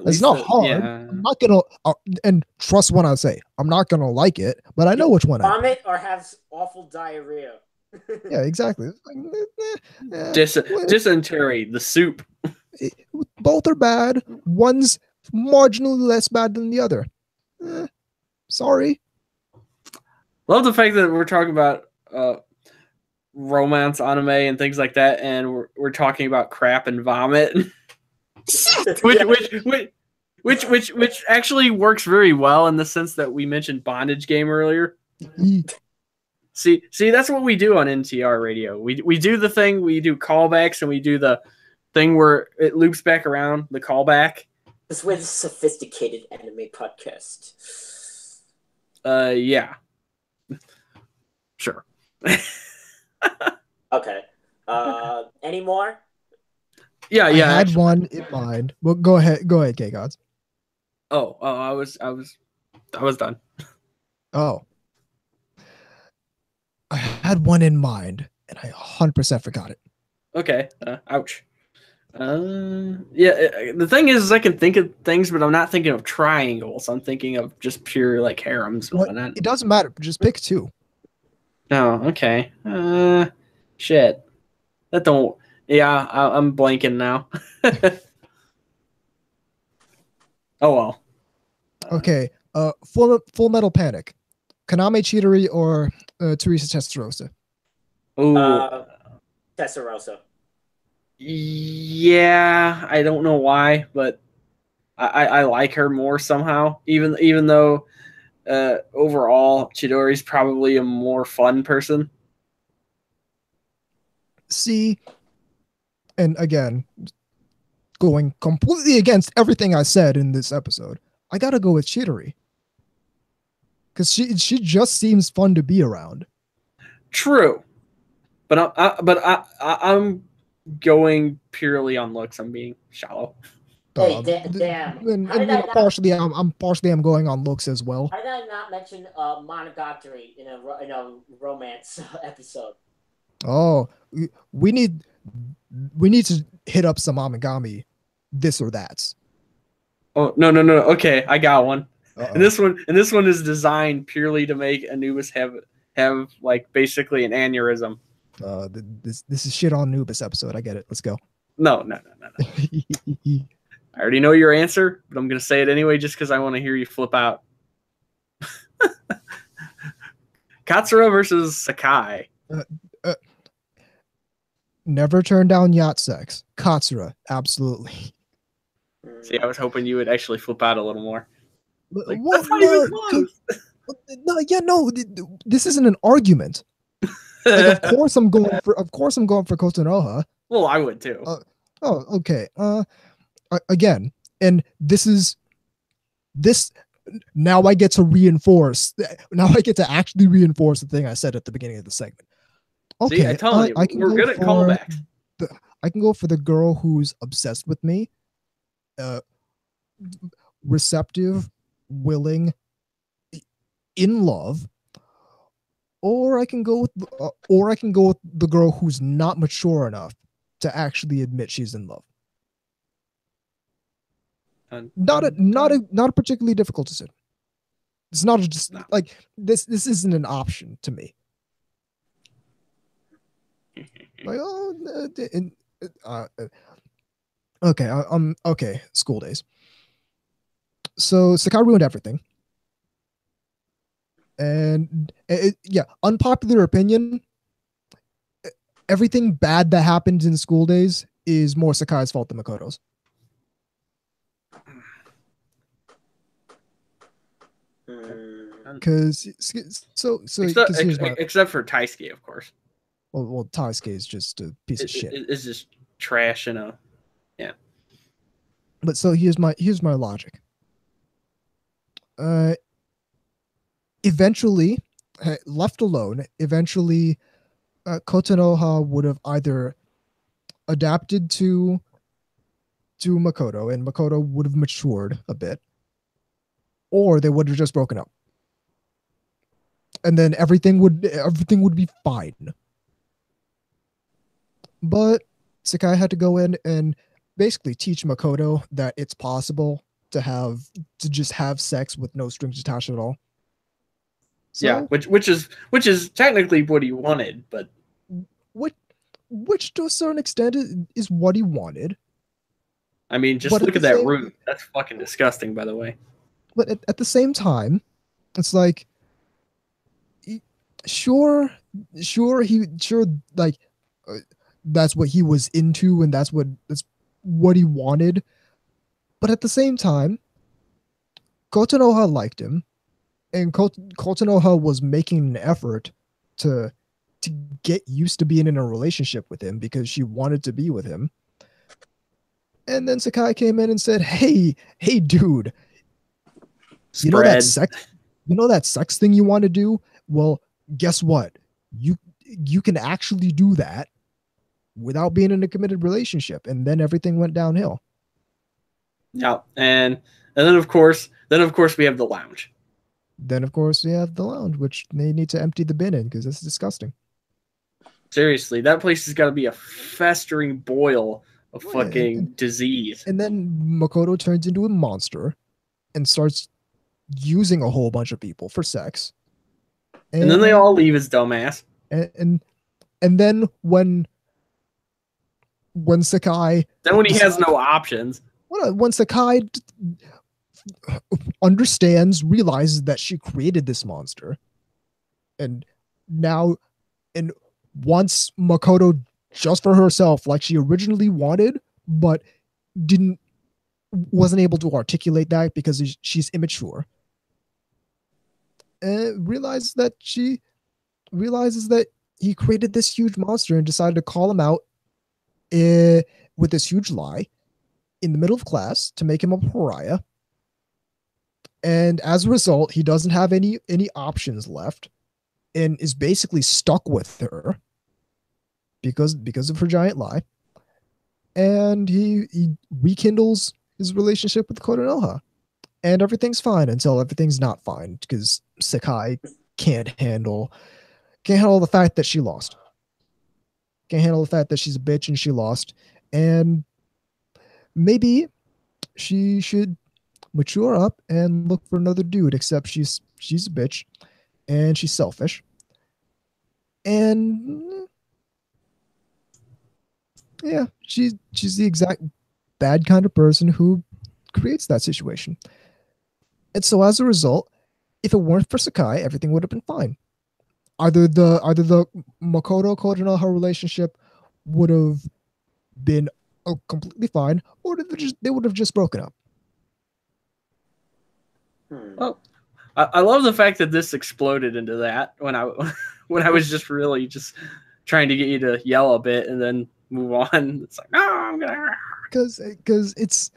It's not hard. Yeah. I'm not gonna, and trust when I say I'm not gonna like it, but I know which one. Vomit or have awful diarrhea. Yeah, exactly. Dysentery, the soup. Both are bad. One's marginally less bad than the other. Sorry. Love the fact that we're talking about romance anime and things like that, and we're talking about crap and vomit, which actually works very well in the sense that we mentioned Bondage Game earlier. See, that's what we do on NTR Radio. We do the thing, we do callbacks, and we do the thing where it loops back around, the callback. This way, the sophisticated anime podcast. Yeah. Sure. Okay. Any more? Yeah. I had one in mind. Well, go ahead, K-Gods. Oh, I was done. Oh. I had one in mind, and I 100% forgot it. Okay. Ouch. Yeah. The thing is, I can think of things, but I'm not thinking of triangles. I'm thinking of just pure like harems. It doesn't matter. Just pick two. No. Okay. Shit. That don't. Yeah. I'm blanking now. Oh well. Okay. Full Metal Panic. Kaname Chidori or Teresa Testarossa? Ooh. Testarossa. Yeah, I don't know why, but I like her more somehow. Even though overall Chidori's probably a more fun person. See, and again, going completely against everything I said in this episode, I gotta go with Chidori. Because she just seems fun to be around. True, but I'm going purely on looks. I'm being shallow. Hey, damn! And partially, I'm going on looks as well. How did I not mention Monogatari in a romance episode? Oh, we need to hit up some Amigami, this or that. Oh no! Okay, I got one. Uh-oh. And this one is designed purely to make Anubis have like basically an aneurysm. This is shit on Anubis episode. I get it. Let's go. No. I already know your answer, but I'm gonna say it anyway just because I want to hear you flip out. Katsura versus Sakai. Never turn down yacht sex. Katsura, absolutely. See, I was hoping you would actually flip out a little more. Like, what? that's not even close. No. This isn't an argument. Like, of course I'm going for Kotonoha. Well, I would too. Okay. Again, and this. Now I get to reinforce. Now I get to actually reinforce the thing I said at the beginning of the segment. Okay, see, I told you, we're good at callbacks. I can go for the girl who's obsessed with me, receptive, willing, in love, or I can go with the girl who's not mature enough to actually admit she's in love. Not a particularly difficult decision. It's not just like this. This isn't an option to me. Like, okay. Okay. School days. So Sakai ruined everything. And unpopular opinion, everything bad that happened in school days is more Sakai's fault than Makoto's. Because except for Taisuke, of course. Well, Taisuke is just a piece of shit. It's just trash, yeah. But so here's my logic. Eventually, left alone, Kotonoha would have either adapted to Makoto, and Makoto would have matured a bit, or they would have just broken up, and then everything would be fine. But Sakai had to go in and basically teach Makoto that it's possible to just have sex with no strings attached at all. So, yeah, which is technically what he wanted, but which to a certain extent is what he wanted. I mean, just look at that root. That's fucking disgusting, by the way. But at the same time, it's like, sure, like that's what he was into, and that's what he wanted. But at the same time, Kotonoha liked him, and Kotonoha was making an effort to get used to being in a relationship with him because she wanted to be with him. And then Sakai came in and said, "Hey, dude, you know that sex thing you want to do? Well, guess what? You can actually do that without being in a committed relationship." And then everything went downhill. Yeah, and then of course we have the lounge. Then of course we have the lounge, which they need to empty the bin in because it's disgusting. Seriously, that place has got to be a festering boil of fucking disease. And then Makoto turns into a monster and starts using a whole bunch of people for sex. And then they all leave his dumbass. And then when Sakai... Then when he has no options. When Sakai realizes that she created this monster, and wants Makoto just for herself, like she originally wanted, but wasn't able to articulate that because she's immature. And realizes that he created this huge monster and decided to call him out with this huge lie in the middle of class to make him a pariah. And as a result, he doesn't have any options left and is basically stuck with her because of her giant lie. And he rekindles his relationship with Kotonoha. And everything's fine until everything's not fine because Sakai can't handle the fact that she lost. Can't handle the fact that she's a bitch and she lost. And maybe she should mature up and look for another dude, except she's a bitch and she's selfish. And yeah, she's the exact bad kind of person who creates that situation. And so as a result, if it weren't for Sakai, everything would have been fine. Either the Makoto Kotonoha relationship would have been completely fine, or they would have just broken up. Well, I love the fact that this exploded into that when I was just really just trying to get you to yell a bit and then move on. It's like, no, I'm gonna, because it's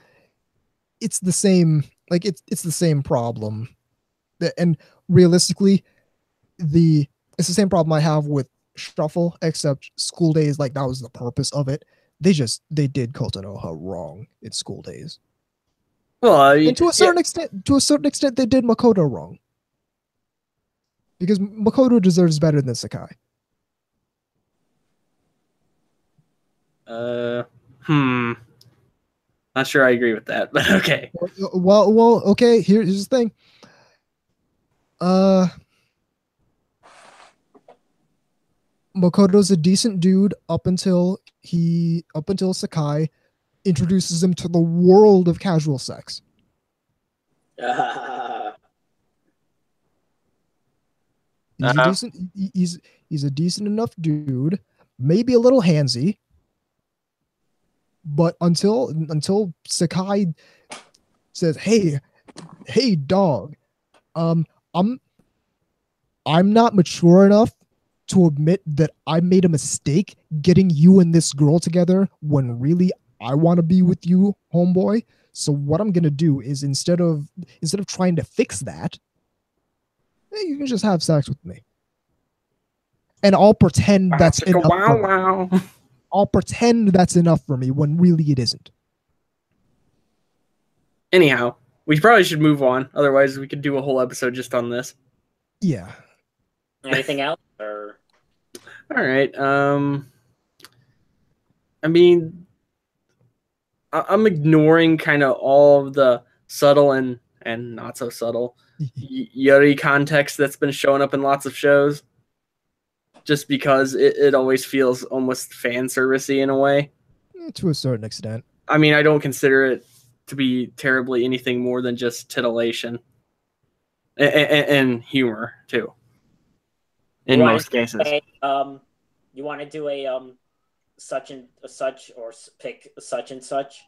the same, like it's the same problem, and realistically, it's the same problem I have with Shuffle, except School Days, like that was the purpose of it. They did Kotonoha wrong in School Days. Well, and to a certain extent, they did Makoto wrong. Because Makoto deserves better than Sakai. Not sure I agree with that, but okay. Well, okay. Here's the thing. Makoto's a decent dude up until Sakai introduces him to the world of casual sex. He's a decent. He's a decent enough dude. Maybe a little handsy, but until Sakai says, "Hey, dog, I'm I'm not mature enough to admit that I made a mistake getting you and this girl together when really I want to be with you, homeboy. So what I'm gonna do is instead of trying to fix that, you can just have sex with me, and I'll pretend that's enough. Wow. I'll pretend that's enough for me when really it isn't." Anyhow, we probably should move on. Otherwise, we could do a whole episode just on this. Yeah. Anything else? Or all right. I mean, I'm ignoring kind of all of the subtle and not so subtle Yuri context that's been showing up in lots of shows, just because it always feels almost fan servicey in a way. To a certain extent. I mean, I don't consider it to be terribly anything more than just titillation and humor too. In most cases, you want to do a such and such, or pick such and such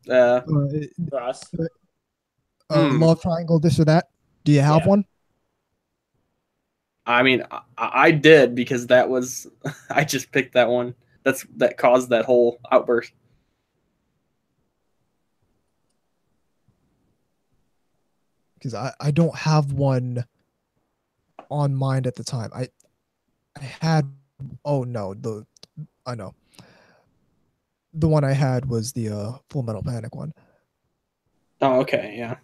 for us? Love triangle, this or that. Do you have one? I mean, I did, because that was I just picked that one. That caused that whole outburst. Because I don't have one on mind at the time. I had I know. The one I had was the Full Metal Panic one. Oh, okay, yeah.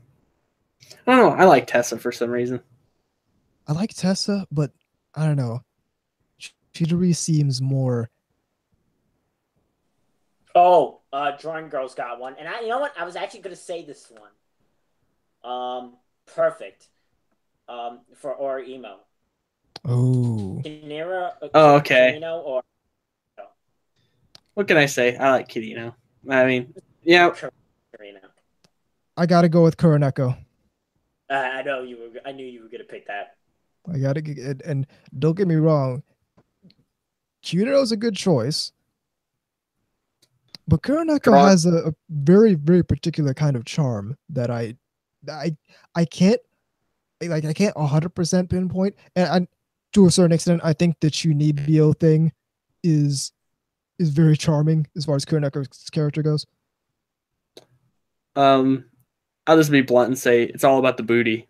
I don't know. I like Tessa for some reason. I like Tessa, but I don't know. Chidori seems more. Oh, Drawing Girl's got one, and you know what? I was actually gonna say this one. Perfect. For or emo. Oh. Kinera. Oh, okay. Kirino or. What can I say? I like Kirino. I mean, yeah. Kirino. I gotta go with Kuroneko. I know you were. I knew you were gonna pick that. I gotta get it, and don't get me wrong. Kirino's a good choice, but Kuroneko has a very, very particular kind of charm that I can't 100% pinpoint, and to a certain extent, I think the Chunibyo thing is very charming as far as Kuroneko's character goes. I'll just be blunt and say it's all about the booty.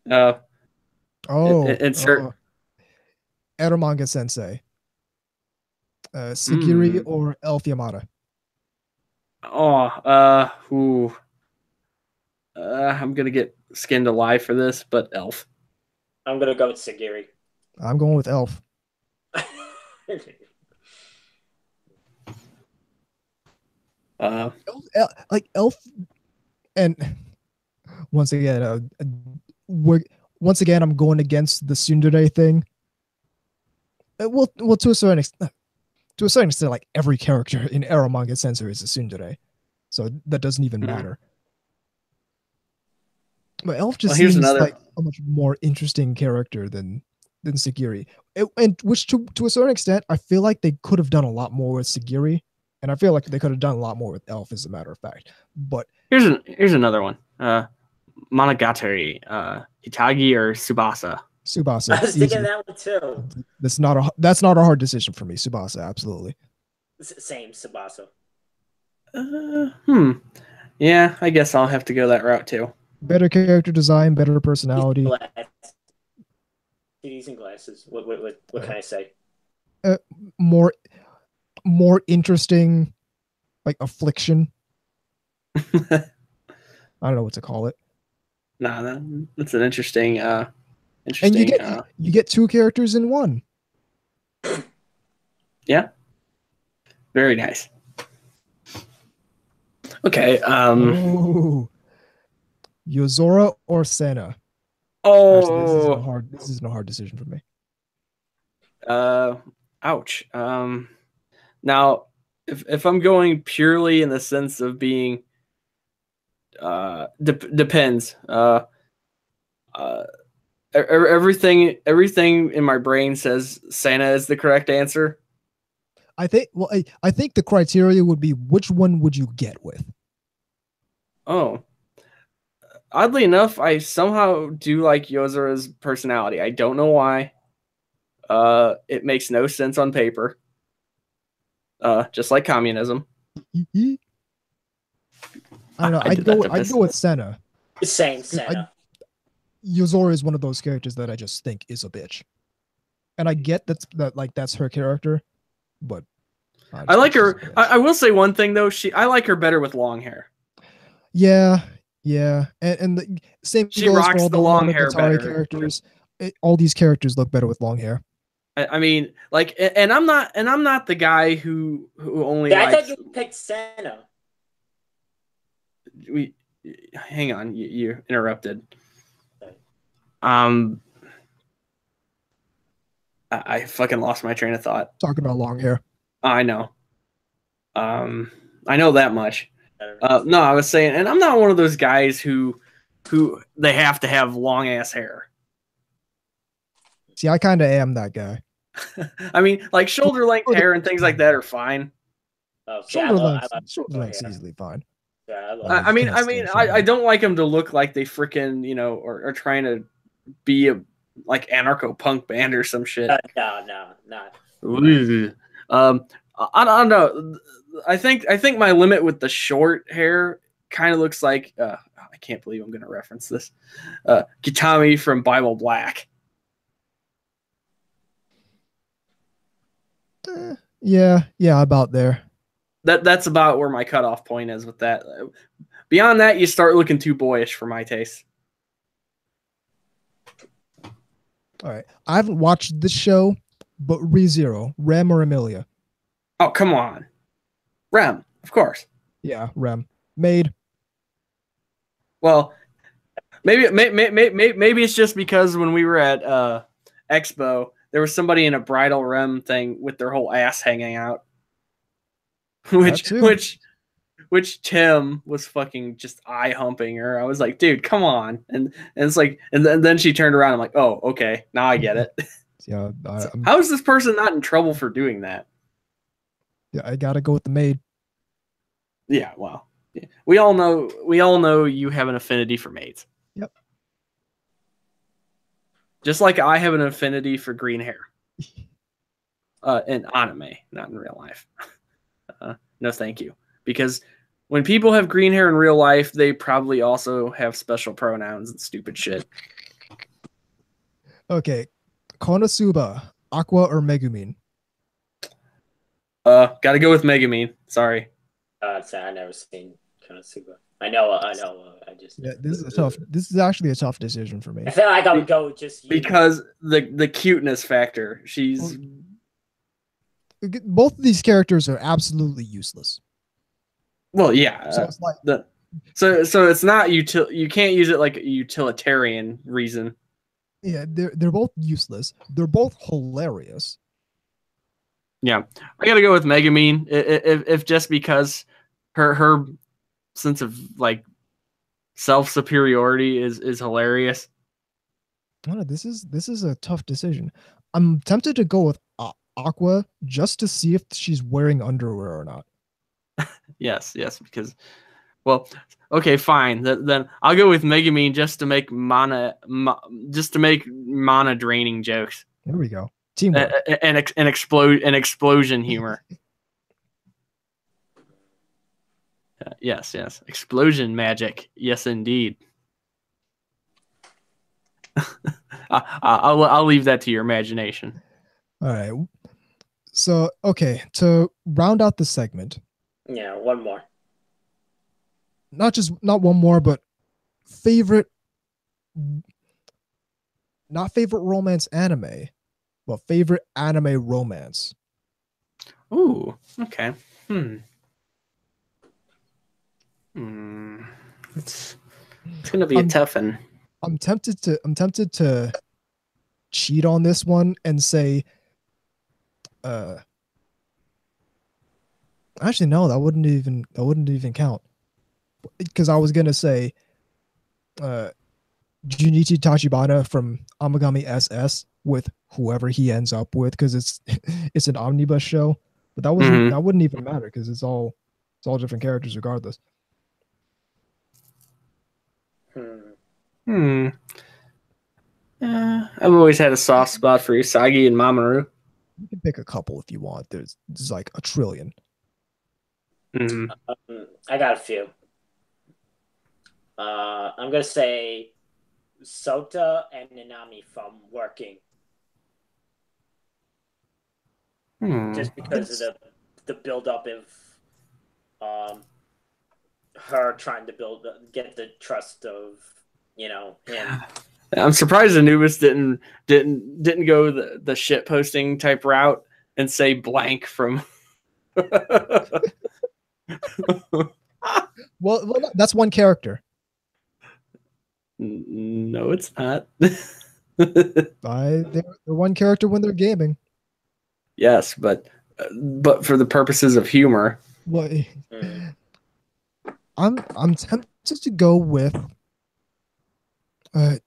Insert Eromanga Sensei, Sagiri or Elf Yamada. I'm gonna get skinned alive for this, but Elf. I'm gonna go with Sagiri. I'm going with Elf. Elf, and once again, I'm going against the tsundere thing. Well, to a certain extent, like every character in Eromanga Sensei is a tsundere, so that doesn't even matter. But Elf just seems like a much more interesting character than Sagiri, and which to a certain extent, I feel like they could have done a lot more with Sagiri. And I feel like they could have done a lot more with Elf, as a matter of fact. But here's another one. Monogatari, Hitagi or Tsubasa. Tsubasa. I was thinking that one too. That's not a hard decision for me. Tsubasa, absolutely. Same, Tsubasa. Yeah, I guess I'll have to go that route too. Better character design, better personality. Titties and glasses. What can I say? More interesting, like affliction. I don't know what to call it. Nah, that's an interesting. And you get two characters in one. Yeah. Very nice. Okay. Yozora or Senna? Oh, actually, this isn't a hard decision for me. Ouch. Now, if I'm going purely in the sense of being, depends. Everything in my brain says Santa is the correct answer. I think. Well, I think the criteria would be which one would you get with. Oh, oddly enough, I somehow do like Yozura's personality. I don't know why. It makes no sense on paper. Just like communism. I don't know. I'd go with Senna. Same Senna. Yozora is one of those characters that I just think is a bitch, and I get that's her character, but I like her. I will say one thing though. I like her better with long hair. Yeah, and the same. She goes rocks for all the long hair better. Characters. All these characters look better with long hair. I mean, like, and I'm not the guy who only. Yeah, I thought you picked Senna. Hang on, you interrupted. I fucking lost my train of thought. Talking about long hair. I know. I know that much. No, I was saying, and I'm not one of those guys who they have to have long ass hair. See, I kind of am that guy. I mean, like shoulder length hair and things like that are fine. Shoulder length's easily fine. Yeah, I don't like them to look like they freaking, are trying to be a like anarcho punk band or some shit. No, not. I don't know. I think my limit with the short hair kind of looks like I can't believe I'm going to reference this. Kitami from Bible Black. Yeah, about there. That's about where my cutoff point is with that. Beyond that, you start looking too boyish for my taste. All right. I haven't watched this show, but ReZero, Rem or Emilia? Oh, come on. Rem, of course. Yeah, Rem. Maid. Well, maybe it's just because when we were at Expo, there was somebody in a bridal Rem thing with their whole ass hanging out. Which Tim was fucking just eye humping her. I was like, dude, come on. And it's like, and then she turned around. I'm like, oh, okay, now I get it. Yeah. How is this person not in trouble for doing that? Yeah, I gotta go with the maid. Yeah, well, yeah. We all know you have an affinity for maids. Yep. Just like I have an affinity for green hair. In anime, not in real life. No, thank you. Because when people have green hair in real life, they probably also have special pronouns and stupid shit. Okay. Konosuba, Aqua or Megumin? Gotta go with Megumin. Sorry. I've never seen Konosuba. I know. I just. Yeah, this is actually a tough decision for me. I feel like I would go just because the cuteness factor. She's. Both of these characters are absolutely useless. Well, yeah. So it's like so it's not you can't use it like a utilitarian reason. Yeah, they're both useless. They're both hilarious. Yeah, I gotta go with Megumin if just because her sense of like self superiority is hilarious. This is a tough decision. I'm tempted to go with Aqua just to see if she's wearing underwear or not. Yes, because, well, okay, fine. Then I'll go with Megumin just to make mana draining jokes. There we go. Teamwork and explosion humor. Yes, explosion magic. Yes, indeed. I'll leave that to your imagination. All right. So, okay, to round out the segment. Yeah, one more. Not one more, but not favorite romance anime, but favorite anime romance. Ooh, okay. It's gonna be a tough one. I'm tempted to cheat on this one and say Actually, no, that wouldn't even count. Because I was gonna say, Junichi Tachibana from Amagami SS with whoever he ends up with, because it's an omnibus show. But that wouldn't even matter because it's all different characters regardless. I've always had a soft spot for Usagi and Mamoru. You can pick a couple if you want. There's like a trillion. I got a few. I'm gonna say Sota and Nanami from Working. Just because of the build up of her trying to get the trust of him. I'm surprised Anubis didn't go the shit posting type route and say blank from. well, that's one character. No, it's not. They're one character when they're gaming. Yes, but for the purposes of humor. Well, I'm tempted to go with. And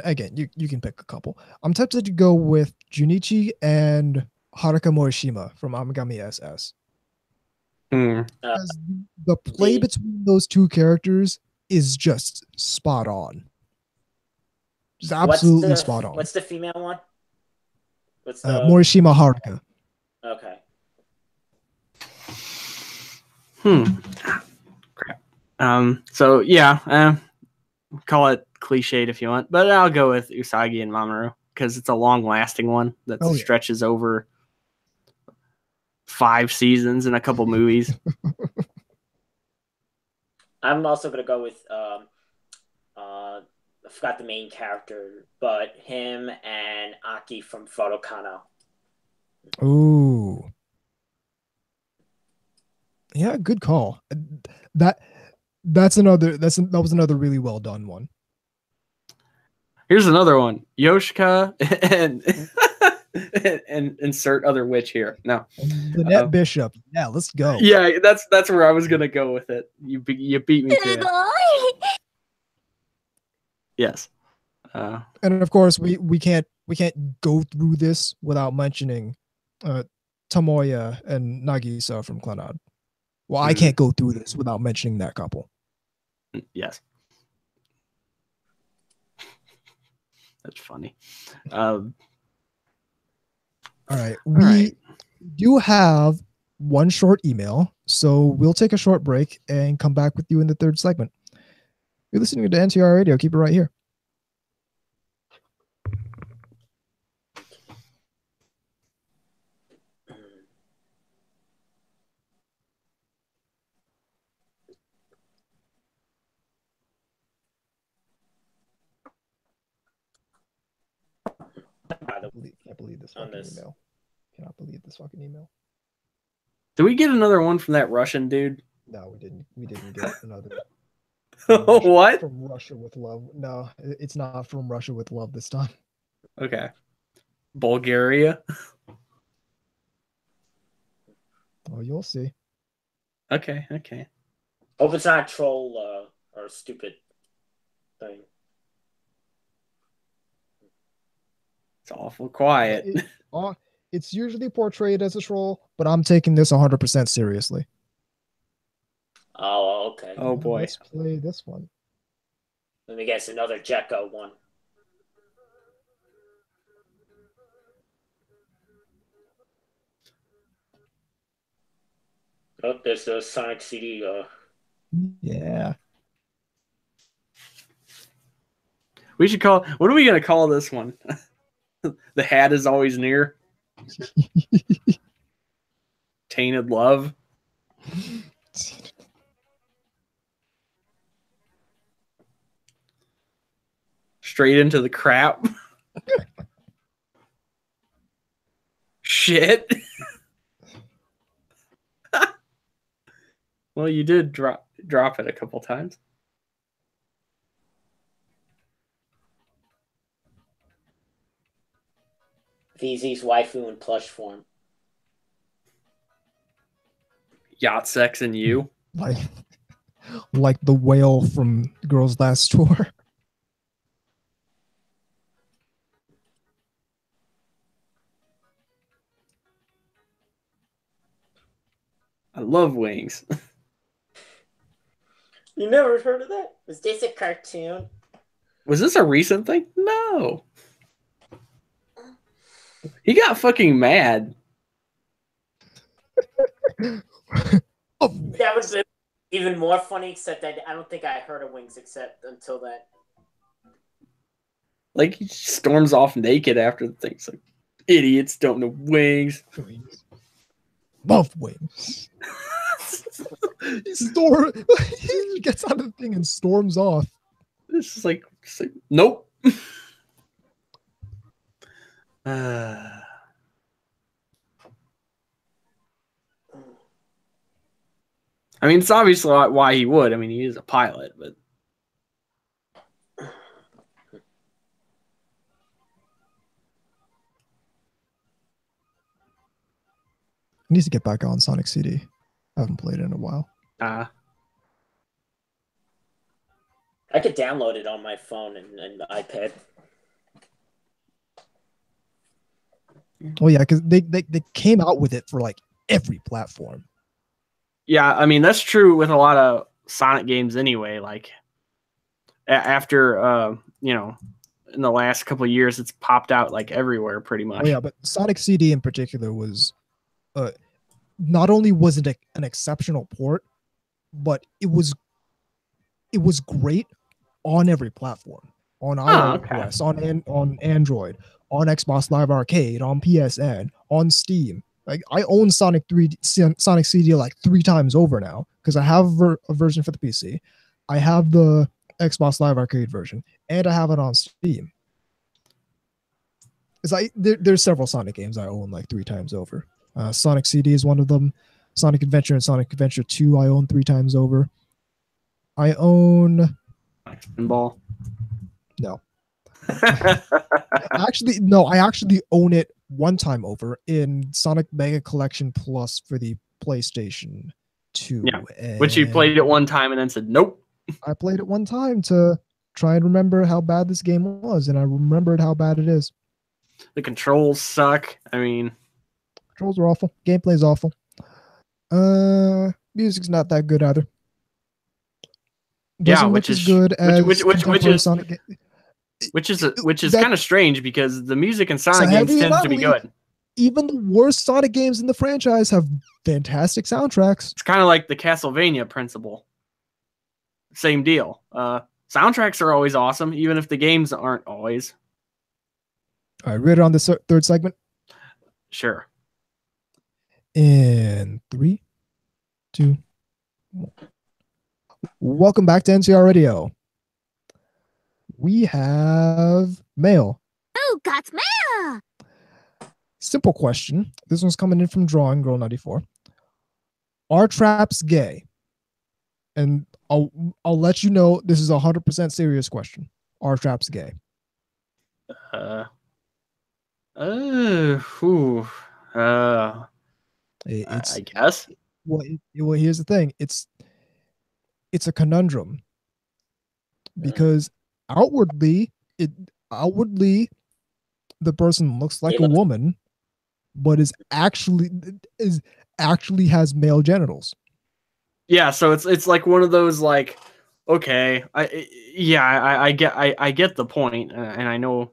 again, you can pick a couple. I'm tempted to go with Junichi and Haruka Morishima from Amagami SS. Because the play between those two characters is just spot on. Just absolutely spot on. What's the female one? What's the Morishima Haruka? Okay. Crap. So yeah, call it cliched if you want, but I'll go with Usagi and Mamoru because it's a long-lasting one that stretches over 5 seasons and a couple movies. I'm also gonna go with I forgot the main character, but him and Aki from Photokano. Ooh. Yeah, good call. That was another really well done one. Here's another one. Yoshika and insert other witch here. No. Lynette Bishop. Yeah, let's go. Yeah, that's where I was gonna go with it. You beat me to it. Yes. And of course we can't go through this without mentioning Tomoya and Nagisa from Clannad. Well, I can't go through this without mentioning that couple. Yes. That's funny. All right. We do have one short email, so we'll take a short break and come back with you in the third segment. You're listening to NTR Radio. Keep it right here. Can't believe this fucking email. Cannot believe this fucking email. Did we get another one from that Russian dude? No, we didn't. We didn't get another. What? From Russia with love? No, it's not from Russia with love this time. Okay. Bulgaria. Oh, you'll see. Okay. Hope it's not a troll or a stupid thing. It's awful quiet. It's usually portrayed as a troll, but I'm taking this 100% seriously. Oh, okay. Oh boy. Let's play this one. Let me guess, another Jekko one. Oh, there's a Sonic CD. Yeah. We should call. What are we gonna call this one? The hat is always near. Tainted love. Straight into the crap. Shit. Well, you did drop it a couple times. VZ's waifu in plush form. Yacht sex and you. like the whale from Girls Last Tour. I love wings. You never heard of that? Was this a cartoon? Was this a recent thing? No. He got fucking mad. That was even more funny, except that I don't think I heard of Wings except until then. Like, he storms off naked after the thing. It's like, idiots don't know wings. Love wings. He gets out of the thing and storms off. It's like nope. I mean, it's obviously why he would. I mean, he is a pilot, but He needs to get back on Sonic CD. I haven't played it in a while. I could download it on my phone and iPad. Oh yeah, because they came out with it for like every platform. yeah, I mean, that's true with a lot of Sonic games anyway. Like after in the last couple of years, it's popped out like everywhere pretty much. Oh yeah, but Sonic CD in particular was not only was it an exceptional port, but it was great on every platform. On iOS, on Android, on Xbox Live Arcade, on PSN, on Steam. Like, I own Sonic CD like 3 times over now because I have a version for the PC. I have the Xbox Live Arcade version, and I have it on Steam. There's several Sonic games I own like 3 times over. Sonic CD is one of them. Sonic Adventure and Sonic Adventure 2 I own 3 times over. I own Pinball. No. Actually, no, I actually own it 1 time over in Sonic Mega Collection Plus for the PlayStation 2. Yeah, which you played it 1 time and then said, nope. I played it 1 time to try and remember how bad this game was, and I remembered how bad it is. The controls suck. I mean, controls are awful. Gameplay's awful. Music's not that good either. Yeah, which is good as which is Sonic which is kind of strange because the music in Sonic games tends to be good. Even the worst Sonic games in the franchise have fantastic soundtracks. It's kind of like the Castlevania principle. Same deal. Soundtracks are always awesome, even if the games aren't always. All right, ready on this 3rd segment? Sure. In 3, 2, 1. Welcome back to NTR Radio. We have mail. Who got mail? Simple question. This one's coming in from Drawing Girl 94. Are traps gay? And I'll let you know this is a 100% serious question. Are traps gay? I guess. Well, here's the thing. It's a conundrum because outwardly the person looks like a woman, but is actually has male genitals. Yeah, so it's like one of those like, okay, I get the point, and I know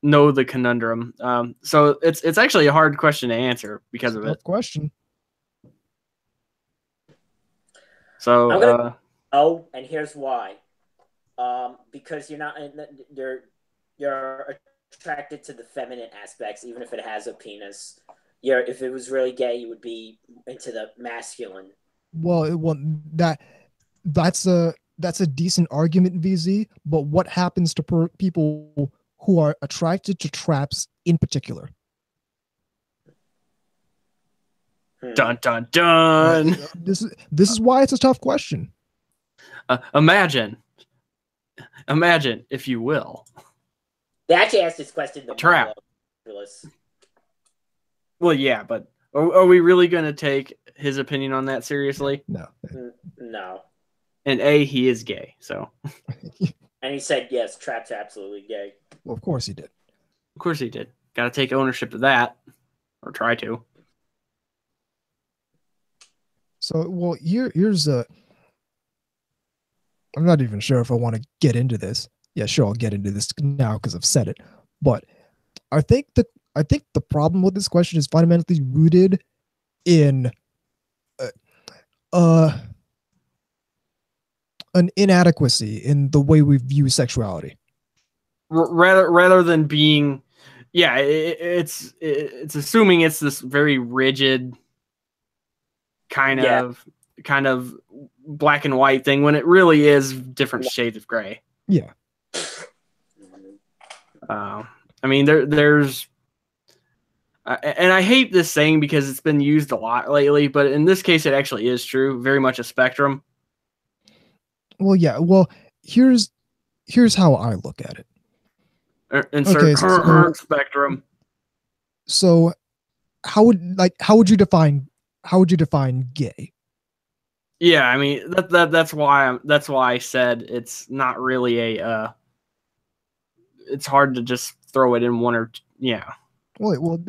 the conundrum. So it's actually a hard question to answer because of it. Question. So I'm gonna know, and here's why. Because you're attracted to the feminine aspects, even if it has a penis. If it was really gay, you would be into the masculine. Well, that's a decent argument, VZ. But what happens to people who are attracted to traps in particular? Dun dun dun. This is why it's a tough question. Imagine, if you will. They actually asked this question. The trap. Well, yeah, but are we really going to take his opinion on that seriously. No. No. And A, he is gay. So And he said, yes, Trap's absolutely gay. Well, of course he did. of course he did. Got to take ownership of that, or try to. So, well, here's a. I'm not even sure if I want to get into this. Yeah, sure, I'll get into this now because I've said it. But I think the problem with this question is fundamentally rooted in an inadequacy in the way we view sexuality. Rather than being, yeah, it's assuming it's this very rigid kind of black and white thing when it really is different shades of gray. Yeah. I mean, there's, and I hate this saying because it's been used a lot lately, but in this case, it actually is true. Very much a spectrum. Well, yeah. Well, here's how I look at it. Insert so spectrum. So, how would you define gay? Yeah, I mean that's why I said it's not really a. It's hard to just throw it in one or yeah. Well,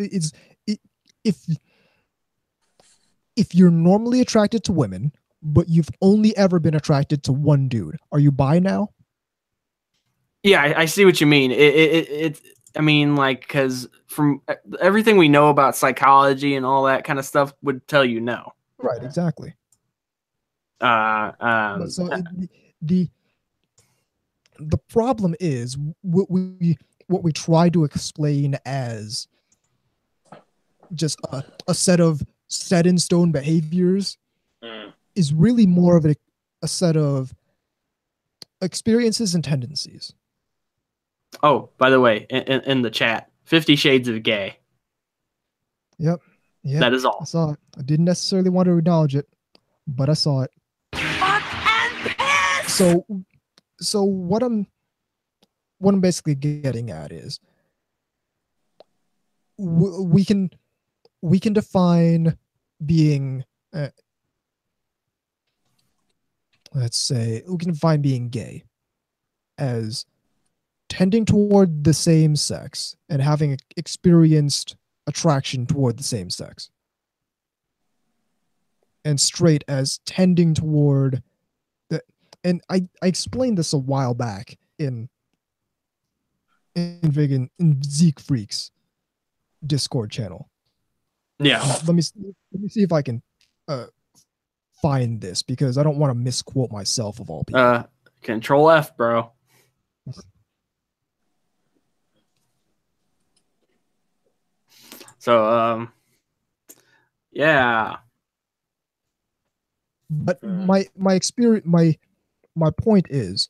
if you're normally attracted to women, but you've only ever been attracted to one dude, are you bi now? Yeah, I see what you mean. I mean, like, because from everything we know about psychology and all that kind of stuff would tell you no. Right, exactly. So the problem is what we try to explain as just a set of set in stone behaviors is really more of a set of experiences and tendencies. Oh, by the way, in the chat, 50 Shades of Gay. Yep. Yeah. That is all. I saw it. I didn't necessarily want to acknowledge it, but I saw it. Fuck and piss! So what I'm basically getting at is we can define being let's say we can define being gay as tending toward the same sex and having experienced attraction toward the same sex, and straight as tending toward the. And I explained this a while back in Zeke Freaks Discord channel. Yeah. Let me see if I can find this because I don't want to misquote myself of all people. Control F, bro. So, yeah. But my experience, my point is,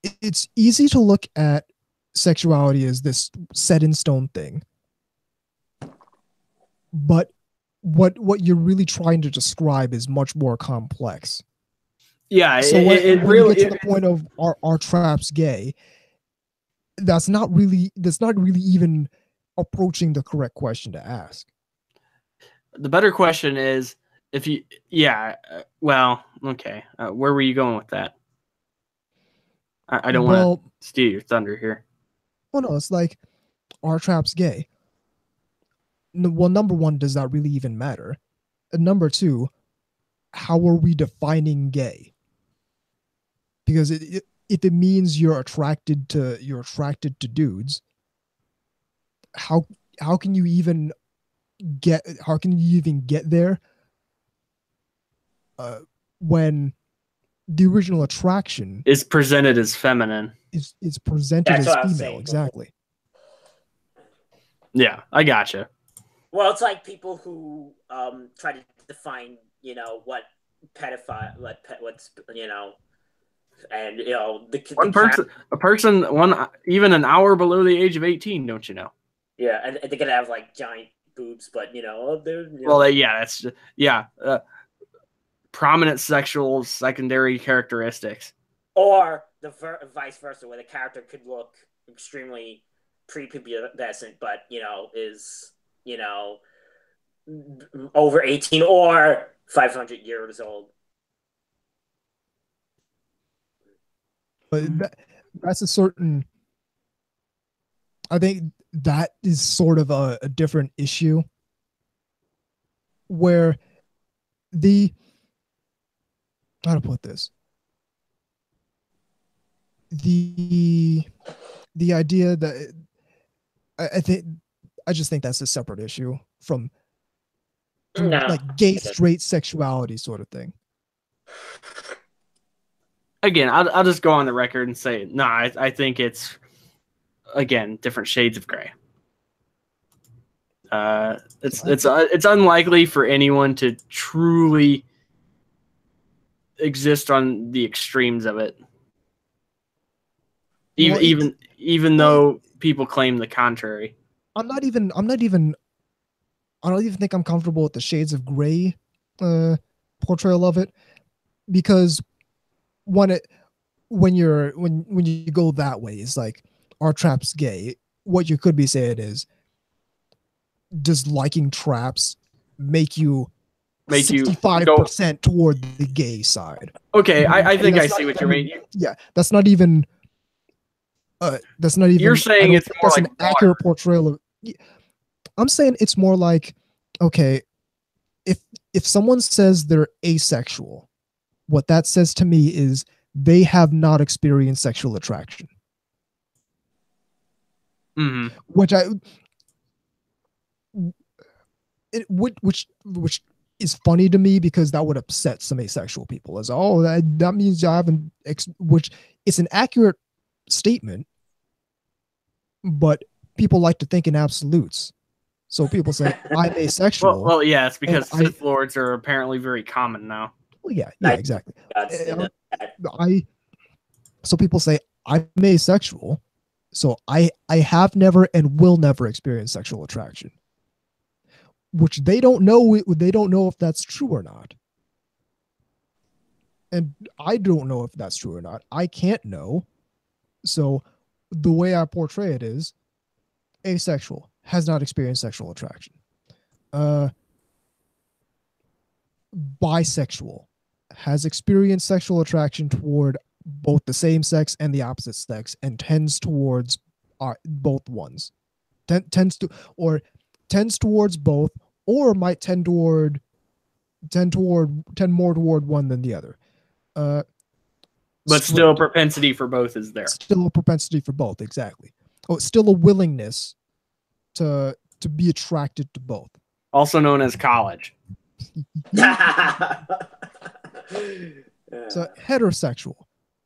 it's easy to look at sexuality as this set in stone thing, but what you're really trying to describe is much more complex. Yeah, so when you get to the point of are traps gay, that's not really even approaching the correct question to ask. The better question is if you, well, okay. Where were you going with that? I don't want to steal your thunder here. Well, no, it's like, are traps gay? Well, number one, does that really even matter? And number two, how are we defining gay? Because if it means you're attracted to dudes, how can you even get there when the original attraction is presented as feminine, is presented as female? Exactly. Yeah, I gotcha. Well, it's like people who try to define, what pedophile, what's, and a person even an hour below the age of 18, don't you know? Yeah, and they're gonna have like giant boobs, but they're prominent sexual secondary characteristics, or the vice versa, where the character could look extremely prepubescent, but is over 18 or 500 years old. But that's a certain. I think that is sort of a different issue where how to put this, the idea that I just think that's a separate issue from like gay straight sexuality sort of thing. Again, I'll just go on the record and say, no, I think it's, again, different shades of gray. It's unlikely for anyone to truly exist on the extremes of it. Even though people claim the contrary. I don't even think I'm comfortable with the shades of gray portrayal of it, because when you go that way, it's like, are traps gay? What you could be saying is, does liking traps make you 65% toward the gay side? Okay, I think I see what you mean. Yeah, that's not even. You're saying it's more like an accurate portrayal of. I'm saying it's more like, okay, if someone says they're asexual, what that says to me is they have not experienced sexual attraction. Mm-hmm. Which is funny to me, because that would upset some asexual people, as, oh, that means I haven't, which it's an accurate statement, but people like to think in absolutes. So people say, I'm asexual. Well, yeah, it's because Sith Lords are apparently very common now. Well, yeah, exactly. So people say, I'm asexual, so I have never and will never experience sexual attraction, which they don't know if that's true or not. And I don't know if that's true or not. I can't know. So the way I portray it is, asexual, has not experienced sexual attraction. Bisexual, has experienced sexual attraction toward both the same sex and the opposite sex, and tends towards both ones. Tends towards both, or might tend more toward one than the other. But still, a propensity for both is there. Still a propensity for both, exactly. Oh, it's still a willingness to be attracted to both. Also known as college. So heterosexual,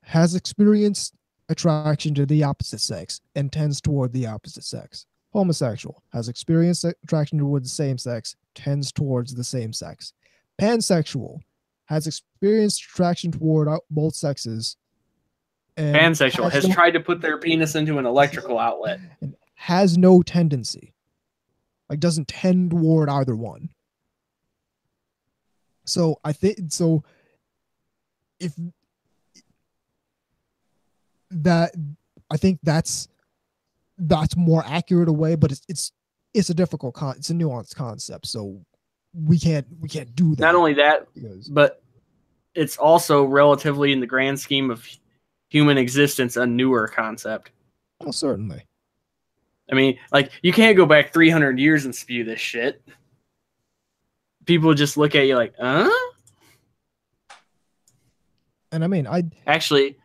has experienced attraction to the opposite sex and tends toward the opposite sex. Homosexual, has experienced attraction toward the same sex, tends towards the same sex. Pansexual, has experienced attraction toward both sexes. Pansexual, has tried to put their penis into an electrical outlet. And has no tendency. Like, doesn't tend toward either one. So I think, if that, I think that's more accurate away, but it's a difficult it's a nuanced concept, so we can't do that. Not only that, but it's also relatively, in the grand scheme of human existence, a newer concept. Well, certainly. I mean, like, you can't go back 300 years and spew this shit. People just look at you like, huh? And I mean, Actually,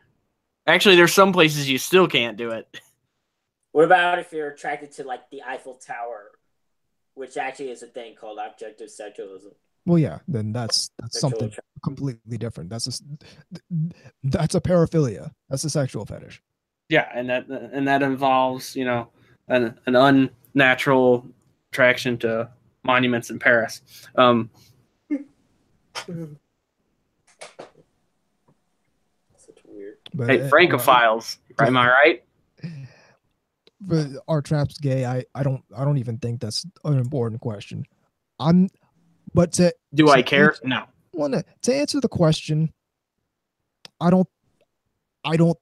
there's some places you still can't do it. What about if you're attracted to, like, the Eiffel Tower, which actually is a thing called objective sexualism? Well, yeah, then that's something completely different. That's a paraphilia. That's a sexual fetish. Yeah, and that involves, you know, an unnatural attraction to monuments in Paris. But, hey, Francophiles, am I right? But are traps gay? I don't even think that's an important question. Do I care? No. Well, to answer the question, I don't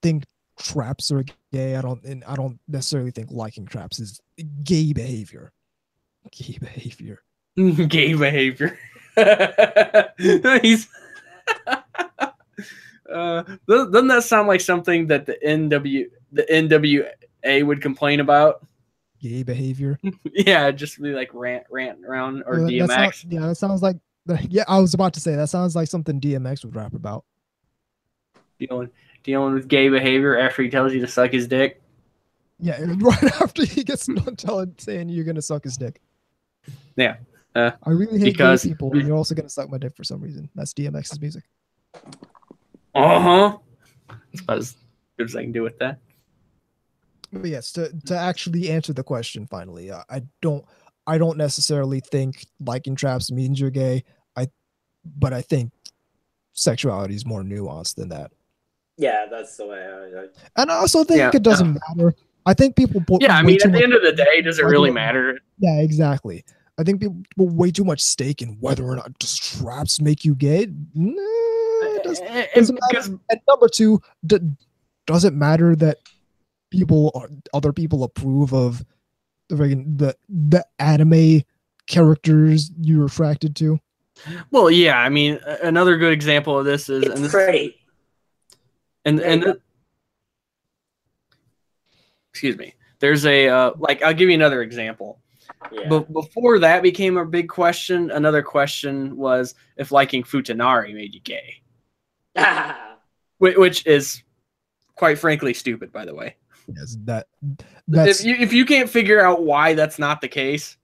think traps are gay. I don't necessarily think liking traps is gay behavior. Gay behavior. He's. Doesn't that sound like something that the NWA would complain about? Gay behavior. Yeah, just be like rant around or Well, DMX. that sounds like. Yeah, I was about to say that sounds like something DMX would rap about. Dealing with gay behavior after he tells you to suck his dick. Yeah, right after he gets done saying you're gonna suck his dick. Yeah. I really hate because gay people, and you're also gonna suck my dick for some reason. That's DMX's music. That's about as good as I can do with that. But yes, to actually answer the question finally, I don't necessarily think liking traps means you're gay. But I think sexuality is more nuanced than that. Yeah, that's the way I and I also think it doesn't matter. I think people put I mean, at the end of the day, does it really matter? Yeah, exactly. I think people put way too much stake in whether or not does traps make you gay. Nah, it doesn't matter. And number two, does it matter that other people approve of the anime characters you're attracted to? Well, yeah. I mean, another good example of this is pretty. Excuse me. There's a I'll give you another example. Yeah. But before that became a big question, another question was if liking Futanari made you gay. Which is quite frankly stupid, by the way. Yes, that's if you can't figure out why that's not the case,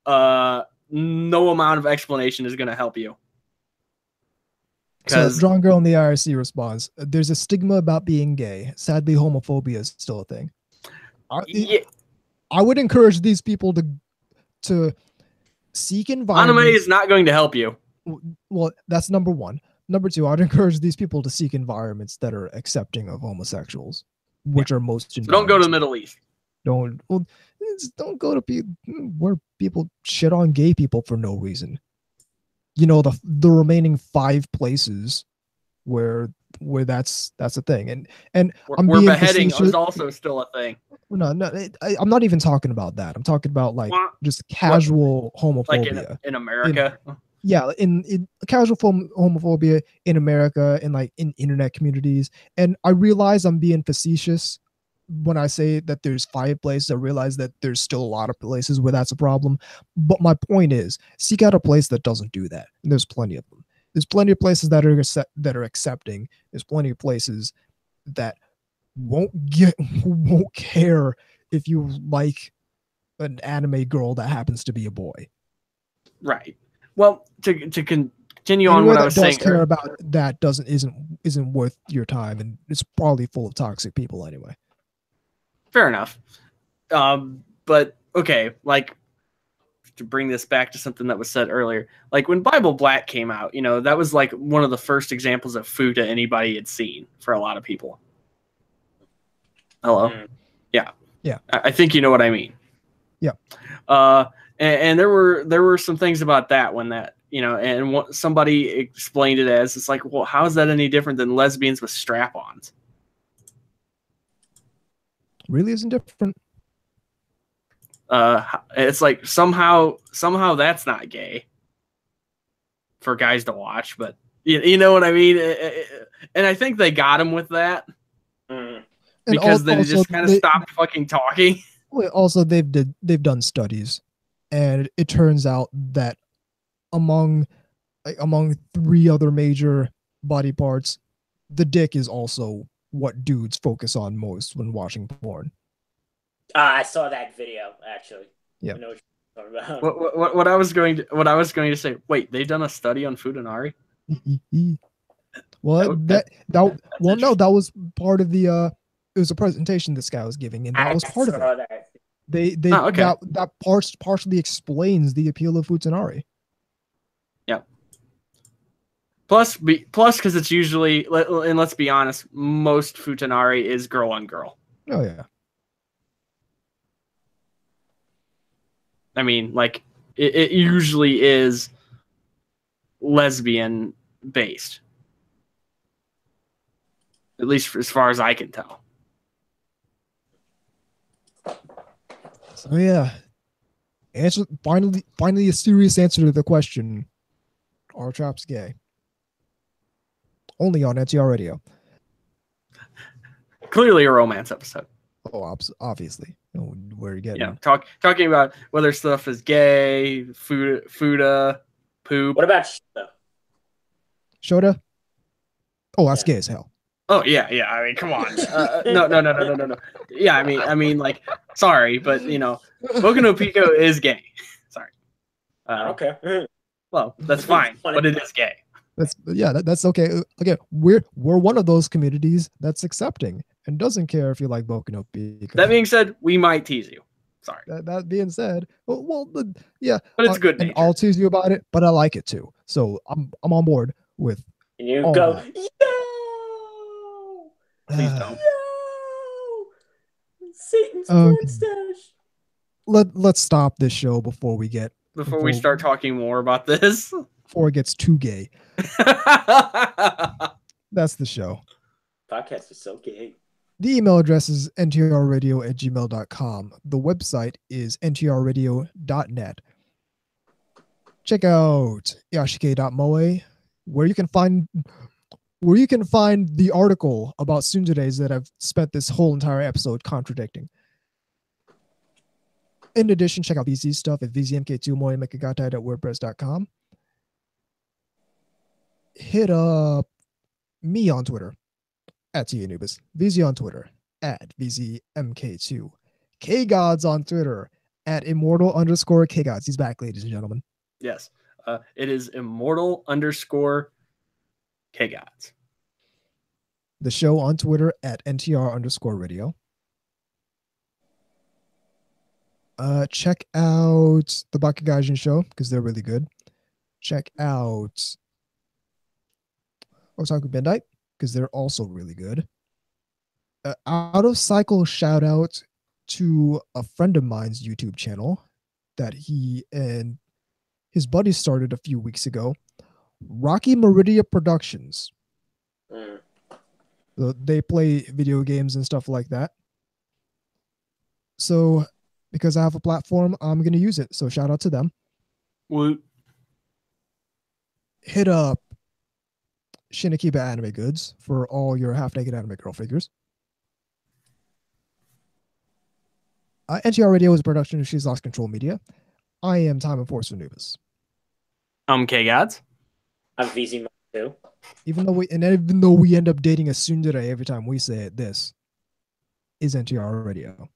no amount of explanation is going to help you. So, Drawn Girl in the IRC responds, there's a stigma about being gay. Sadly, homophobia is still a thing. I would encourage these people to seek environments. Anime is not going to help you. Well, that's number one. Number two, I'd encourage these people to seek environments that are accepting of homosexuals, which are most. So don't go to the Middle East. Don't go to where people shit on gay people for no reason. You know, the remaining 5 places where that's a thing, and where beheading is also still a thing. No, I'm not even talking about that. I'm talking about just casual homophobia, like in America. In casual homophobia in America, and in internet communities. And I realize I'm being facetious when I say that there's 5 places. I realize that there's still a lot of places where that's a problem. But my point is, seek out a place that doesn't do that. And there's plenty of them. There's plenty of places that are accepting. There's plenty of places that won't care if you like an anime girl that happens to be a boy. Right. Well, to continue on what I was saying, care about that isn't worth your time, and it's probably full of toxic people anyway. Fair enough. But okay, to bring this back to something that was said earlier, when Bible Black came out, that was one of the first examples of futa anybody had seen for a lot of people. Hello? Yeah. Yeah. I think you know what I mean. Yeah. And there were some things about that when that, and somebody explained it as, it's well, how is that any different than lesbians with strap-ons? Really isn't different. It's somehow that's not gay for guys to watch, but you know what I mean? And I think they got him with that. Because then it just kind of stopped fucking talking. Also, they've done studies, and it turns out that among 3 other major body parts, the dick is also what dudes focus on most when watching porn. I saw that video actually. Yeah. I know what you're talking about. What I was going to say. Wait, they've done a study on Futanari? Well, that was part of the. It was a presentation this guy was giving, and that was part of it. That partially explains the appeal of Futanari. Yeah. Plus, because it's usually, and let's be honest, most Futanari is girl on girl. Oh yeah. I mean, it usually is lesbian based, at least as far as I can tell. So yeah, Answer finally a serious answer to the question: are traps gay? Only on NTR Radio. Clearly a romance episode. Oh, obviously. Oh, where are you getting? Yeah, talking about whether stuff is gay, fuda, poop. What about Shota? Shota? Oh, that's Yeah. gay as hell. Oh yeah. I mean, come on. No. Yeah, I mean, like, sorry, but Boku no Pico is gay. Sorry. I don't care. Well, that's fine, but it is gay. That's okay. Again, we're one of those communities that's accepting and doesn't care if you like Boku no Pico. That being said, we might tease you. Sorry. That being said, yeah, but it's good. And I'll tease you about it, but I like it too. So I'm on board with. And you go, that. yo! Please don't. Yo! Satan's Okay. mustache. Let's stop this show before we start talking more about this. Before it gets too gay. That's the show. Podcast is so gay. The email address is ntrradio@gmail.com. The website is ntrradio.net. Check out yashike.moe, where you can find the article about tsunderes that I've spent this whole entire episode contradicting. In addition, check out VZ stuff at vzmk2moemekagatai.wordpress.com. Hit up me on Twitter at TAnubis, VZ on Twitter at VZMK2, KGods on Twitter at immortal_KGods. He's back, ladies and gentlemen. Yes. It is immortal_KGods. The show on Twitter at NTR_radio. Check out the Bakugaijin show because they're really good. Check out Otaku Bandai because they're also really good. Out of cycle shout out to a friend of mine's YouTube channel that he and his buddies started a few weeks ago. Rocky Meridia Productions. So they play video games and stuff like that. So because I have a platform, I'm going to use it. So shout out to them. Woot. Hit up Shinikiba Anime Goods for all your half-naked anime girl figures. NTR Radio is a production of She's Lost Control Media. I am Time and Force Anubis. I'm KGods. I'm VZ too. Even though we end up dating a tsundere every time we say it, this is NTR Radio.